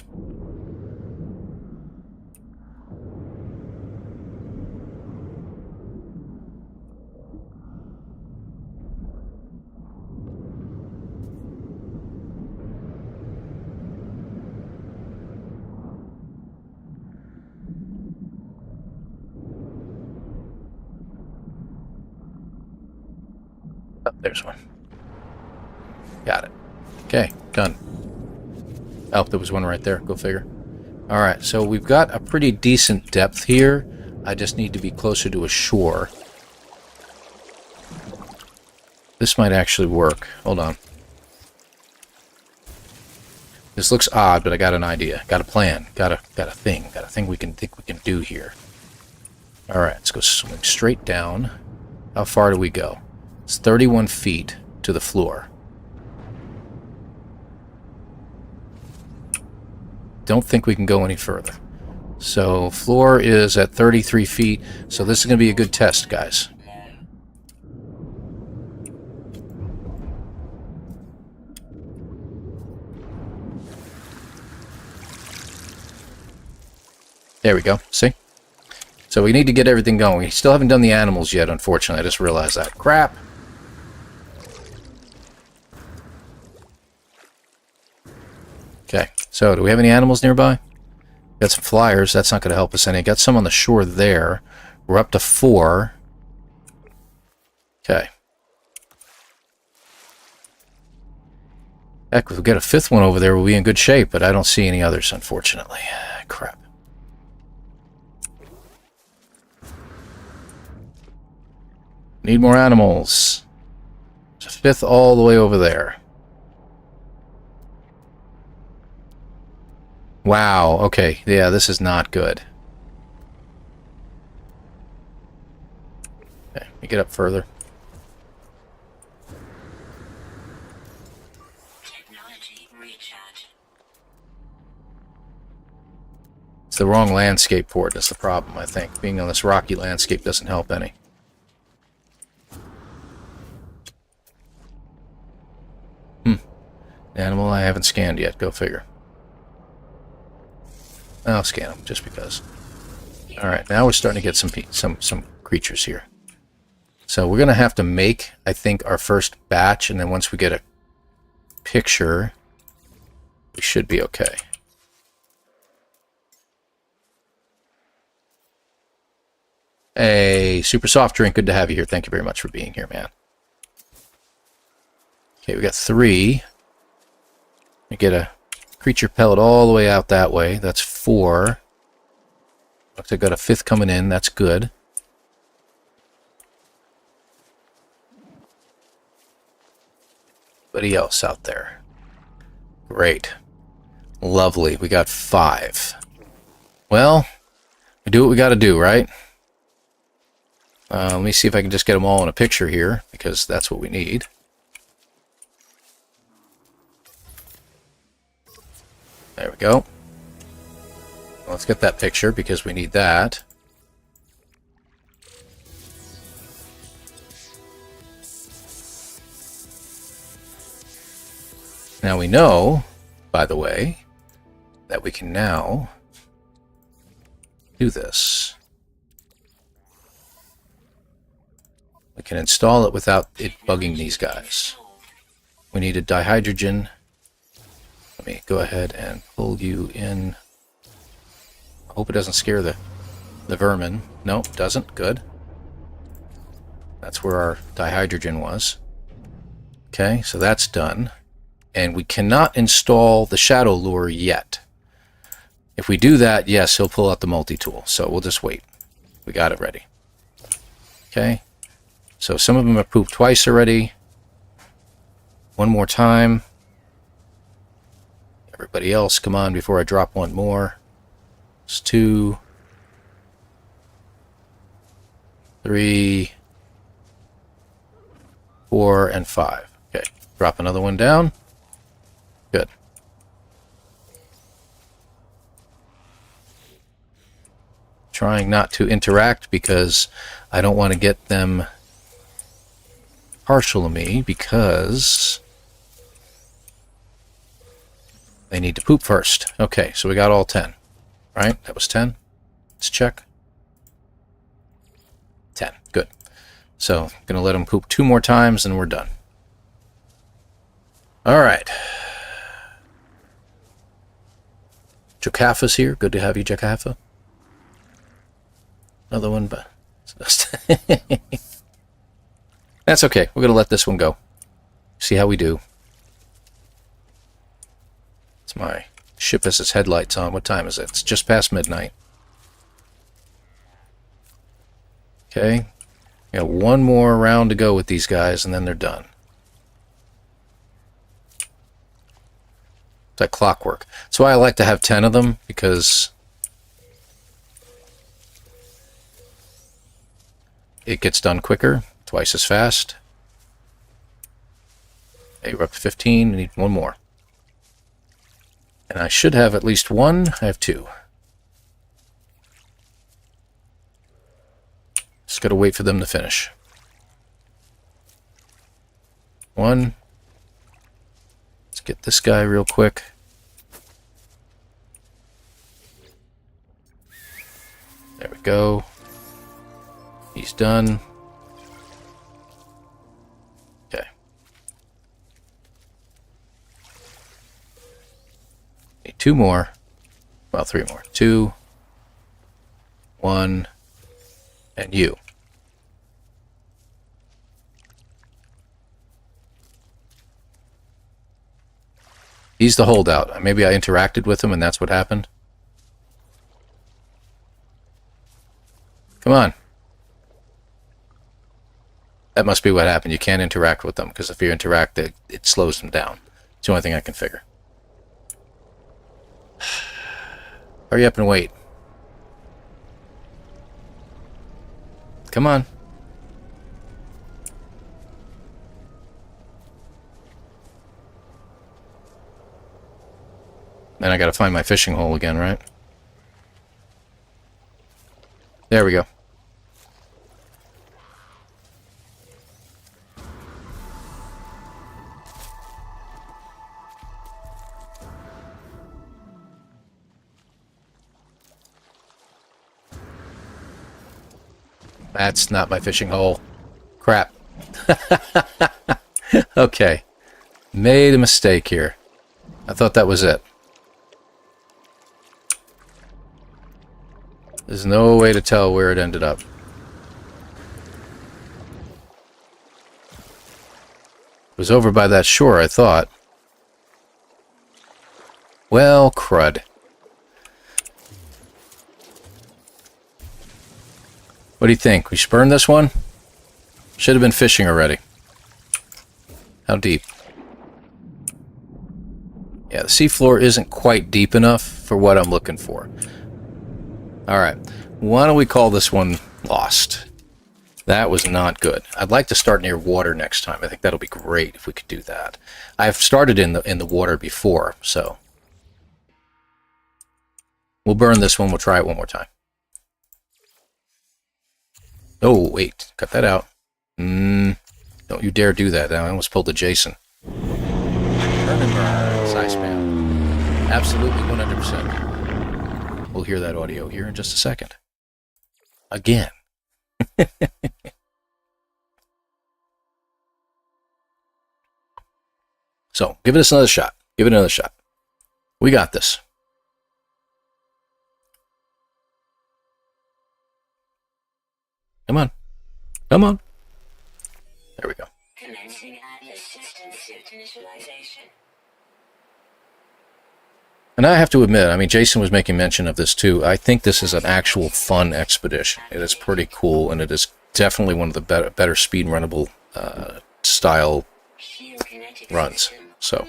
Oh, there's 1. Got it. Okay, done. Oh, there was 1 right there. Go figure. Alright, so we've got a pretty decent depth here. I just need to be closer to a shore. This might actually work. Hold on. This looks odd, but I got an idea. Got a plan. Got a thing. Got a thing we can do here. Alright, let's go swimming straight down. How far do we go? It's 31 feet to the floor. Don't think we can go any further. So, floor is at 33 feet, so this is going to be a good test, guys. There we go. See? So we need to get everything going. We still haven't done the animals yet, unfortunately. I just realized that. Crap! Okay, so do we have any animals nearby? Got some flyers. That's not going to help us any. Got some on the shore there. We're up to 4. Okay. Heck, if we get a 5th one over there, we'll be in good shape, but I don't see any others, unfortunately. Crap. Need more animals. There's a 5th all the way over there. Wow, okay. Yeah, this is not good. Okay, let me get up further. Technology recharge. It's the wrong landscape for it. That's the problem, I think. Being on this rocky landscape doesn't help any. Animal I haven't scanned yet. Go figure. I'll scan them, just because. All right, now we're starting to get some creatures here. So we're going to have to make, I think, our first batch, and then once we get a picture, we should be okay. Hey, Super Soft Drink, good to have you here. Thank you very much for being here, man. Okay, we got 3. We get a creature pellet all the way out that way. That's 4. Looks like I got a 5th coming in. That's good. Anybody else out there? Great. Lovely. We got 5. Well, we do what we got to do, right? Let me see if I can just get them all in a picture here, because that's what we need. There we go. Let's get that picture, because we need that. Now we know, by the way, that we can now do this. We can install it without it bugging these guys. We need a dihydrogen. Let me go ahead and pull you in. I hope it doesn't scare the vermin. No, it doesn't. Good. That's where our dihydrogen was. Okay, so that's done. And we cannot install the shadow lure yet. If we do that, yes, he'll pull out the multi-tool. So we'll just wait. We got it ready. Okay. So some of them have pooped twice already. One more time. Everybody else, come on before I drop one more. It's 2, 3, 4, and 5. Okay, drop another one down. Good. Trying not to interact because I don't want to get them partial to me, because they need to poop first. Okay, so we got all 10. Right? That was 10. Let's check. 10. Good. So, I'm going to let them poop 2 more times and we're done. All right. Jacaffa's here. Good to have you, Jacaffa. Another one, but that's okay. We're going to let this one go. See how we do. It's my ship has its headlights on. What time is it? It's just past midnight. Okay. We got one more round to go with these guys, and then they're done. It's like clockwork. That's why I like to have 10 of them, because it gets done quicker, twice as fast. Okay, we're up to 15. We need one more. And I should have at least one. I have 2. Just got to wait for them to finish. 1. Let's get this guy real quick. There we go. He's done. Okay. Need 2 more. Well, 3 more. 2, 1, and you. He's the holdout. Maybe I interacted with him and that's what happened. Come on. That must be what happened. You can't interact with them, because if you interact, it slows them down. It's the only thing I can figure. Hurry up and wait. Come on. Then I gotta find my fishing hole again, right? There we go. That's not my fishing hole. Crap. Okay. Made a mistake here. I thought that was it. There's no way to tell where it ended up. It was over by that shore, I thought. Well, crud. What do you think? We spurned this one? Should have been fishing already. How deep? Yeah, the seafloor isn't quite deep enough for what I'm looking for. Alright, why don't we call this one lost? That was not good. I'd like to start near water next time. I think that'll be great if we could do that. I've started in the water before, so we'll burn this one. We'll try it one more time. Oh, wait. Cut that out. Don't you dare do that. I almost pulled a Jason. Burn and burn. Size spam. Absolutely 100%. We'll hear that audio here in just a second. Again. So, give us another shot. Give it another shot. We got this. Come on. Come on. There we go. Commencing Atlas system suit initialization. And I have to admit, I mean, Jason was making mention of this too. I think this is an actual fun expedition. It is pretty cool, and it is definitely one of the better speed-runnable style runs. So,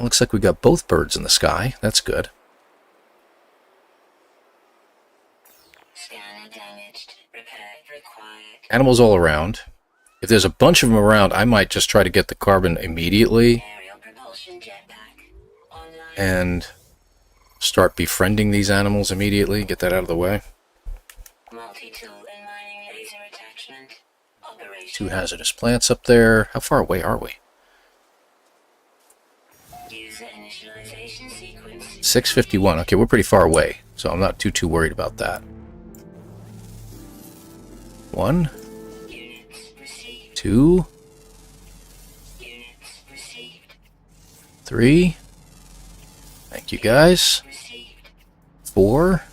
looks like we got both birds in the sky. That's good. Scanner damaged. Repair required. Animals all around. If there's a bunch of them around, I might just try to get the carbon immediately Aerial propulsion jetpack. Online. and start befriending these animals immediately. Get that out of the way. Multi-tool and mining laser attachment. Operation. 2 hazardous plants up there. How far away are we? User initialization sequence. 651. Okay, we're pretty far away, so I'm not too worried about that. 1, Units received. 2, Units received. 3. Thank you, guys. Received. 4,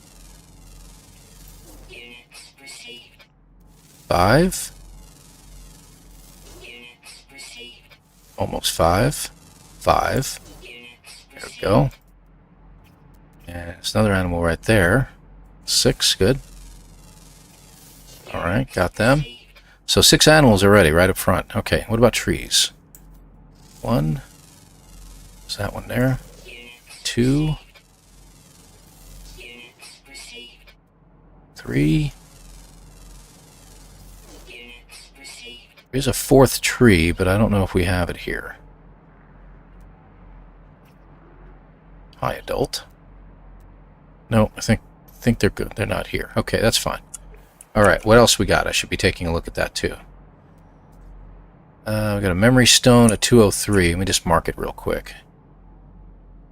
Units received. 5. Units received. Almost 5. 5. Units There we go. And there's another animal right there. 6, good. Alright, got them. So 6 animals already, right up front. Okay, what about trees? 1. Is that one there? 2. Units received. 3. Units received. There's a 4th tree, but I don't know if we have it here. Hi, adult. No, I think they're good. They're not here. Okay, that's fine. All right, what else we got? I should be taking a look at that too. We got a memory stone, a 203. Let me just mark it real quick.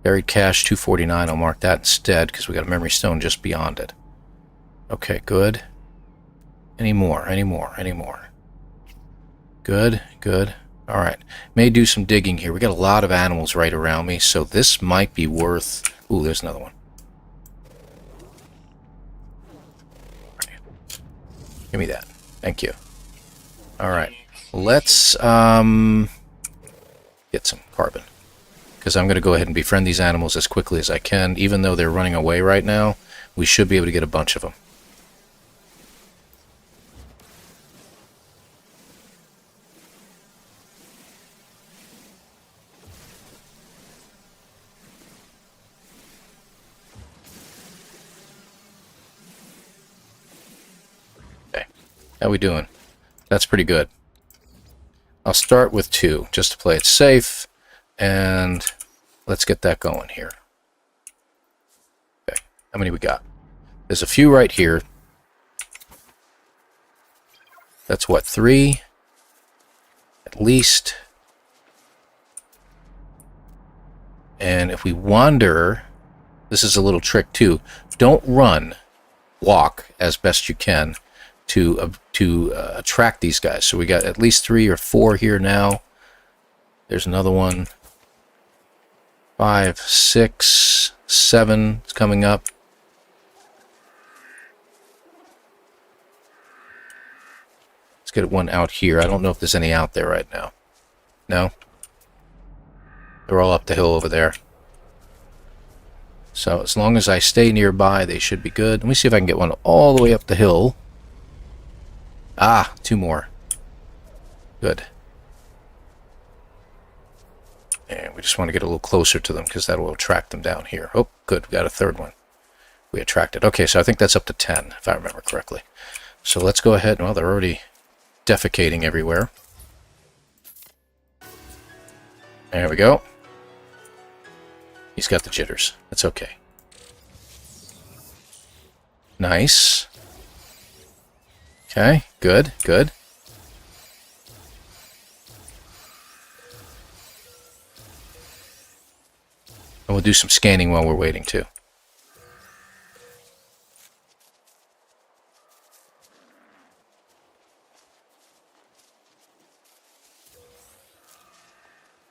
Buried cache 249. I'll mark that instead because we got a memory stone just beyond it. Okay, good. Any more? Any more? Any more? Good, good. All right. May do some digging here. We got a lot of animals right around me, so this might be worth... Ooh, there's another one. Give me that. Thank you. All right. Let's get some carbon. Because I'm going to go ahead and befriend these animals as quickly as I can. Even though they're running away right now, we should be able to get a bunch of them. How we doing? That's pretty good. I'll start with 2 just to play it safe, and let's get that going here. Okay, how many we got? There's a few right here. That's what, 3? At least. And if we wander, this is a little trick too. Don't run. walk as best you can to attract these guys. So we got at least 3 or 4 here now. There's another one. 5, 6, 7 is coming up. Let's get one out here. I don't know if there's any out there right now. No? They're all up the hill over there. So as long as I stay nearby, they should be good. Let me see if I can get one all the way up the hill. Ah, 2 more. Good. And we just want to get a little closer to them because that will attract them down here. Oh, good. We got a 3rd one. We attracted. Okay, so I think that's up to 10, if I remember correctly. So let's go ahead. Well, they're already defecating everywhere. There we go. He's got the jitters. That's okay. Nice. Okay, good, good. And we'll do some scanning while we're waiting, too.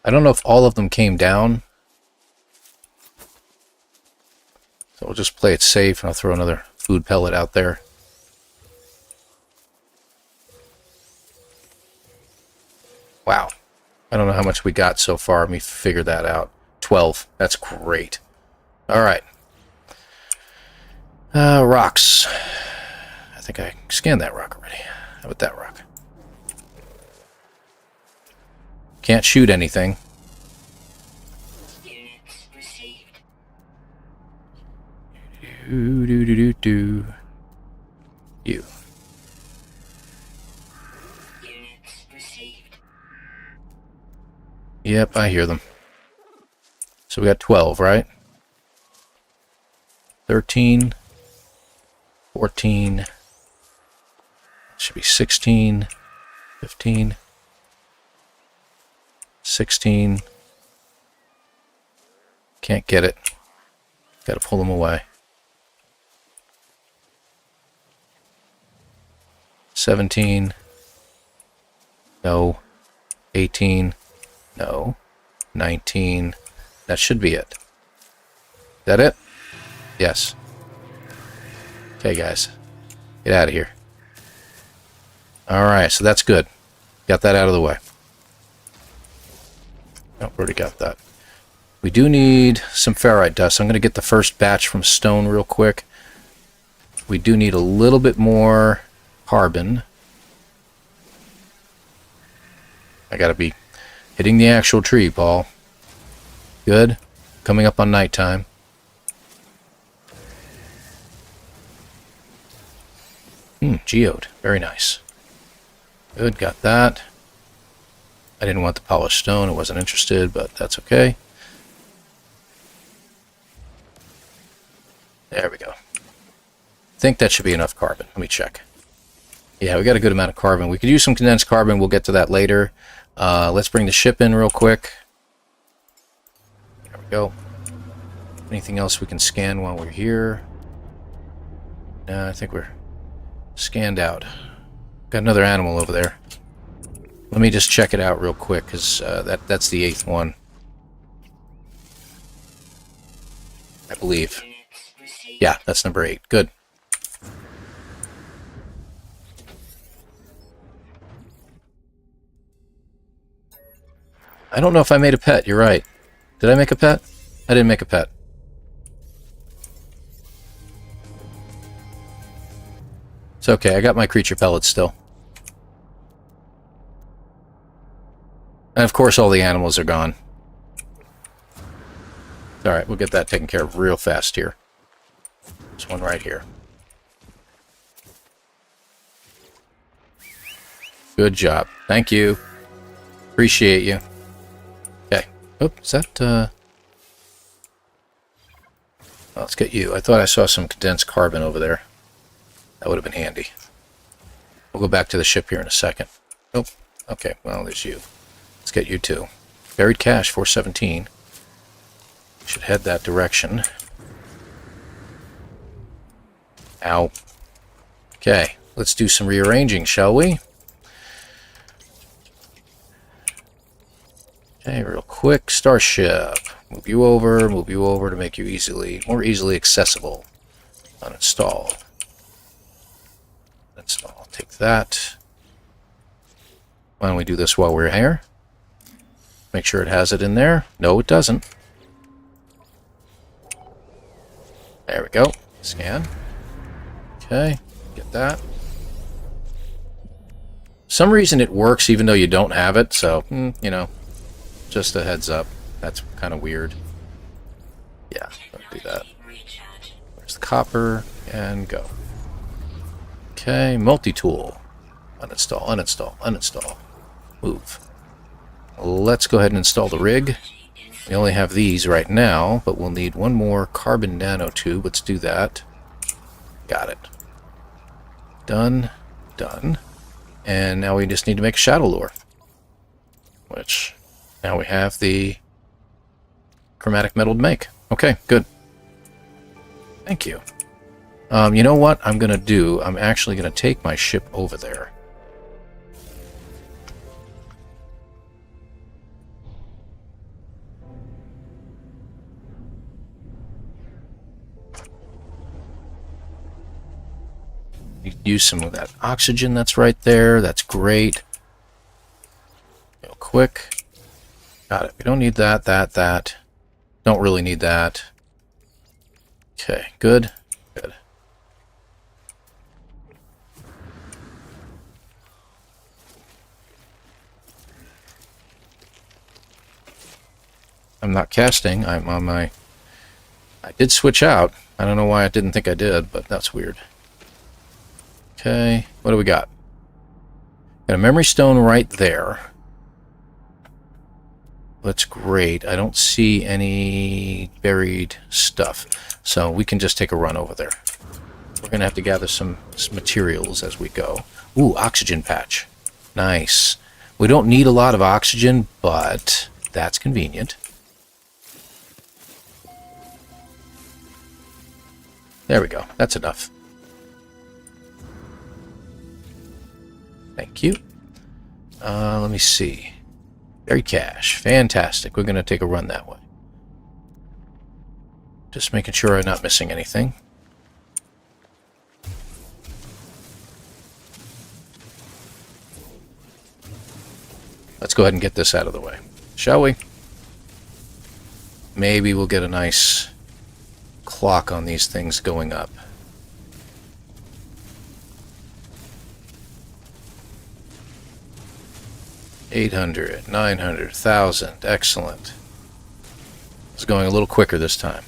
I don't know if all of them came down. So we'll just play it safe, and I'll throw another food pellet out there. Wow. I don't know how much we got so far. Let me figure that out. 12. That's great. All right. Rocks. I think I scanned that rock already. How about that rock? Can't shoot anything. Units received. Do. You. Units received. Yep, I hear them. So we got 12, right? 13, 14, should be 16, 15, 16. Can't get it. Got to pull them away. 17. No. 18. No. 19. That should be it. Is that it? Yes. Okay, guys. Get out of here. Alright, so that's good. Got that out of the way. Oh, already got that. We do need some ferrite dust. I'm going to get the first batch from stone real quick. We do need a little bit more carbon. I got to be hitting the actual tree, Paul. Good. Coming up on nighttime. Geode. Very nice. Good, got that. I didn't want the polished stone. I wasn't interested, but that's okay. There we go. I think that should be enough carbon. Let me check. Yeah, we got a good amount of carbon. We could use some condensed carbon. We'll get to that later. Let's bring the ship in real quick. There we go. Anything else we can scan while we're here? No, I think we're scanned out. Got another animal over there. Let me just check it out real quick, because that's the 8th one. I believe. Yeah, that's number 8. Good. I don't know if I made a pet. You're right. Did I make a pet? I didn't make a pet. It's okay. I got my creature pellets still. And of course all the animals are gone. Alright, we'll get that taken care of real fast here. This one right here. Good job. Thank you. Appreciate you. Okay. Oh, is that, well, let's get you. I thought I saw some condensed carbon over there. That would have been handy. We'll go back to the ship here in a second. Oh, okay. Well, there's you. Let's get you too. Buried cache, 417. Should head that direction. Ow. Okay, let's do some rearranging, shall we? Okay, real quick. Starship. Move you over to make you more easily accessible. Uninstall. Install. Take that. Why don't we do this while we're here? Make sure it has it in there. No, it doesn't. There we go. Scan. Okay, get that. For some reason it works even though you don't have it, so, you know, just a heads up. That's kind of weird. Yeah, don't do that. There's the copper, and go. Okay, multi-tool. Uninstall, uninstall, uninstall. Move. Let's go ahead and install the rig. We only have these right now, but we'll need one more carbon nanotube. Let's do that. Got it. Done. Done. And now we just need to make a shadow lure. Which, now we have the chromatic metal to make. Okay, good. Thank you. You know what I'm going to do? I'm actually going to take my ship over there. Use some of that oxygen that's right there. That's great. Real quick. Got it. We don't need that. Don't really need that. Okay, good. Good. I'm not casting. I'm on my... I did switch out. I don't know why I didn't think I did, but that's weird. Okay, what do we got? Got a memory stone right there. That's great. I don't see any buried stuff, so we can just take a run over there. We're going to have to gather some materials as we go. Ooh, oxygen patch. Nice. We don't need a lot of oxygen, but that's convenient. There we go. That's enough. Thank you. Let me see. Buried cache. Fantastic. We're going to take a run that way. Just making sure I'm not missing anything. Let's go ahead and get this out of the way, shall we? Maybe we'll get a nice clock on these things going up. $800, $900, $1,000. Excellent. It's going a little quicker this time.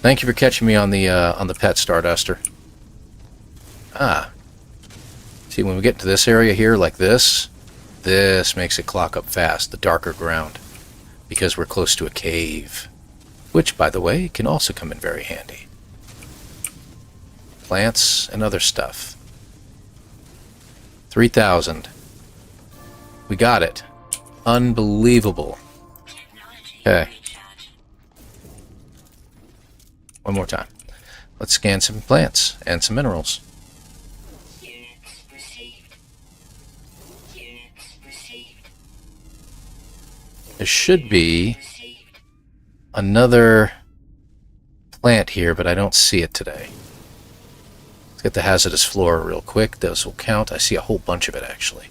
Thank you for catching me on the pet Starduster. Ah. See, when we get to this area here, like this makes it clock up fast, the darker ground, because we're close to a cave, which, by the way, can also come in very handy. Plants and other stuff. 3,000. We got it. Unbelievable. Okay. One more time. Let's scan some plants and some minerals. Units received. Units received. There should be another plant here, but I don't see it today. Let's get the hazardous flora real quick. Those will count. I see a whole bunch of it, actually.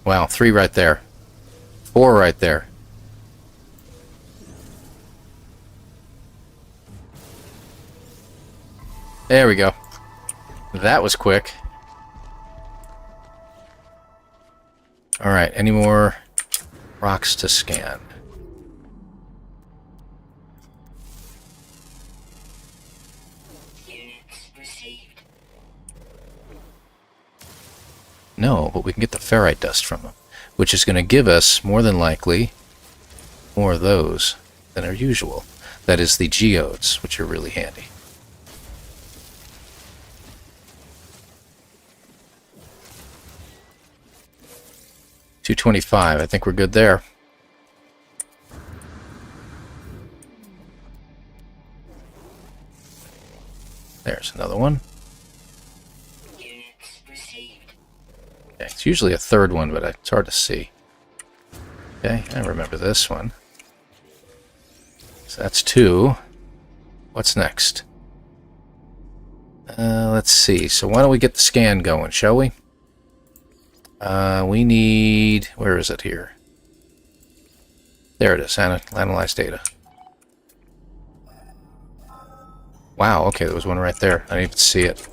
Wow, 3 right there. 4 right there. There we go. That was quick. Alright, any more rocks to scan? Units received. No, but we can get the ferrite dust from them, which is going to give us, more than likely, more of those than our usual. That is the geodes, which are really handy. $225. I think we're good there. There's another one. Units received. Okay, it's usually a third one, but it's hard to see. Okay, I remember this one. So that's 2. What's next? Let's see. So why don't we get the scan going, shall we? We need... Where is it here? There it is. Analyze data. Wow, okay, there was one right there. I didn't even see it.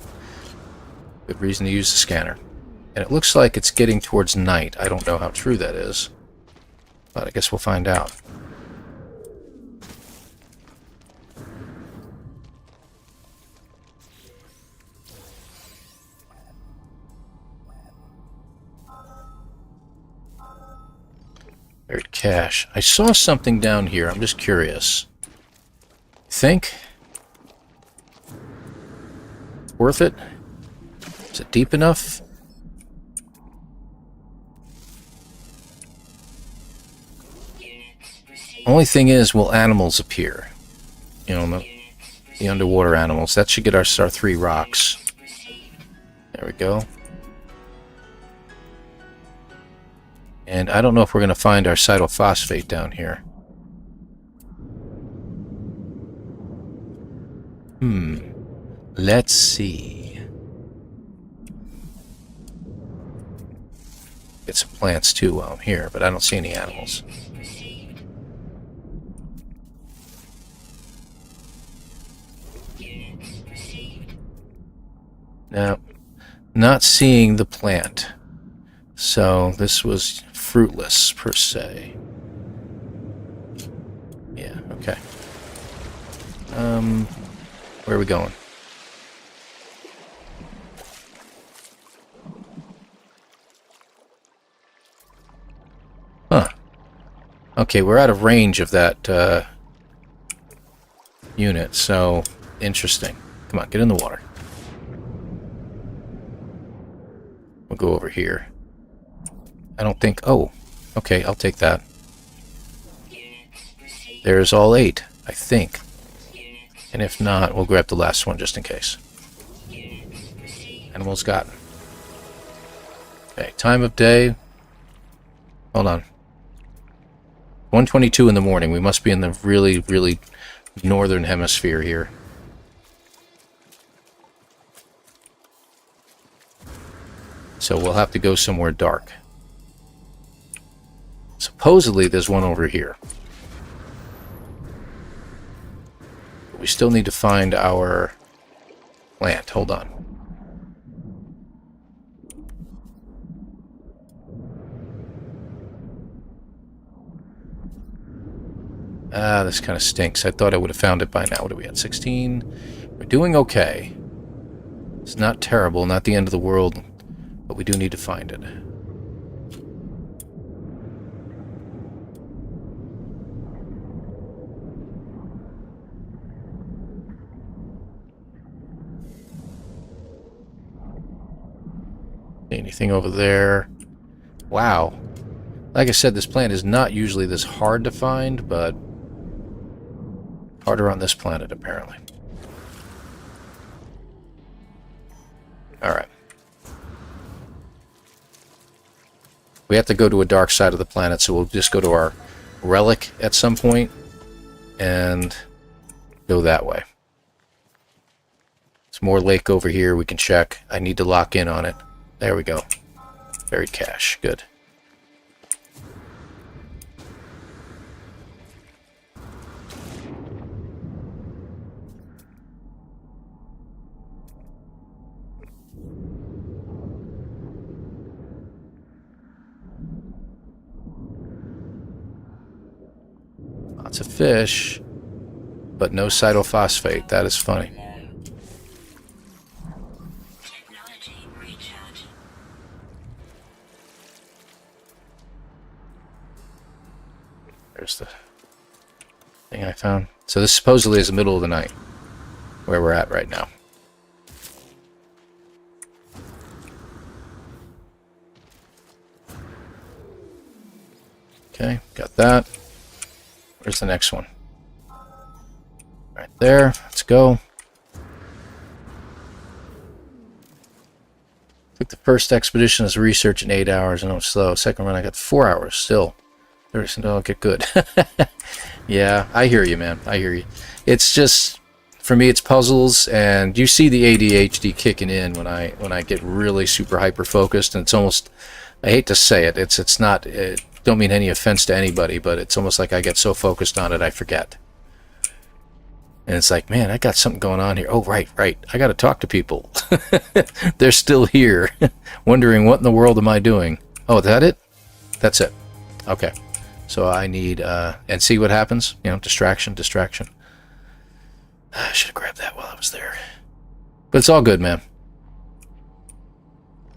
Good reason to use the scanner. And it looks like it's getting towards night. I don't know how true that is, but I guess we'll find out. Buried cache. I saw something down here. I'm just curious. Think? Worth it? Is it deep enough? Only thing is, will animals appear? You know, the underwater animals. That should get us our 3 rocks. There we go. And I don't know if we're going to find our cytophosphate down here. Let's see. Get some plants too while I'm here, but I don't see any animals. Now, not seeing the plant. So this was fruitless per se. Yeah, okay. Where are we going? Huh. Okay, we're out of range of that unit, so interesting. Come on, get in the water. We'll go over here. I don't think... Oh, okay, I'll take that. There's all 8, I think. And if not, we'll grab the last one just in case. Animals got. Okay, time of day. Hold on. 1:22 in the morning. We must be in the really, really northern hemisphere here. So we'll have to go somewhere dark. Supposedly there's one over here. But we still need to find our plant. Hold on. Ah, this kind of stinks. I thought I would have found it by now. What are we at? 16? We're doing okay. It's not terrible, not the end of the world, but we do need to find it. Anything over there? Wow. Like I said, this plant is not usually this hard to find, but harder on this planet, apparently. Alright. We have to go to a dark side of the planet, so we'll just go to our relic at some point and go that way. There's more lake over here we can check. I need to lock in on it. There we go. Buried cache. Good. Lots of fish, but no cytophosphate. That is funny. Technology recharge. There's the thing I found. So this supposedly is the middle of the night, where we're at right now. Okay, got that. Where's the next one? Right there. Let's go. Took the first expedition as research in 8 hours and I was slow. Second run I got 4 hours still. I'll get good. Yeah, I hear you, man. I hear you. It's just, for me, it's puzzles, and you see the ADHD kicking in when I get really super hyper focused, and it's almost, I hate to say it, it's not, don't mean any offense to anybody, but it's almost like I get so focused on it I forget. And it's like, man, I got something going on here. Oh, right. I got to talk to people. They're still here, wondering what in the world am I doing. Oh, is that it? That's it. Okay. So I need, and see what happens. You know, distraction. I should have grabbed that while I was there. But it's all good, man.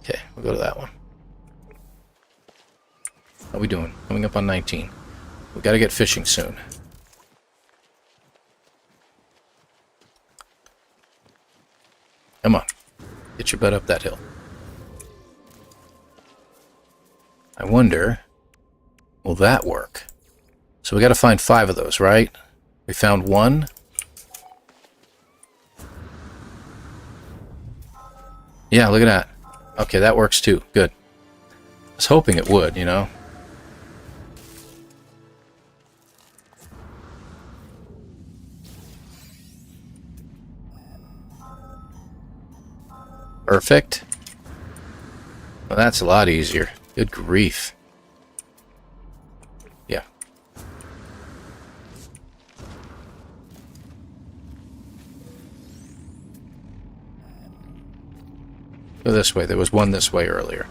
Okay, we'll go to that one. How we doing? Coming up on 19. We got to get fishing soon. Come on. Get your butt up that hill. I wonder, will that work? So we got to find 5 of those, right? We found 1. Yeah, look at that. Okay, that works too. Good. I was hoping it would, you know. Perfect. Well, that's a lot easier. Good grief. Yeah. Go this way. There was one this way earlier.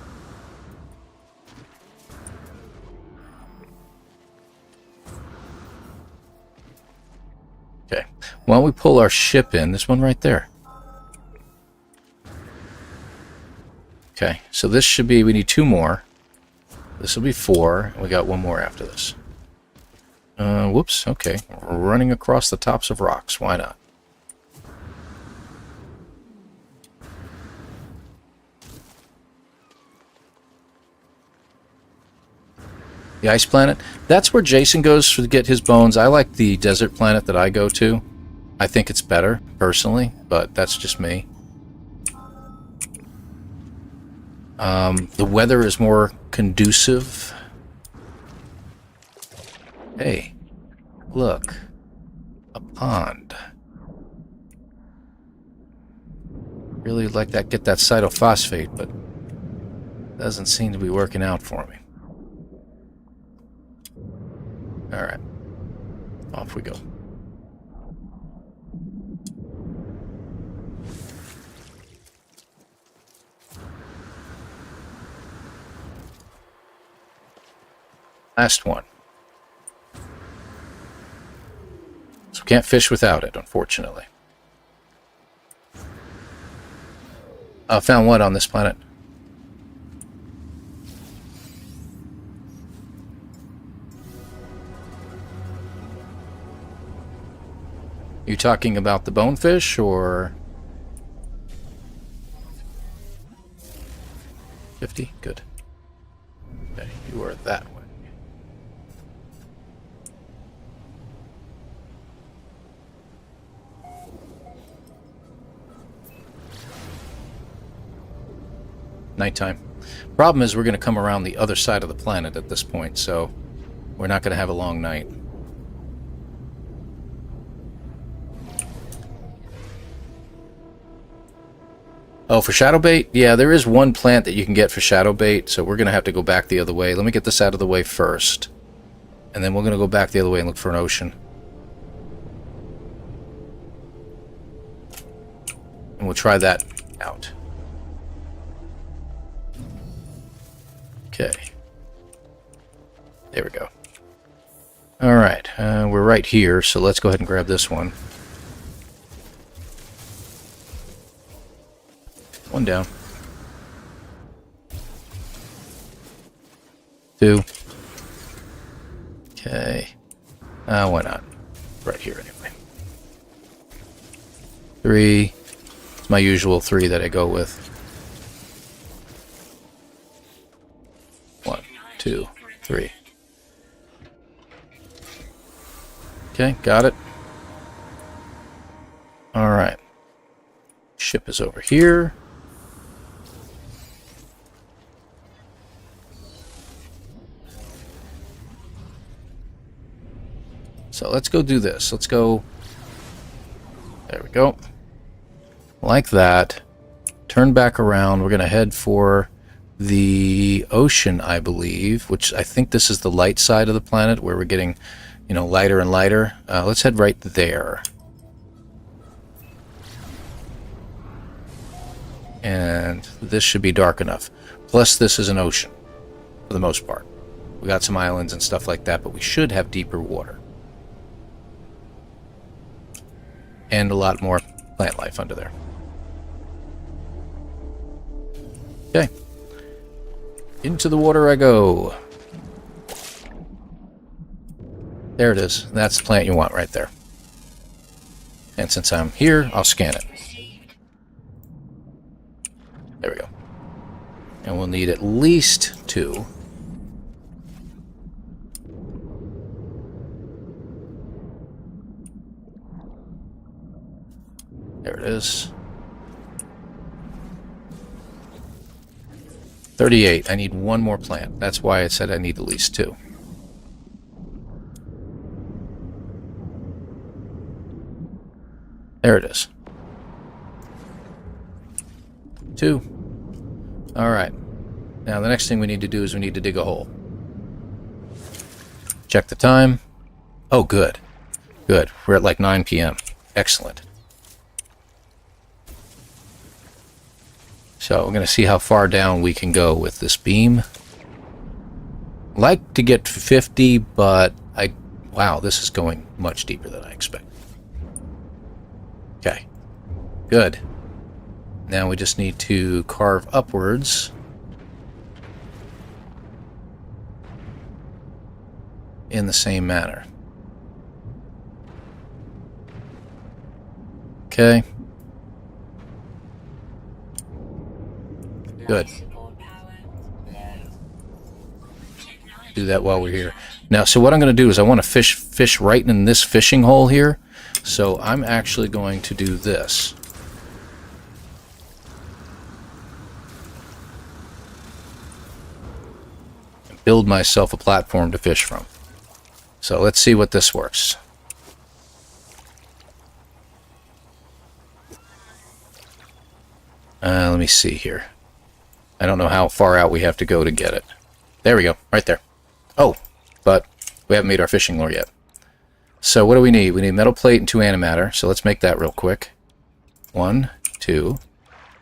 Okay. Why don't we pull our ship in? This one right there. Okay, so this should be, we need 2 more. This will be 4, and we got 1 more after this. Whoops, okay. Running across the tops of rocks, why not? The ice planet? That's where Jason goes to get his bones. I like the desert planet that I go to. I think it's better, personally, but that's just me. The weather is more conducive. Hey, look. A pond. Really like that, get that cytophosphate, but doesn't seem to be working out for me. Alright. Off we go. Last one. So can't fish without it, unfortunately. Found what on this planet? You talking about the bonefish, or 50? Good. Okay, you are that way. Nighttime. Problem is we're going to come around the other side of the planet at this point, so we're not going to have a long night. Oh, for shadow bait? Yeah, there is one plant that you can get for shadow bait, so we're going to have to go back the other way. Let me get this out of the way first. And then we're going to go back the other way and look for an ocean. And we'll try that out. Okay. There we go. Alright, we're right here, so let's go ahead and grab this one. One down. 2. Okay. Why not? Right here anyway. 3. It's my usual 3 that I go with. 1, 2, 3. Okay, got it. Alright. Ship is over here. So let's go do this. Let's go. There we go. Like that. Turn back around. We're going to head for the ocean, I believe, which I think this is the light side of the planet where we're getting, you know, lighter and lighter. Let's head right there. And this should be dark enough. Plus, this is an ocean for the most part. We got some islands and stuff like that, but we should have deeper water. And a lot more plant life under there. Okay. Into the water I go. There it is. That's the plant you want right there. And since I'm here, I'll scan it. There we go. And we'll need at least 2. There it is. 38. I need 1 more plant. That's why I said I need at least 2. There it is. 2. Alright. Now the next thing we need to do is we need to dig a hole. Check the time. Oh, good. Good. We're at like 9 p.m. Excellent. So we're going to see how far down we can go with this beam. Like to get to 50, but wow, this is going much deeper than I expected. Okay. Good. Now we just need to carve upwards. In the same manner. Okay. Good. Do that while we're here. Now, so what I'm going to do is I want to fish right in this fishing hole here. So I'm actually going to do this. Build myself a platform to fish from. So let's see what this works. Let me see here. I don't know how far out we have to go to get it. There we go, right there. Oh, but we haven't made our fishing lure yet. So what do we need? We need metal plate and 2 animatter. So let's make that real quick. 1, 2,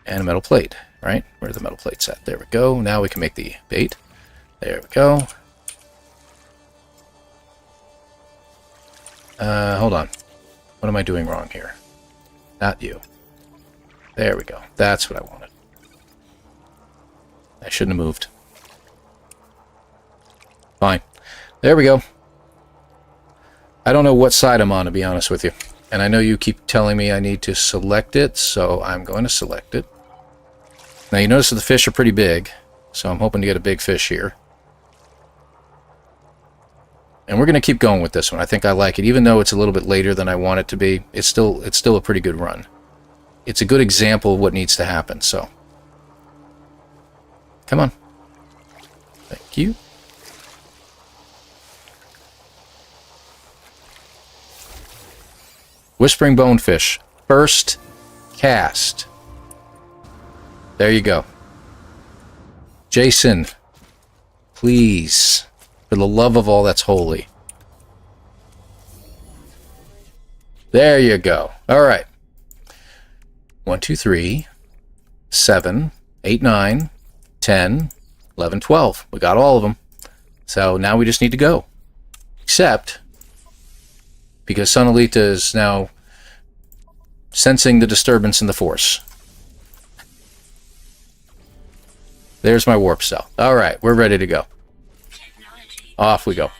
and a metal plate, right? Where are the metal plates at? There we go. Now we can make the bait. There we go. Hold on. What am I doing wrong here? Not you. There we go. That's what I wanted. I shouldn't have moved. Fine. There we go. I don't know what side I'm on, to be honest with you. And I know you keep telling me I need to select it, so I'm going to select it. Now you notice that the fish are pretty big, so I'm hoping to get a big fish here. And we're going to keep going with this one. I think I like it. Even though it's a little bit later than I want it to be, it's still a pretty good run. It's a good example of what needs to happen, so. Come on. Thank you. Whispering bonefish. First cast. There you go. Jason, please, for the love of all that's holy. There you go. All right. 1, 2, 3, 7, 8, 9, 10, 11, 12. We got all of them. So now we just need to go. Except, because Sunalita is now sensing the disturbance in the force. There's my warp cell. All right, we're ready to go. Off we go.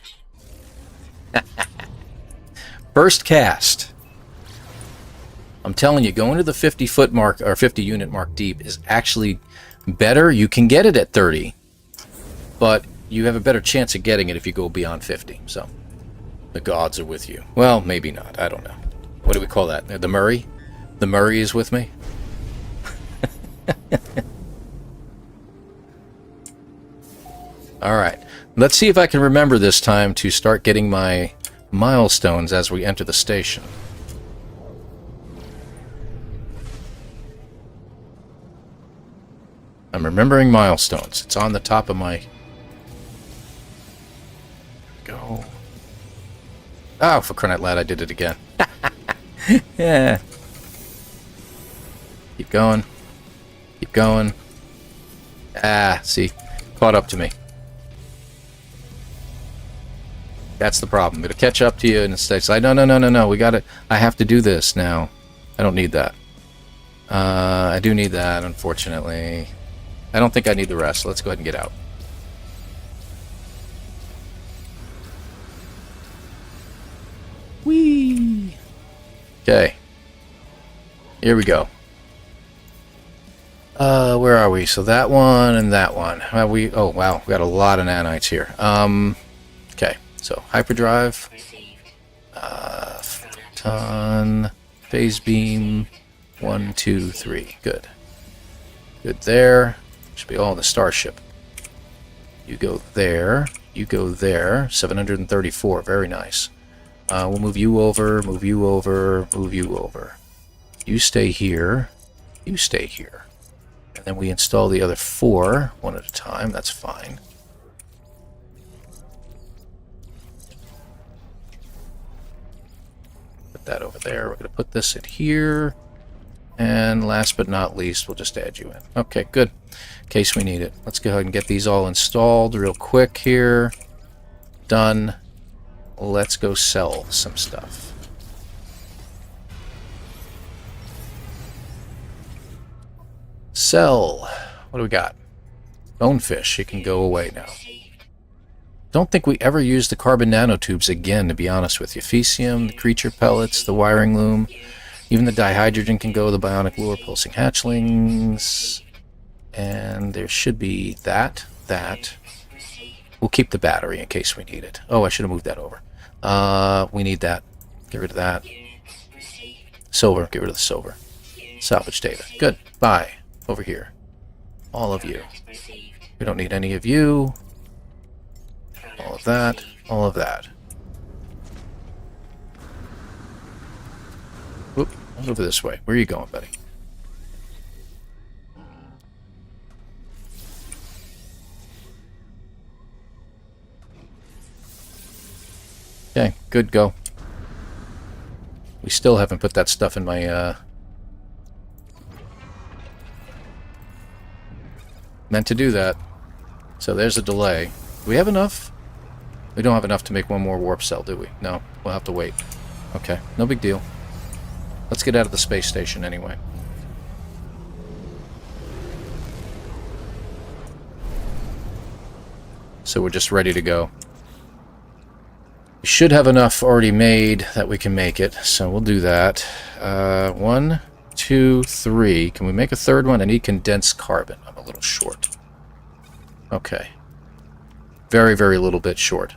First cast. I'm telling you, going to the 50-foot mark or 50-unit mark deep is actually better. You can get it at 30, but you have a better chance of getting it if you go beyond 50. So the gods are with you. Well, maybe not. I don't know. What do we call that? The Murray? The Murray is with me? All right. Let's see if I can remember this time to start getting my milestones as we enter the station. I'm remembering milestones. It's on the top of my... Go. Oh, for crying out loud, I did it again. Yeah. Keep going. Keep going. Ah, see. Caught up to me. That's the problem. It'll catch up to you and it's like, no, we got it. I have to do this now. I don't need that. I do need that, unfortunately. I don't think I need the rest. Let's go ahead and get out. Whee! Okay. Here we go. Where are we? So that one and that one. Oh wow, we got a lot of nanites here. Okay. So hyperdrive, photon, phase beam, 1, 2, 3. Good. Good there. Should be all in the starship. You go there. You go there. 734. Very nice. We'll move you over. Move you over. Move you over. You stay here. You stay here. And then we install the other 4 one at a time. That's fine. Put that over there. We're going to put this in here. And last but not least, we'll just add you in. Okay, good. In case we need it. Let's go ahead and get these all installed real quick here. Done. Let's go sell some stuff. Sell. What do we got? Bonefish. It can go away now. Don't think we ever used the carbon nanotubes again, to be honest with you. Fecium, the creature pellets, the wiring loom. Even the dihydrogen can go, the bionic lure, pulsing hatchlings. And there should be that. We'll keep the battery in case we need it. Oh, I should have moved that over. We need that. Get rid of that. Silver. Get rid of the silver. Salvage data. Good. Bye. Over here. All of you. We don't need any of you. All of that. All of that. Whoop. Over this way. Where are you going, buddy? Okay, good, go. We still haven't put that stuff in my, meant to do that. So there's a delay. Do we have enough? We don't have enough to make one more warp cell, do we? No, we'll have to wait. Okay, no big deal. Let's get out of the space station anyway. So we're just ready to go. We should have enough already made that we can make it, so we'll do that. 1, 2, 3. Can we make a third one? I need condensed carbon. I'm a little short. Okay. Very, very little bit short.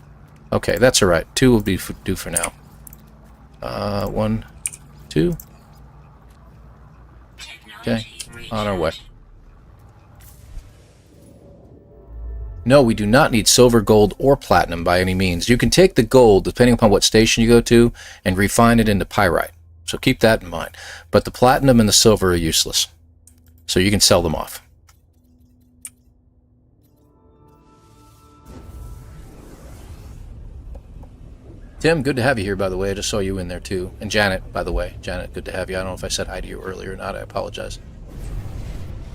Okay, that's alright. 2 will be due for now. 1, 2. Okay, on our way. No, we do not need silver, gold, or platinum by any means. You can take the gold, depending upon what station you go to, and refine it into pyrite. So keep that in mind. But the platinum and the silver are useless. So you can sell them off. Tim, good to have you here, by the way. I just saw you in there, too. And Janet, by the way. Janet, good to have you. I don't know if I said hi to you earlier or not. I apologize.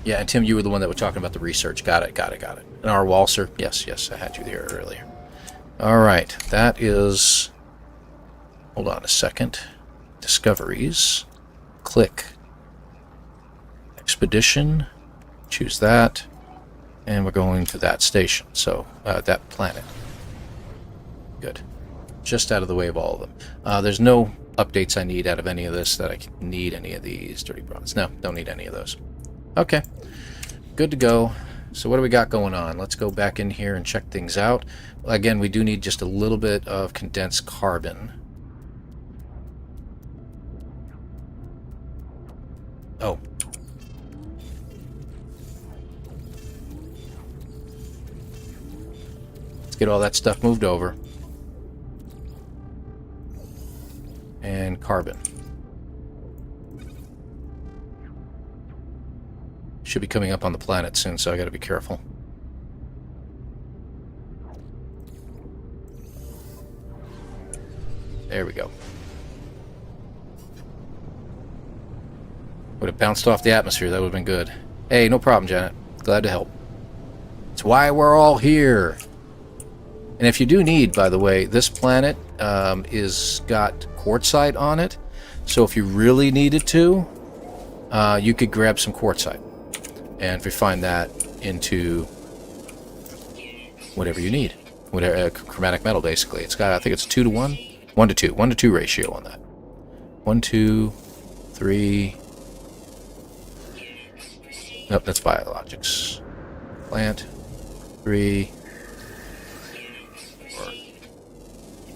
Yeah, and Tim, you were the one that was talking about the research. Got it. And our Walser. Yes, I had you there earlier. All right, that is... Hold on a second. Discoveries. Click. Expedition. Choose that. And we're going to that station. So, that planet. Good. Just out of the way of all of them. There's no updates I need out of any of this that I need any of these dirty bronze. No, don't need any of those. Okay, good to go. So what do we got going on? Let's go back in here and check things out. Again, we do need just a little bit of condensed carbon. Oh. Let's get all that stuff moved over. carbon. Should be coming up on the planet soon, so I gotta be careful. There we go. Would have bounced off the atmosphere, that would have been good. Hey, no problem, Janet. Glad to help. It's why we're all here. And if you do need, by the way, this planet is got quartzite on it. So if you really needed to, you could grab some quartzite and refine that into whatever you need. Whatever chromatic metal, basically. It's got, I think it's 2 to 1? 1 to 2. 1 to 2 ratio on that. 1, 2, 3. Nope, that's biologics. Plant. 3. 4.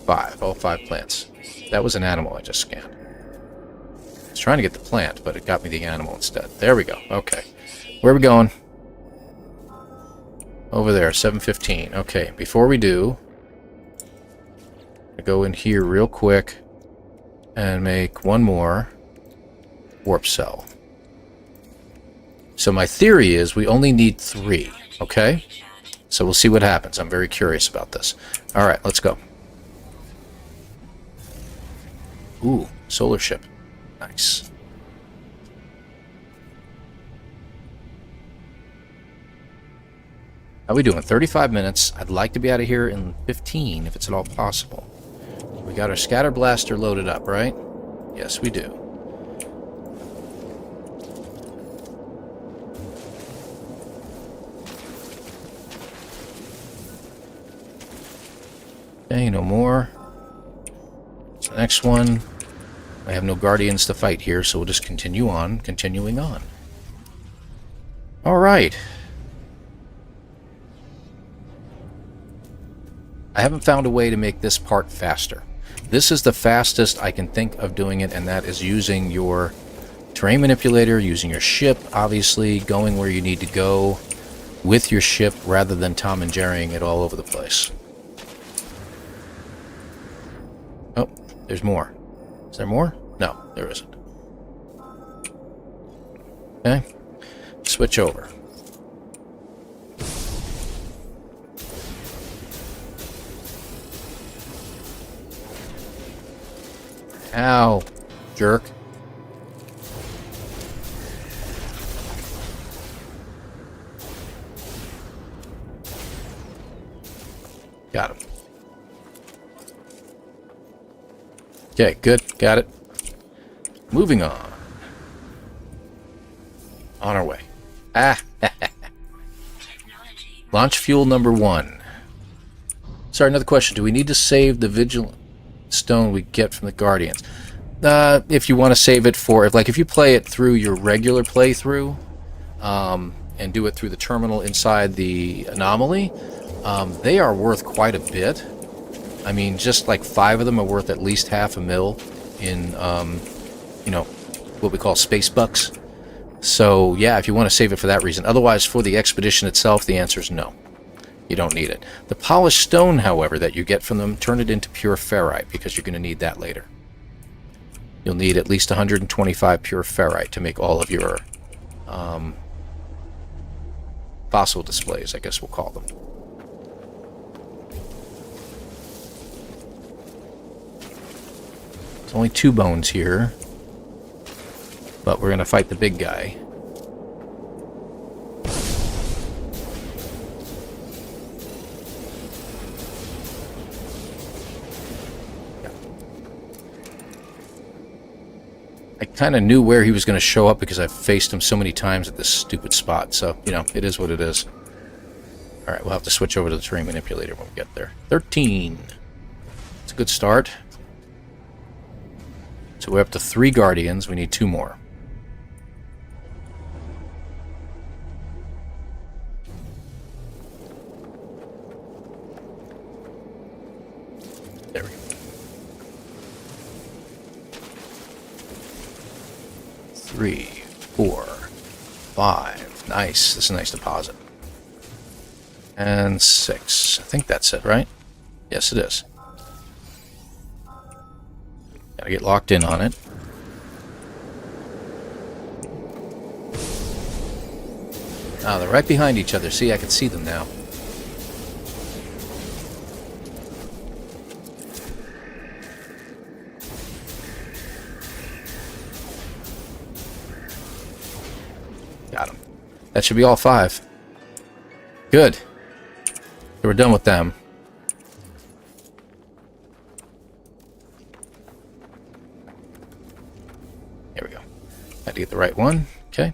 5. All 5 plants. That was an animal I just scanned. I was trying to get the plant, but it got me the animal instead. There we go. Okay. Where are we going? Over there, 715. Okay, before we do, I go in here real quick and make one more warp cell. So my theory is we only need 3, okay? So we'll see what happens. I'm very curious about this. All right, let's go. Ooh, solar ship. Nice. How we doing? 35 minutes. I'd like to be out of here in 15 if it's at all possible. We got our scatter blaster loaded up, right? Yes, we do. Okay, no more. What's the next one? I have no guardians to fight here, so we'll just continue on, continuing on. All right. I haven't found a way to make this part faster. This is the fastest I can think of doing it, and that is using your terrain manipulator, using your ship, obviously, going where you need to go with your ship rather than Tom and Jerrying it all over the place. Oh, there's more. Is there more? No, there isn't. Okay. Switch over. Ow, jerk. Got him. Okay, good. Got it. Moving on. On our way. Ah. Launch fuel number 1. Sorry, another question. Do we need to save the vigilant stone we get from the Guardians? If you want to save it for, if you play it through your regular playthrough, and do it through the terminal inside the anomaly, they are worth quite a bit. I mean, just like 5 of them are worth at least $500,000 in, what we call space bucks. So, yeah, if you want to save it for that reason. Otherwise, for the expedition itself, the answer is no. You don't need it. The polished stone, however, that you get from them, turn it into pure ferrite, because you're going to need that later. You'll need at least 125 pure ferrite to make all of your fossil displays, I guess we'll call them. There's only 2 bones here, but we're going to fight the big guy. I kind of knew where he was going to show up because I've faced him so many times at this stupid spot. So, it is what it is. Alright, we'll have to switch over to the terrain manipulator when we get there. 13. It's a good start. So we're up to 3 Guardians. We need 2 more. There we go. 3, 4, 5. Nice. This is a nice deposit. And 6. I think that's it, right? Yes, it is. Gotta get locked in on it. Ah, they're right behind each other. See, I can see them now. Got them. That should be all 5. Good. So we're done with them. There we go. Had to get the right one. Okay.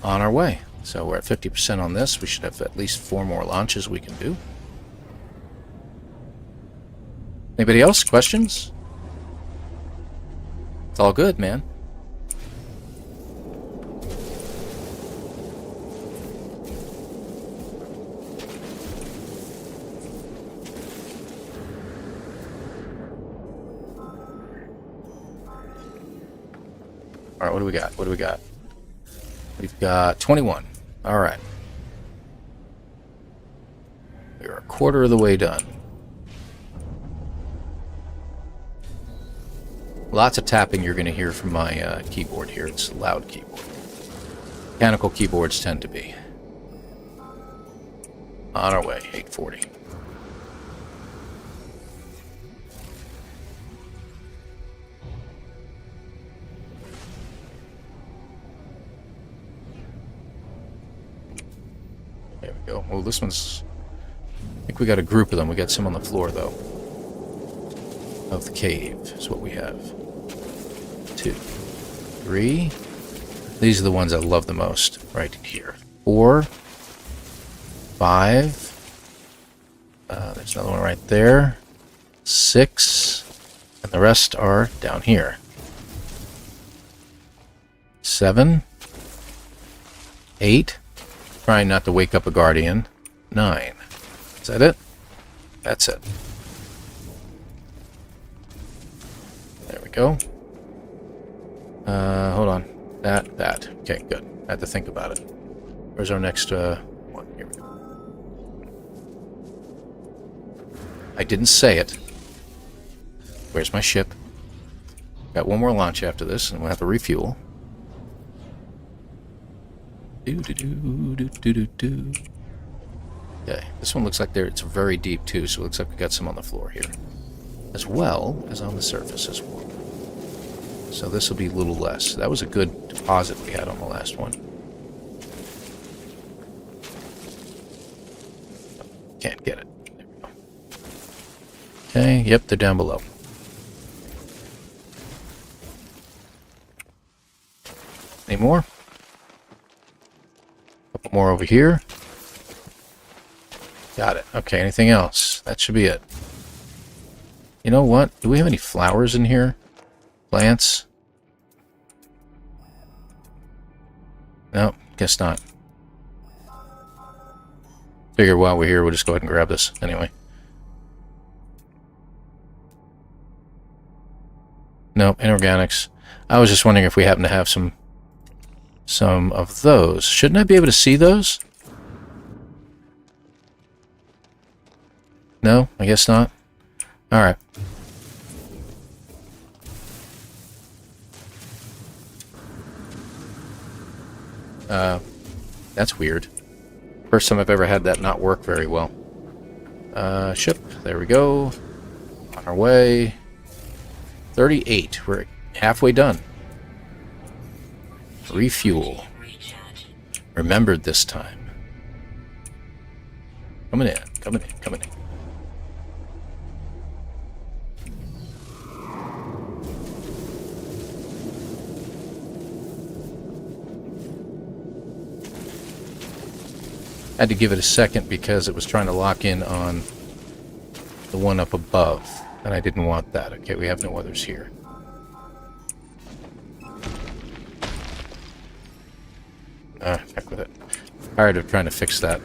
On our way. So we're at 50% on this. We should have at least 4 more launches we can do. Anybody else? Questions? It's all good, man. All right, what do we got? What do we got? We've got 21. All right. We're a quarter of the way done. Lots of tapping you're going to hear from my keyboard here. It's a loud keyboard. Mechanical keyboards tend to be. On our way, 840. There we go. Oh, this one's... I think we got a group of them. We got some on the floor, though. Of the cave is what we have. 2, 3. These are the ones I love the most right here. 4, 5. There's another one right there. 6. And the rest are down here. 7. 8. Trying not to wake up a guardian. 9. Is that it? That's it. There we go. Hold on. That. Okay, good. I had to think about it. Where's our next one? Here we go. I didn't say it. Where's my ship? Got one more launch after this, and we'll have to refuel. Do. Okay, this one looks like it's very deep too, so it looks like we got some on the floor here. As well as on the surface as well. So this will be a little less. That was a good deposit we had on the last one. Can't get it. There we go. Okay, yep, they're down below. Any more? Couple more over here. Got it. Okay, anything else? That should be it. You know what? Do we have any flowers in here? Plants? No, guess not. Figure while we're here, we'll just go ahead and grab this anyway. Nope, inorganics. I was just wondering if we happen to have some of those. Shouldn't I be able to see those? No, I guess not. Alright. That's weird. First time I've ever had that not work very well. Ship. There we go. On our way. 38. We're halfway done. Refuel. Remembered this time. Coming in. Coming in. Coming in. Had to give it a second because it was trying to lock in on the one up above, and I didn't want that. Okay, we have no others here. Heck with it. Tired of trying to fix that.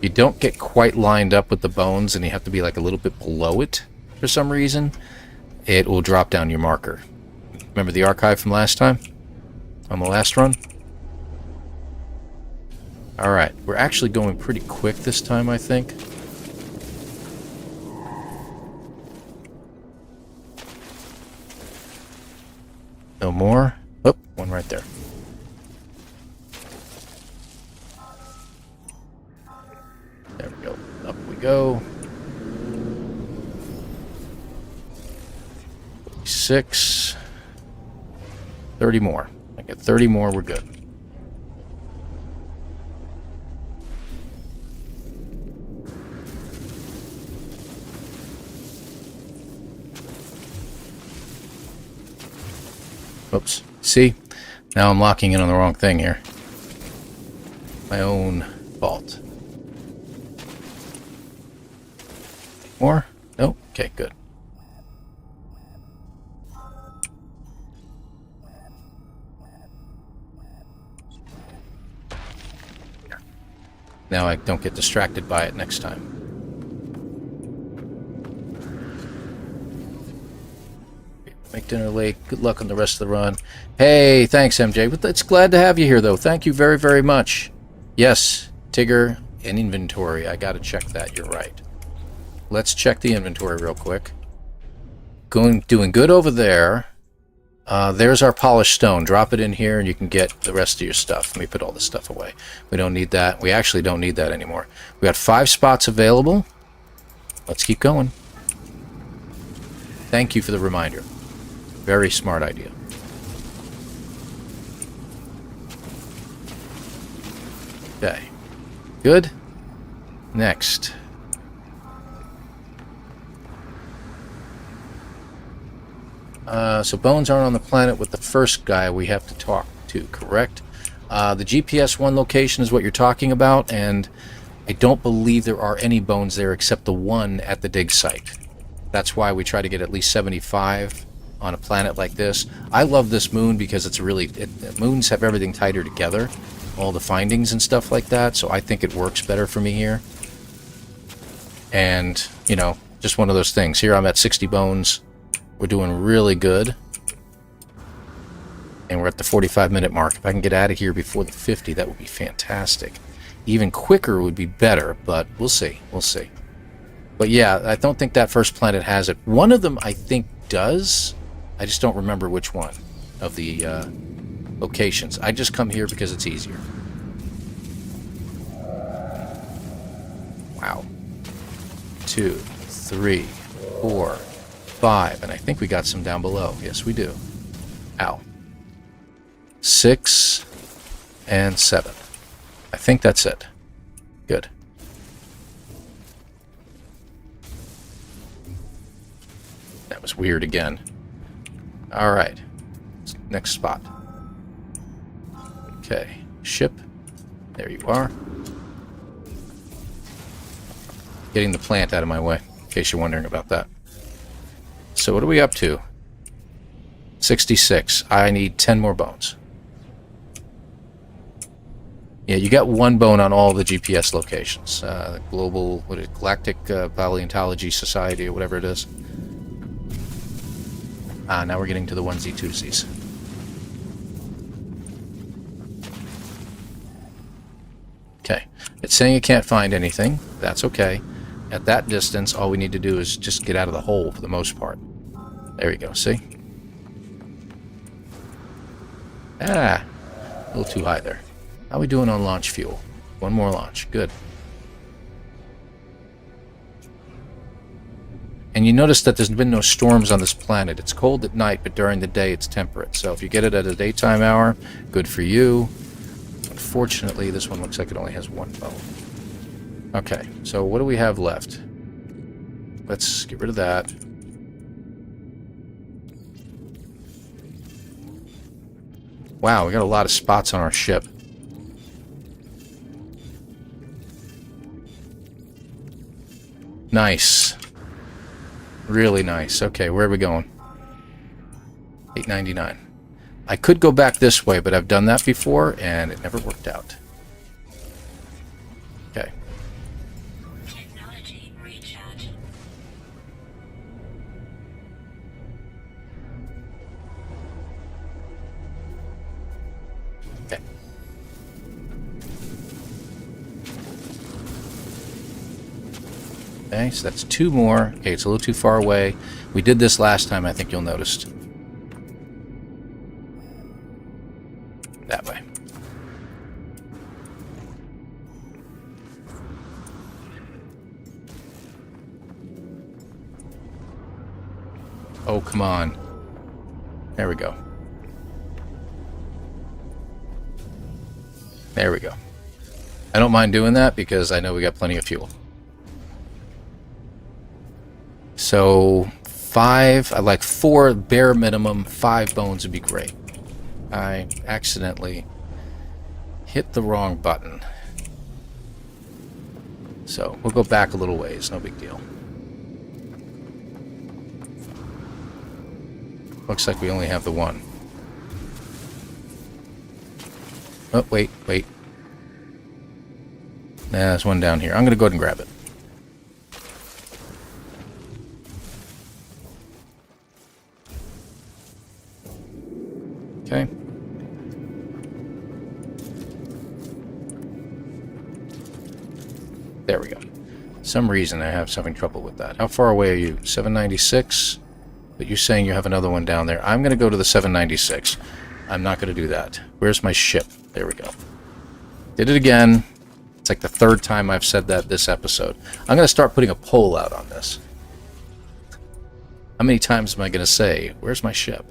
You don't get quite lined up with the bones, and you have to be like a little bit below it for some reason. It will drop down your marker. Remember the archive from last time? On the last run? Alright, we're actually going pretty quick this time, I think. No more. Oh, one right there. There we go. Up we go. 6. 30 more. I get 30 more, we're good. Oops. See? Now I'm locking in on the wrong thing here. My own fault. More? Nope. Okay, good. Now I don't get distracted by it next time. Make dinner late. Good luck on the rest of the run. Hey, thanks, MJ. But it's glad to have you here, though. Thank you very, very much. Yes, Tigger and inventory. I got to check that. You're right. Let's check the inventory real quick. Doing good over there. There's our polished stone. Drop it in here and you can get the rest of your stuff. Let me put all this stuff away. We don't need that. We actually don't need that anymore. We got 5 spots available. Let's keep going. Thank you for the reminder. Very smart idea. Okay. Good. Next. So bones aren't on the planet with the first guy we have to talk to, correct? The GPS 1 location is what you're talking about, and I don't believe there are any bones there except the one at the dig site. That's why we try to get at least 75 on a planet like this. I love this moon because it's really... moons have everything tighter together, all the findings and stuff like that, so I think it works better for me here. And, you know, just one of those things. Here I'm at 60 bones. We're doing really good. And we're at the 45-minute mark. If I can get out of here before the 50, that would be fantastic. Even quicker would be better, but we'll see. We'll see. But yeah, I don't think that first planet has it. One of them, I think, does. I just don't remember which one of the locations. I just come here because it's easier. Wow. 2, 3, 4, 5. And I think we got some down below. Yes, we do. Ow. 6 and 7. I think that's it. Good. That was weird again. All right. Next spot. Okay. Ship. There you are. Getting the plant out of my way, in case you're wondering about that. So what are we up to? 66. I need 10 more bones. Yeah, you got 1 bone on all the GPS locations. Global, what is it, Galactic Paleontology Society or whatever it is. Now we're getting to the onesie-twosies. Okay. It's saying it can't find anything. That's okay. At that distance, all we need to do is just get out of the hole for the most part. There you go, see? A little too high there. How are we doing on launch fuel? 1 more launch. Good. And you notice that there's been no storms on this planet. It's cold at night, but during the day it's temperate. So if you get it at a daytime hour, good for you. Unfortunately, this one looks like it only has 1 bone. Okay, so what do we have left? Let's get rid of that. Wow, we got a lot of spots on our ship. Nice. Really nice. Okay, where are we going? 899. I could go back this way, but I've done that before, and it never worked out. Okay. Technology recharge. Okay. Okay, so that's 2 more. Okay, it's a little too far away. We did this last time, I think you'll notice. Oh, come on. There we go. There we go. I don't mind doing that because I know we got plenty of fuel. So, 5, I like 4 bare minimum, 5 bones would be great. I accidentally hit the wrong button. So, we'll go back a little ways, no big deal. Looks like we only have the one. Oh, wait. Nah, there's one down here. I'm going to go ahead and grab it. Okay. There we go. Some reason I have having trouble with that. How far away are you? 796? But you're saying you have another one down there. I'm going to go to the 796. I'm not going to do that. Where's my ship? There we go. Did it again. It's like the 3rd time I've said that this episode. I'm going to start putting a poll out on this. How many times am I going to say, where's my ship?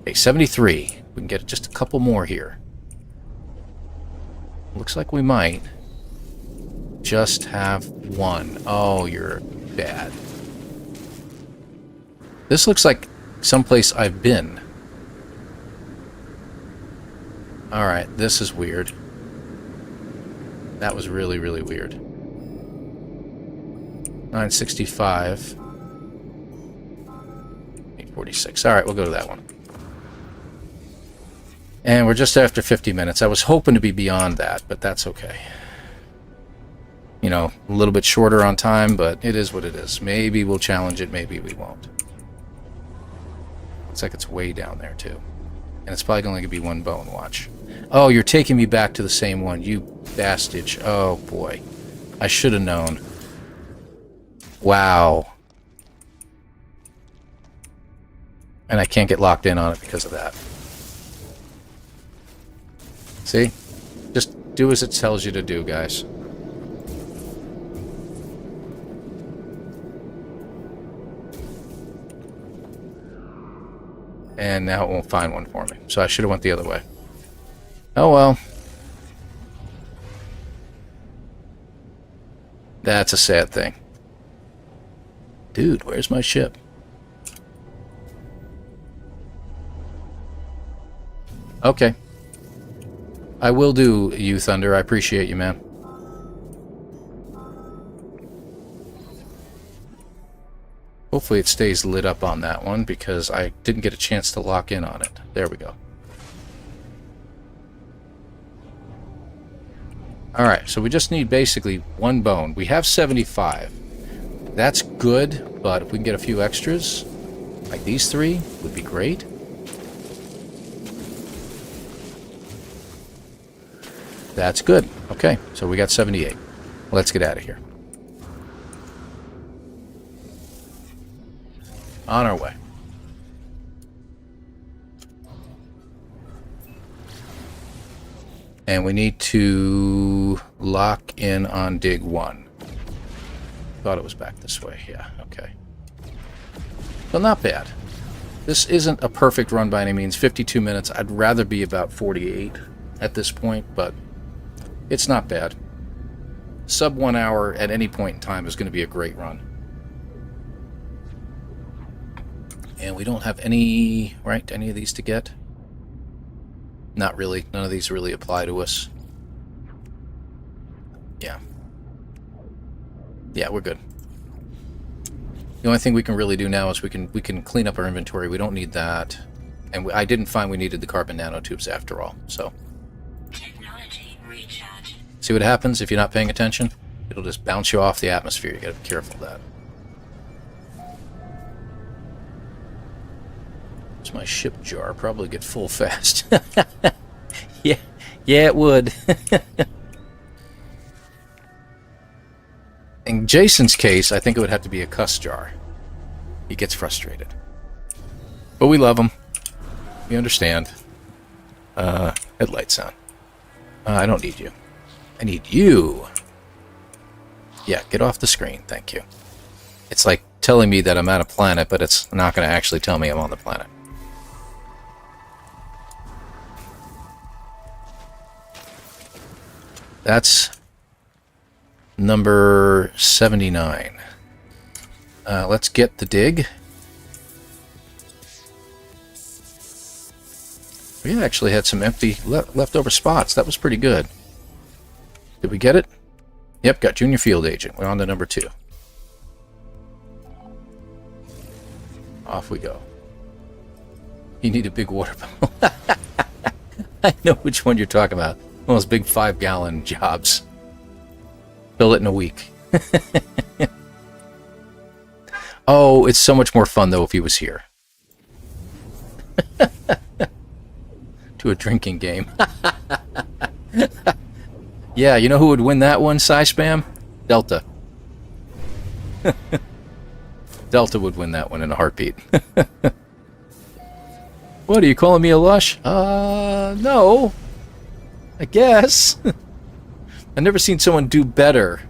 Okay, 73. We can get just a couple more here. Looks like we might just have one. Oh, you're bad. This looks like someplace I've been. Alright, this is weird. That was really, really weird. 965. 846. Alright, we'll go to that one. And we're just after 50 minutes. I was hoping to be beyond that, but that's okay. You know, a little bit shorter on time, but it is what it is. Maybe we'll challenge it, maybe we won't. Looks like it's way down there, too. And it's probably only going to be 1 bone, watch. Oh, you're taking me back to the same one, you bastard. Oh, boy. I should have known. Wow. And I can't get locked in on it because of that. See? Just do as it tells you to do, guys. And now it won't find one for me. So I should have went the other way. Oh well. That's a sad thing. Dude, where's my ship? Okay. I will do, you Thunder. I appreciate you, man. Hopefully it stays lit up on that one because I didn't get a chance to lock in on it. There we go. Alright, so we just need basically 1 bone. We have 75. That's good, but if we can get a few extras, like these 3, would be great. That's good. Okay, so we got 78. Let's get out of here. On our way. And we need to lock in on dig 1. Thought it was back this way. Yeah, okay. Well, not bad. This isn't a perfect run by any means. 52 minutes. I'd rather be about 48 at this point, but it's not bad. Sub 1 hour at any point in time is going to be a great run. And we don't have any, right, any of these to get? Not really. None of these really apply to us. Yeah. Yeah, we're good. The only thing we can really do now is we can clean up our inventory. We don't need that. And I didn't find we needed the carbon nanotubes after all, so. Technology recharge. See what happens if you're not paying attention? It'll just bounce you off the atmosphere. You gotta be careful of that. It's my ship jar. Probably get full fast. Yeah, it would. In Jason's case, I think it would have to be a cuss jar. He gets frustrated. But we love him. We understand. Headlights on. I don't need you. I need you. Yeah, get off the screen. Thank you. It's like telling me that I'm at a planet, but it's not going to actually tell me I'm on the planet. That's number 79. Let's get the dig. We actually had some empty leftover spots. That was pretty good. Did we get it? Yep, got Junior Field Agent. We're on to number 2. Off we go. You need a big water bottle. I know which one you're talking about. One of those big 5-gallon jobs. Fill it in a week. Oh, it's so much more fun, though, if he was here. To a drinking game. Yeah, you know who would win that one, Spam? Delta. Delta would win that one in a heartbeat. What, are you calling me a lush? No. I guess. I've never seen someone do better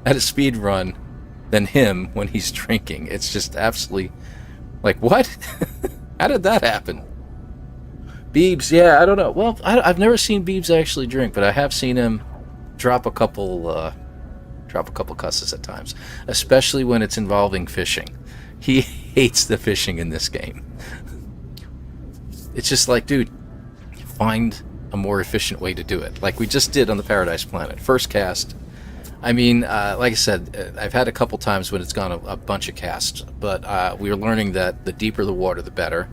at a speed run than him when he's drinking. It's just absolutely... Like, what? How did that happen? Beebs, yeah, I don't know. Well, I've never seen Beebs actually drink, but I have seen him drop a couple cusses at times, especially when it's involving fishing. He hates the fishing in this game. It's just like, dude, find a more efficient way to do it, like we just did on the Paradise Planet. First cast. I mean, like I said, I've had a couple times when it's gone a bunch of casts, but we're learning that the deeper the water, the better.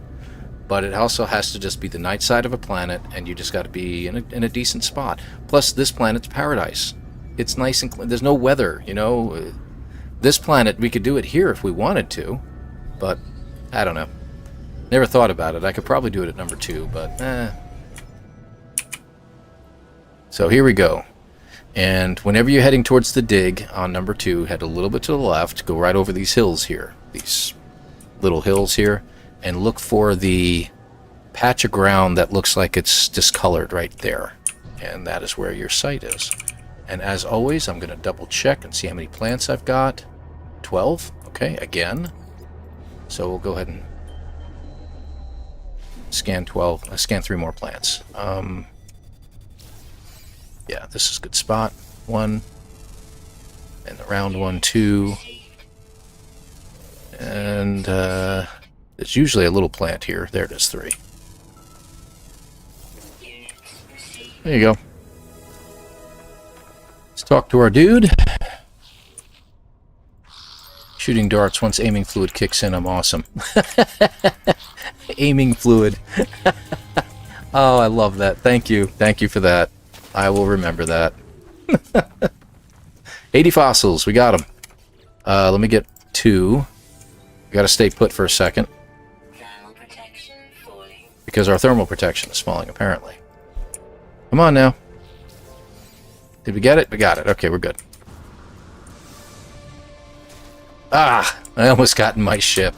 But it also has to just be the night side of a planet, and you just got to be in a decent spot. Plus, this planet's paradise. It's nice and clean. There's no weather, you know. This planet, we could do it here if we wanted to, but I don't know. Never thought about it. I could probably do it at number 2, but So here we go. And whenever you're heading towards the dig on number 2, head a little bit to the left, go right over these hills here, these little hills here, and look for the patch of ground that looks like it's discolored right there. And that is where your site is. And as always, I'm going to double check and see how many plants I've got. 12. Okay, again. So we'll go ahead and scan 12. Scan 3 more plants. Yeah, this is a good spot. 1. And the round one, 2. And there's usually a little plant here. There it is, 3. There you go. Let's talk to our dude. Shooting darts once aiming fluid kicks in. I'm awesome. Aiming fluid. Oh, I love that. Thank you. Thank you for that. I will remember that. 80 fossils. We got them. Let me get 2. We got to stay put for a second. Thermal protection falling. Because our thermal protection is falling, apparently. Come on now. Did we get it? We got it. Okay, we're good. Ah! I almost got in my ship.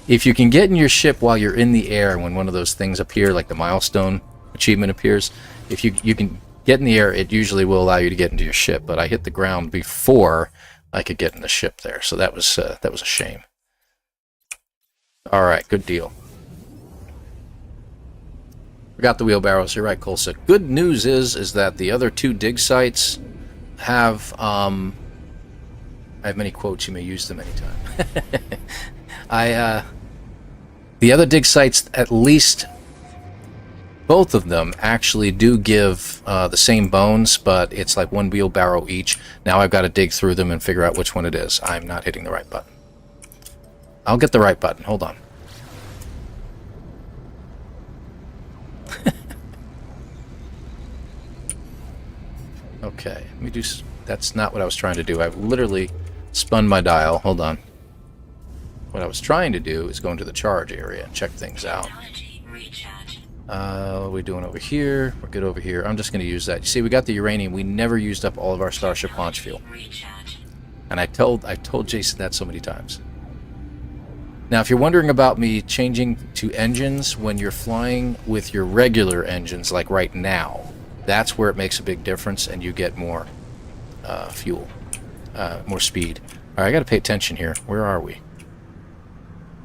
If you can get in your ship while you're in the air, when one of those things appear, like the milestone achievement appears, if you can get in the air, it usually will allow you to get into your ship. But I hit the ground before I could get in the ship there, so that was a shame. All right, good deal. We got the wheelbarrows. You're right, Colsa. Good news is that the other 2 dig sites have I have many quotes. You may use them anytime. The other dig sites, at least both of them, actually do give the same bones, but it's like 1 wheelbarrow each. Now I've got to dig through them and figure out which one it is. I'm not hitting the right button. I'll get the right button. Hold on. Okay, let me do... That's not what I was trying to do. I've literally spun my dial. Hold on. What I was trying to do is go into the charge area and check things out. Technology recharge. What are we doing over here? We're good over here. I'm just going to use that. You see, we got the uranium. We never used up all of our Starship launch fuel. Recharge. And I told Jason that so many times. Now, if you're wondering about me changing to engines when you're flying with your regular engines, like right now, that's where it makes a big difference and you get more fuel, more speed. Alright, I gotta pay attention here. Where are we?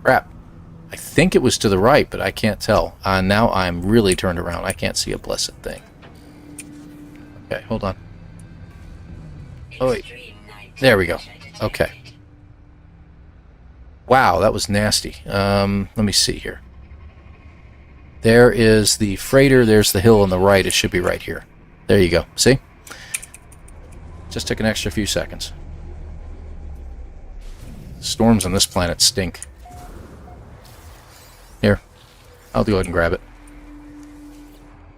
Crap. I think it was to the right, but I can't tell. Now I'm really turned around. I can't see a blessed thing. Okay, hold on. Oh, wait. There we go. Okay. Wow, that was nasty. Let me see here. There is the freighter. There's the hill on the right. It should be right here. There you go. See? Just took an extra few seconds. Storms on this planet stink. Here. I'll go ahead and grab it.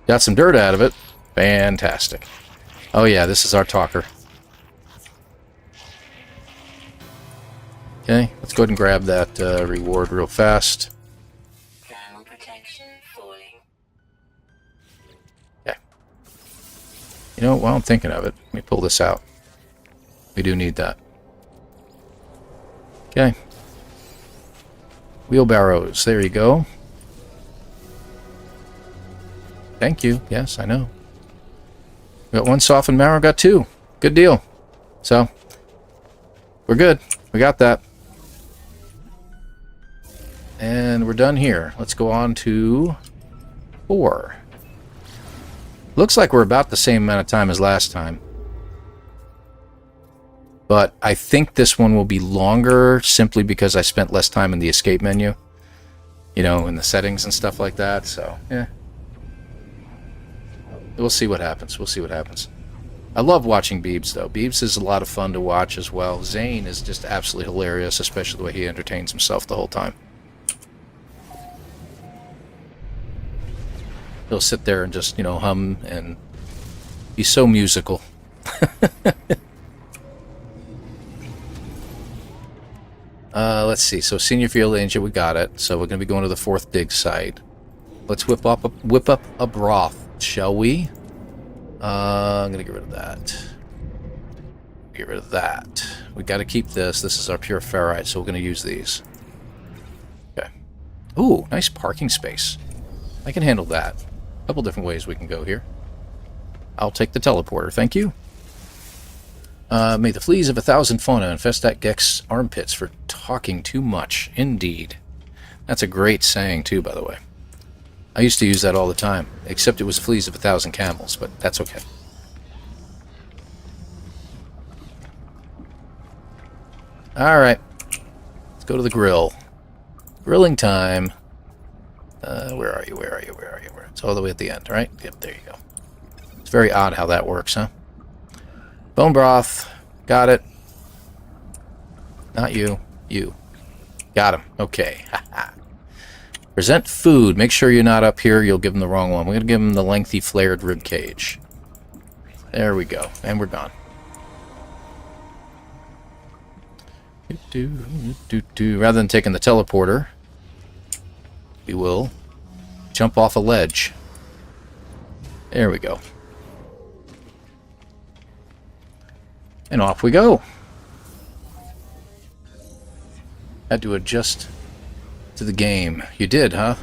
Got some dirt out of it. Fantastic. Oh yeah, this is our talker. Okay, let's go ahead and grab that reward real fast. Thermal protection falling. Okay. You know, while I'm thinking of it, let me pull this out. We do need that. Okay. Wheelbarrows, there you go. Thank you. Yes, I know. We got one softened marrow, got two. Good deal. So, we're good. We got that. And we're done here. Let's go on to 4. Looks like we're about the same amount of time as last time. But I think this one will be longer simply because I spent less time in the escape menu. You know, in the settings and stuff like that. So, yeah. We'll see what happens. We'll see what happens. I love watching Beebs, though. Beebs is a lot of fun to watch as well. Zane is just absolutely hilarious, especially the way he entertains himself the whole time. He'll sit there and just, you know, hum, and he's so musical. Let's see. So, Senior Field Agent, we got it. So, we're going to be going to the 4th dig site. Let's whip up a broth, shall we? I'm going to get rid of that. Get rid of that. We got to keep this. This is our pure ferrite, so we're going to use these. Okay. Ooh, nice parking space. I can handle that. A couple different ways we can go here. I'll take the teleporter, thank you. May the fleas of 1,000 fauna infest that Gex armpits for talking too much. Indeed. That's a great saying, too, by the way. I used to use that all the time, except it was fleas of 1,000 camels, but that's okay. Alright. Let's go to the grill. Grilling time. Where are you? Where are you? Where are you? It's all the way at the end, right? Yep, there you go. It's very odd how that works, huh? Bone broth. Got it. Not you. You. Got him. Okay. Present food. Make sure you're not up here. You'll give him the wrong one. We're going to give him the lengthy flared rib cage. There we go. And we're gone. Rather than taking the teleporter, we will jump off a ledge. There we go. And off we go. Had to adjust to the game. You did, huh?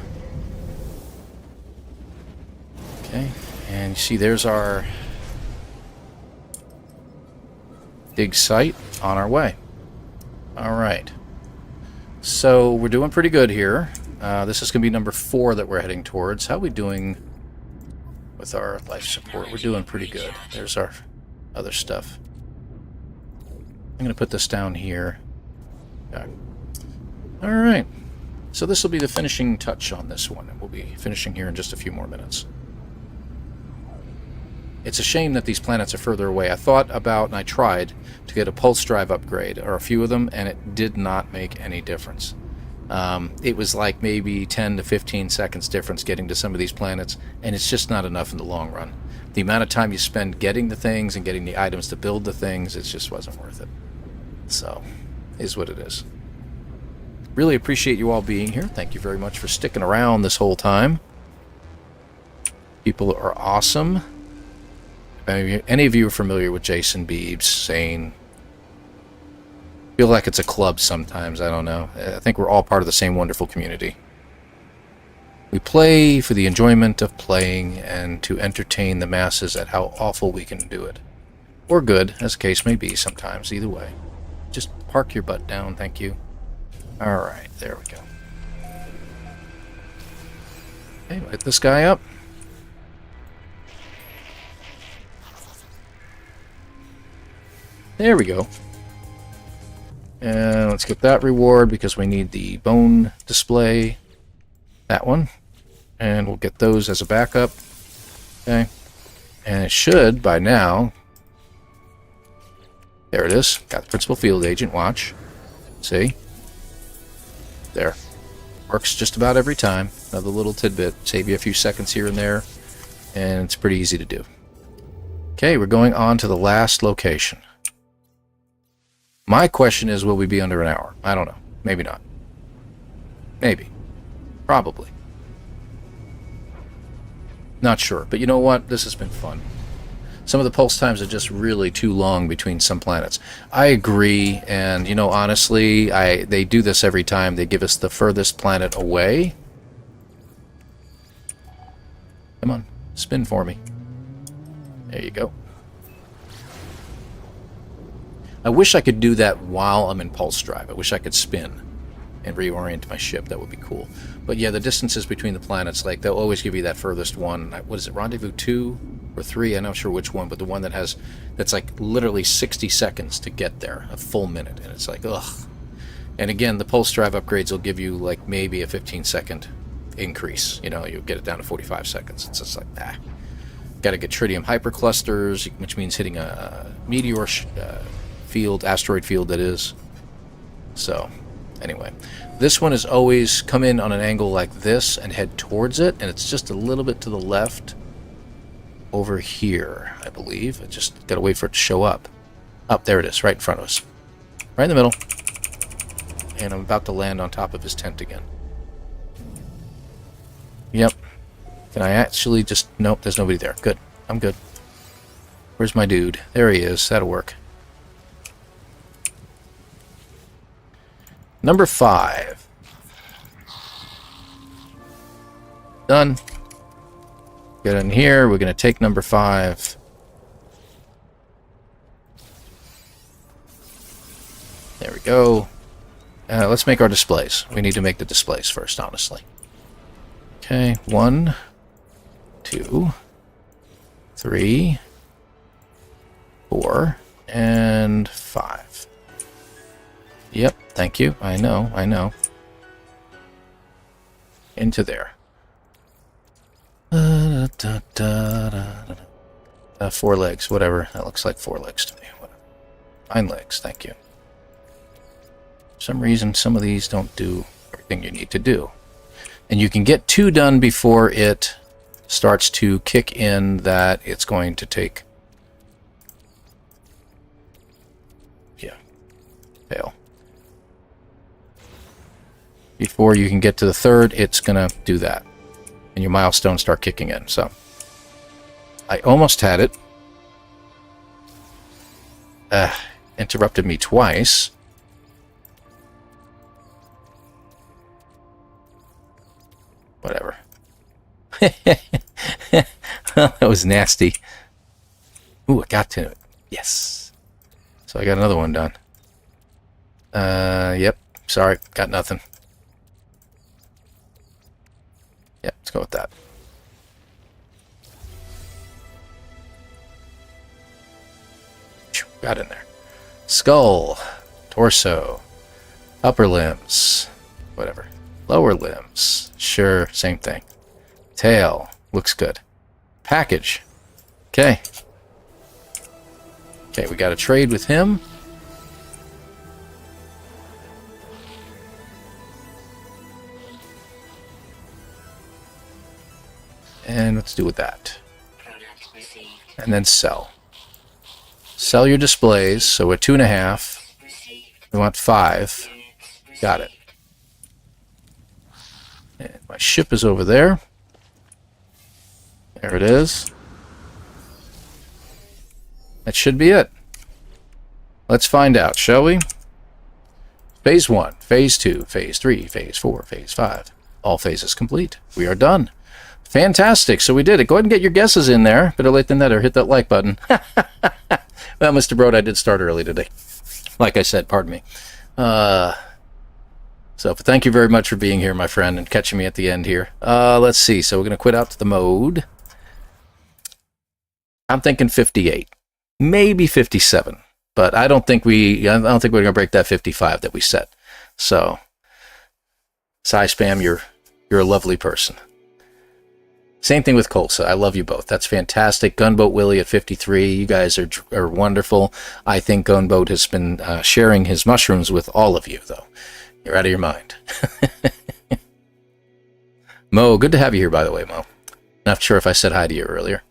Okay. And you see there's our dig site on our way. Alright. So we're doing pretty good here. This is going to be number 4 that we're heading towards. How are we doing with our life support? We're doing pretty good. There's our other stuff. I'm going to put this down here. Okay. Alright. So this will be the finishing touch on this one. And we'll be finishing here in just a few more minutes. It's a shame that these planets are further away. I thought about, and I tried, to get a pulse drive upgrade, or a few of them, and it did not make any difference. It was like maybe 10 to 15 seconds difference getting to some of these planets, and it's just not enough in the long run. The amount of time you spend getting the things and getting the items to build the things, it just wasn't worth it. So, is what it is. Really appreciate you all being here. Thank you very much for sticking around this whole time. People are awesome. If any of you are familiar with Jason Beebs, Zane, feel like it's a club sometimes, I don't know. I think we're all part of the same wonderful community. We play for the enjoyment of playing and to entertain the masses at how awful we can do it. Or good, as the case may be sometimes, either way. Just park your butt down, thank you. Alright, there we go. Okay, light this guy up. There we go. And let's get that reward because we need the bone display. That one. And we'll get those as a backup. Okay. And it should, by now... There it is. Got the principal field agent. Watch. See? There. Works just about every time. Another little tidbit. Save you a few seconds here and there. And it's pretty easy to do. Okay, we're going on to the last location. My question is, will we be under an hour? I don't know. Maybe not. Maybe. Probably. Not sure. But you know what? This has been fun. Some of the pulse times are just really too long between some planets. I agree, and you know, honestly, they do this every time. They give us the furthest planet away. Come on, spin for me. There you go. I wish I could do that while I'm in pulse drive. I wish I could spin and reorient my ship. That would be cool. But yeah, the distances between the planets, like, they'll always give you that furthest one. What is it, Rendezvous 2 or 3? I'm not sure which one, but the one that's like literally 60 seconds to get there, a full minute. And it's like, ugh. And again, the pulse drive upgrades will give you like maybe a 15-second increase. You know, you'll get it down to 45 seconds. It's just like, ah. Got to get tritium hyperclusters, which means hitting a meteor field, asteroid field, that is. So, anyway. This one is always come in on an angle like this and head towards it, and it's just a little bit to the left over here, I believe. I just got to wait for it to show up. Up, there it is, right in front of us. Right in the middle. And I'm about to land on top of his tent again. Yep. Can I actually just... Nope, there's nobody there. Good. I'm good. Where's my dude? There he is. That'll work. Number 5. Done. Get in here. We're going to take number 5. There we go. Let's make our displays. We need to make the displays first, honestly. Okay, 1, 2, 3, 4, and 5. Yep, thank you. I know. Into there. 4 legs, whatever. That looks like 4 legs to me. Whatever. 9 legs, thank you. For some reason, some of these don't do everything you need to do. And you can get 2 done before it starts to kick in that it's going to take... Yeah. Fail. Before you can get to the 3rd, it's going to do that. And your milestones start kicking in. So, I almost had it. Interrupted me twice. Whatever. That was nasty. Ooh, I got to it. Yes. So I got another one done. Yep. Sorry, got nothing. Yep, let's go with that. Got in there. Skull, torso, upper limbs, whatever. Lower limbs, sure, same thing. Tail, looks good. Package, okay. Okay, we got a trade with him. And let's do with that. And then sell. Sell your displays. So we're 2.5. We want 5. Got it. And my ship is over there. There it is. That should be it. Let's find out, shall we? Phase 1, Phase 2, Phase 3, Phase 4, Phase 5. All phases complete. We are done. Fantastic. So we did it. Go ahead and get your guesses in there. Better late than never. Hit that like button. Well, Mr. Broad, I did start early today. like I said, pardon me. So thank you very much for being here, my friend, and catching me at the end here. Let's see. So we're going to quit out to the mode. I'm thinking 58, maybe 57, but I don't think we're going to break that 55 that we set. So, Spam, you're a lovely person. Same thing with Colsa. I love you both. That's fantastic. Gunboat Willie at 53. You guys are wonderful. I think Gunboat has been sharing his mushrooms with all of you, though. You're out of your mind. Mo, good to have you here, by the way, Mo. Not sure if I said hi to you earlier.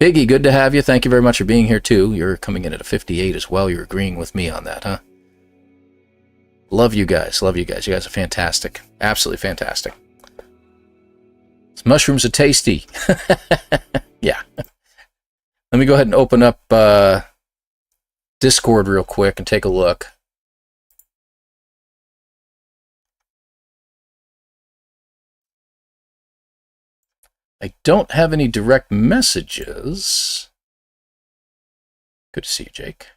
Biggie, good to have you. Thank you very much for being here, too. You're coming in at a 58 as well. You're agreeing with me on that, huh? Love you guys. Love you guys. You guys are fantastic. Absolutely fantastic. These mushrooms are tasty. Yeah. Let me go ahead and open up Discord real quick and take a look. I don't have any direct messages. Good to see you, Jake.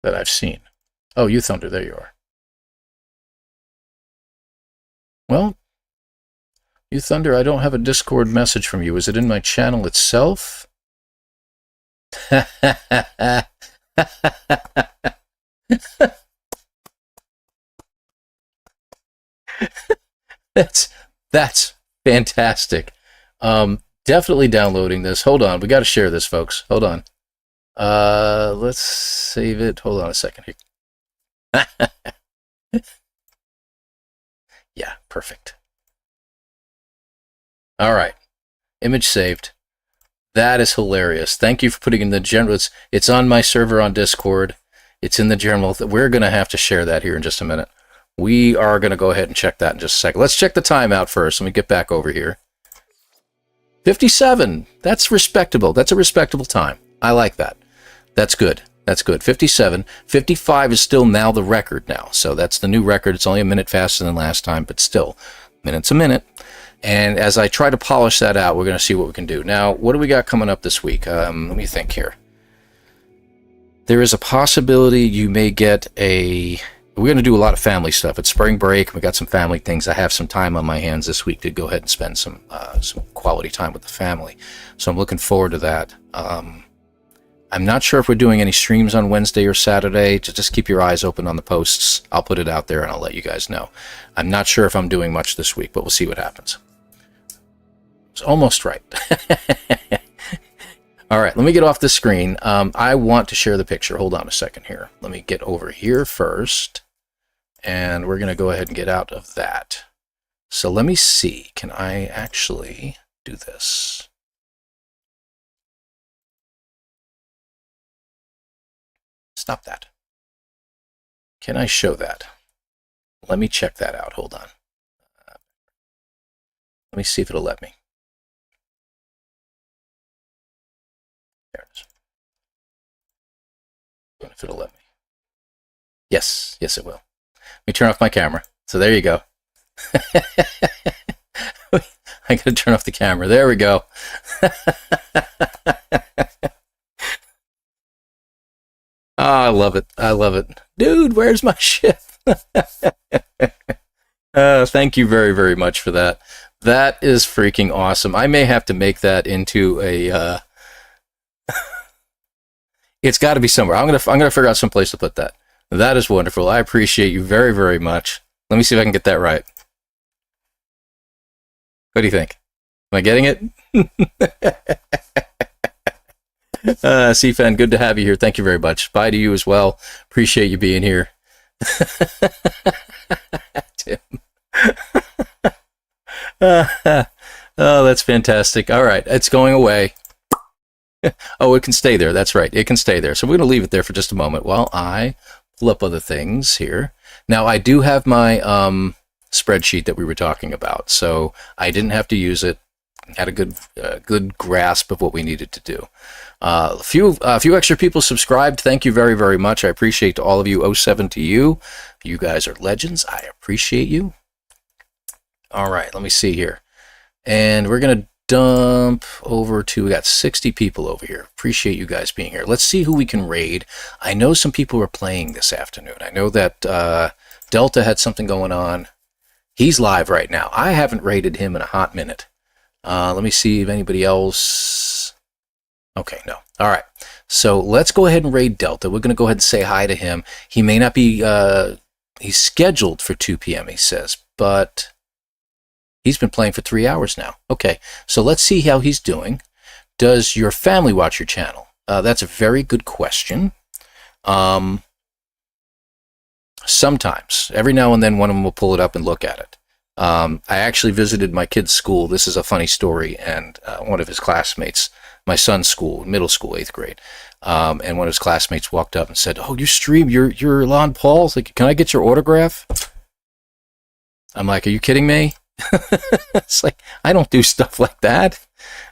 That I've seen. Oh, you Thunder, there you are. Well, you Thunder, I don't have a Discord message from you. Is it in my channel itself? That's fantastic. Definitely downloading this. Hold on, we got to share this, folks. Hold on. Let's save it. Hold on a second here. Yeah, perfect. All right. Image saved. That is hilarious. Thank you for putting in the general. It's on my server on Discord. It's in the general. We're going to have to share that here in just a minute. We are going to go ahead and check that in just a second. Let's check the time out first. Let me get back over here. 57. That's respectable. That's a respectable time. I like that. That's good. That's good. 57. 55 is still now the record now. So that's the new record. It's only a minute faster than last time, but still, minute's a minute. And as I try to polish that out, we're going to see what we can do. Now, what do we got coming up this week? Let me think here. There is a possibility you may get a... We're going to do a lot of family stuff. It's spring break. We got some family things. I have some time on my hands this week to go ahead and spend some quality time with the family. So I'm looking forward to that. I'm not sure if we're doing any streams on Wednesday or Saturday. Just keep your eyes open on the posts. I'll put it out there and I'll let you guys know. I'm not sure if I'm doing much this week, but we'll see what happens. It's almost right. All right, let me get off the screen. I want to share the picture. Hold on a second here. Let me get over here first. And we're going to go ahead and get out of that. So let me see. Can I actually do this? Stop that. Can I show that? Let me check that out. Hold on. Let me see if it'll let me. There it is. If it'll let me. Yes, yes it will. Let me turn off my camera. So there you go. I gotta turn off the camera. There we go. Oh, I love it. I love it. Dude, where's my ship? Thank you very, very much for that. That is freaking awesome. I may have to make that into a... It's got to be somewhere. I'm gonna figure out some place to put that. That is wonderful. I appreciate you very, very much. Let me see if I can get that right. What do you think? Am I getting it? CFan, good to have you here. Thank you very much. Bye to you as well. Appreciate you being here. Tim. Oh, that's fantastic. All right, it's going away. Oh, it can stay there. That's right. It can stay there. So we're going to leave it there for just a moment while I pull up other things here. Now, I do have my spreadsheet that we were talking about, so I didn't have to use it. had a good grasp of what we needed to do. A few extra people subscribed. Thank you very, very much. I appreciate all of you. 07 to you. You guys are legends. I appreciate you. All right, let me see here. And we're going to dump over to, we got 60 people over here. Appreciate you guys being here. Let's see who we can raid. I know some people are playing this afternoon. I know that Delta had something going on. He's live right now. I haven't raided him in a hot minute. Let me see if anybody else... Okay, no. All right. So let's go ahead and raid Delta. We're going to go ahead and say hi to him. He may not be... he's scheduled for 2 p.m., he says, but he's been playing for 3 hours now. Okay, so let's see how he's doing. Does your family watch your channel? That's a very good question. Sometimes. Every now and then one of them will pull it up and look at it. I actually visited my kid's school. This is a funny story, and one of his classmates, my son's school, middle school, 8th grade, and one of his classmates walked up and said, "Oh, you stream, you're ElanPaul? Like, can I get your autograph?" I'm like, "Are you kidding me?" It's like, I don't do stuff like that.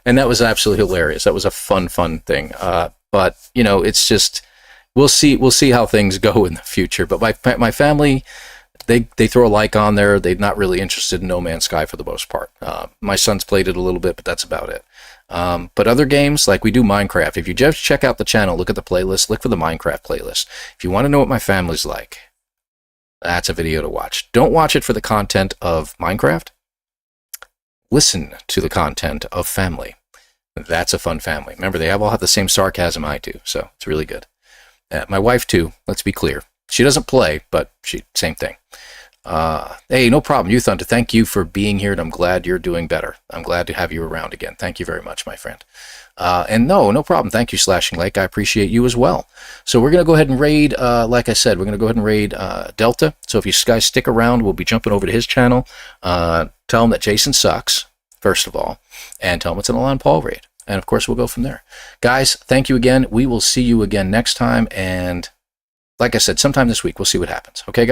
And that was absolutely hilarious. That was a fun thing. But, you know, it's just, we'll see how things go in the future. But my family, they throw a like on there. They're not really interested in No Man's Sky for the most part. My son's played it a little bit, but that's about it. But other games, like we do Minecraft, if you just check out the channel, look at the playlist, look for the Minecraft playlist. If you want to know what my family's like, that's a video to watch. Don't watch it for the content of Minecraft. Listen to the content of family. That's a fun family. Remember, they all have the same sarcasm I do, so it's really good. My wife, too, let's be clear. She doesn't play, but same thing. Hey, no problem, Youth Hunter. Thank you for being here, and I'm glad you're doing better. I'm glad to have you around again. Thank you very much, my friend. And no problem. Thank you, Slashing Lake. I appreciate you as well. So we're going to go ahead and raid, like I said, we're going to go ahead and raid Delta. So if you guys stick around, we'll be jumping over to his channel. Tell him that Jason sucks, first of all, and tell him it's an ElanPaul raid. And, of course, we'll go from there. Guys, thank you again. We will see you again next time. And like I said, sometime this week, we'll see what happens. Okay, guys?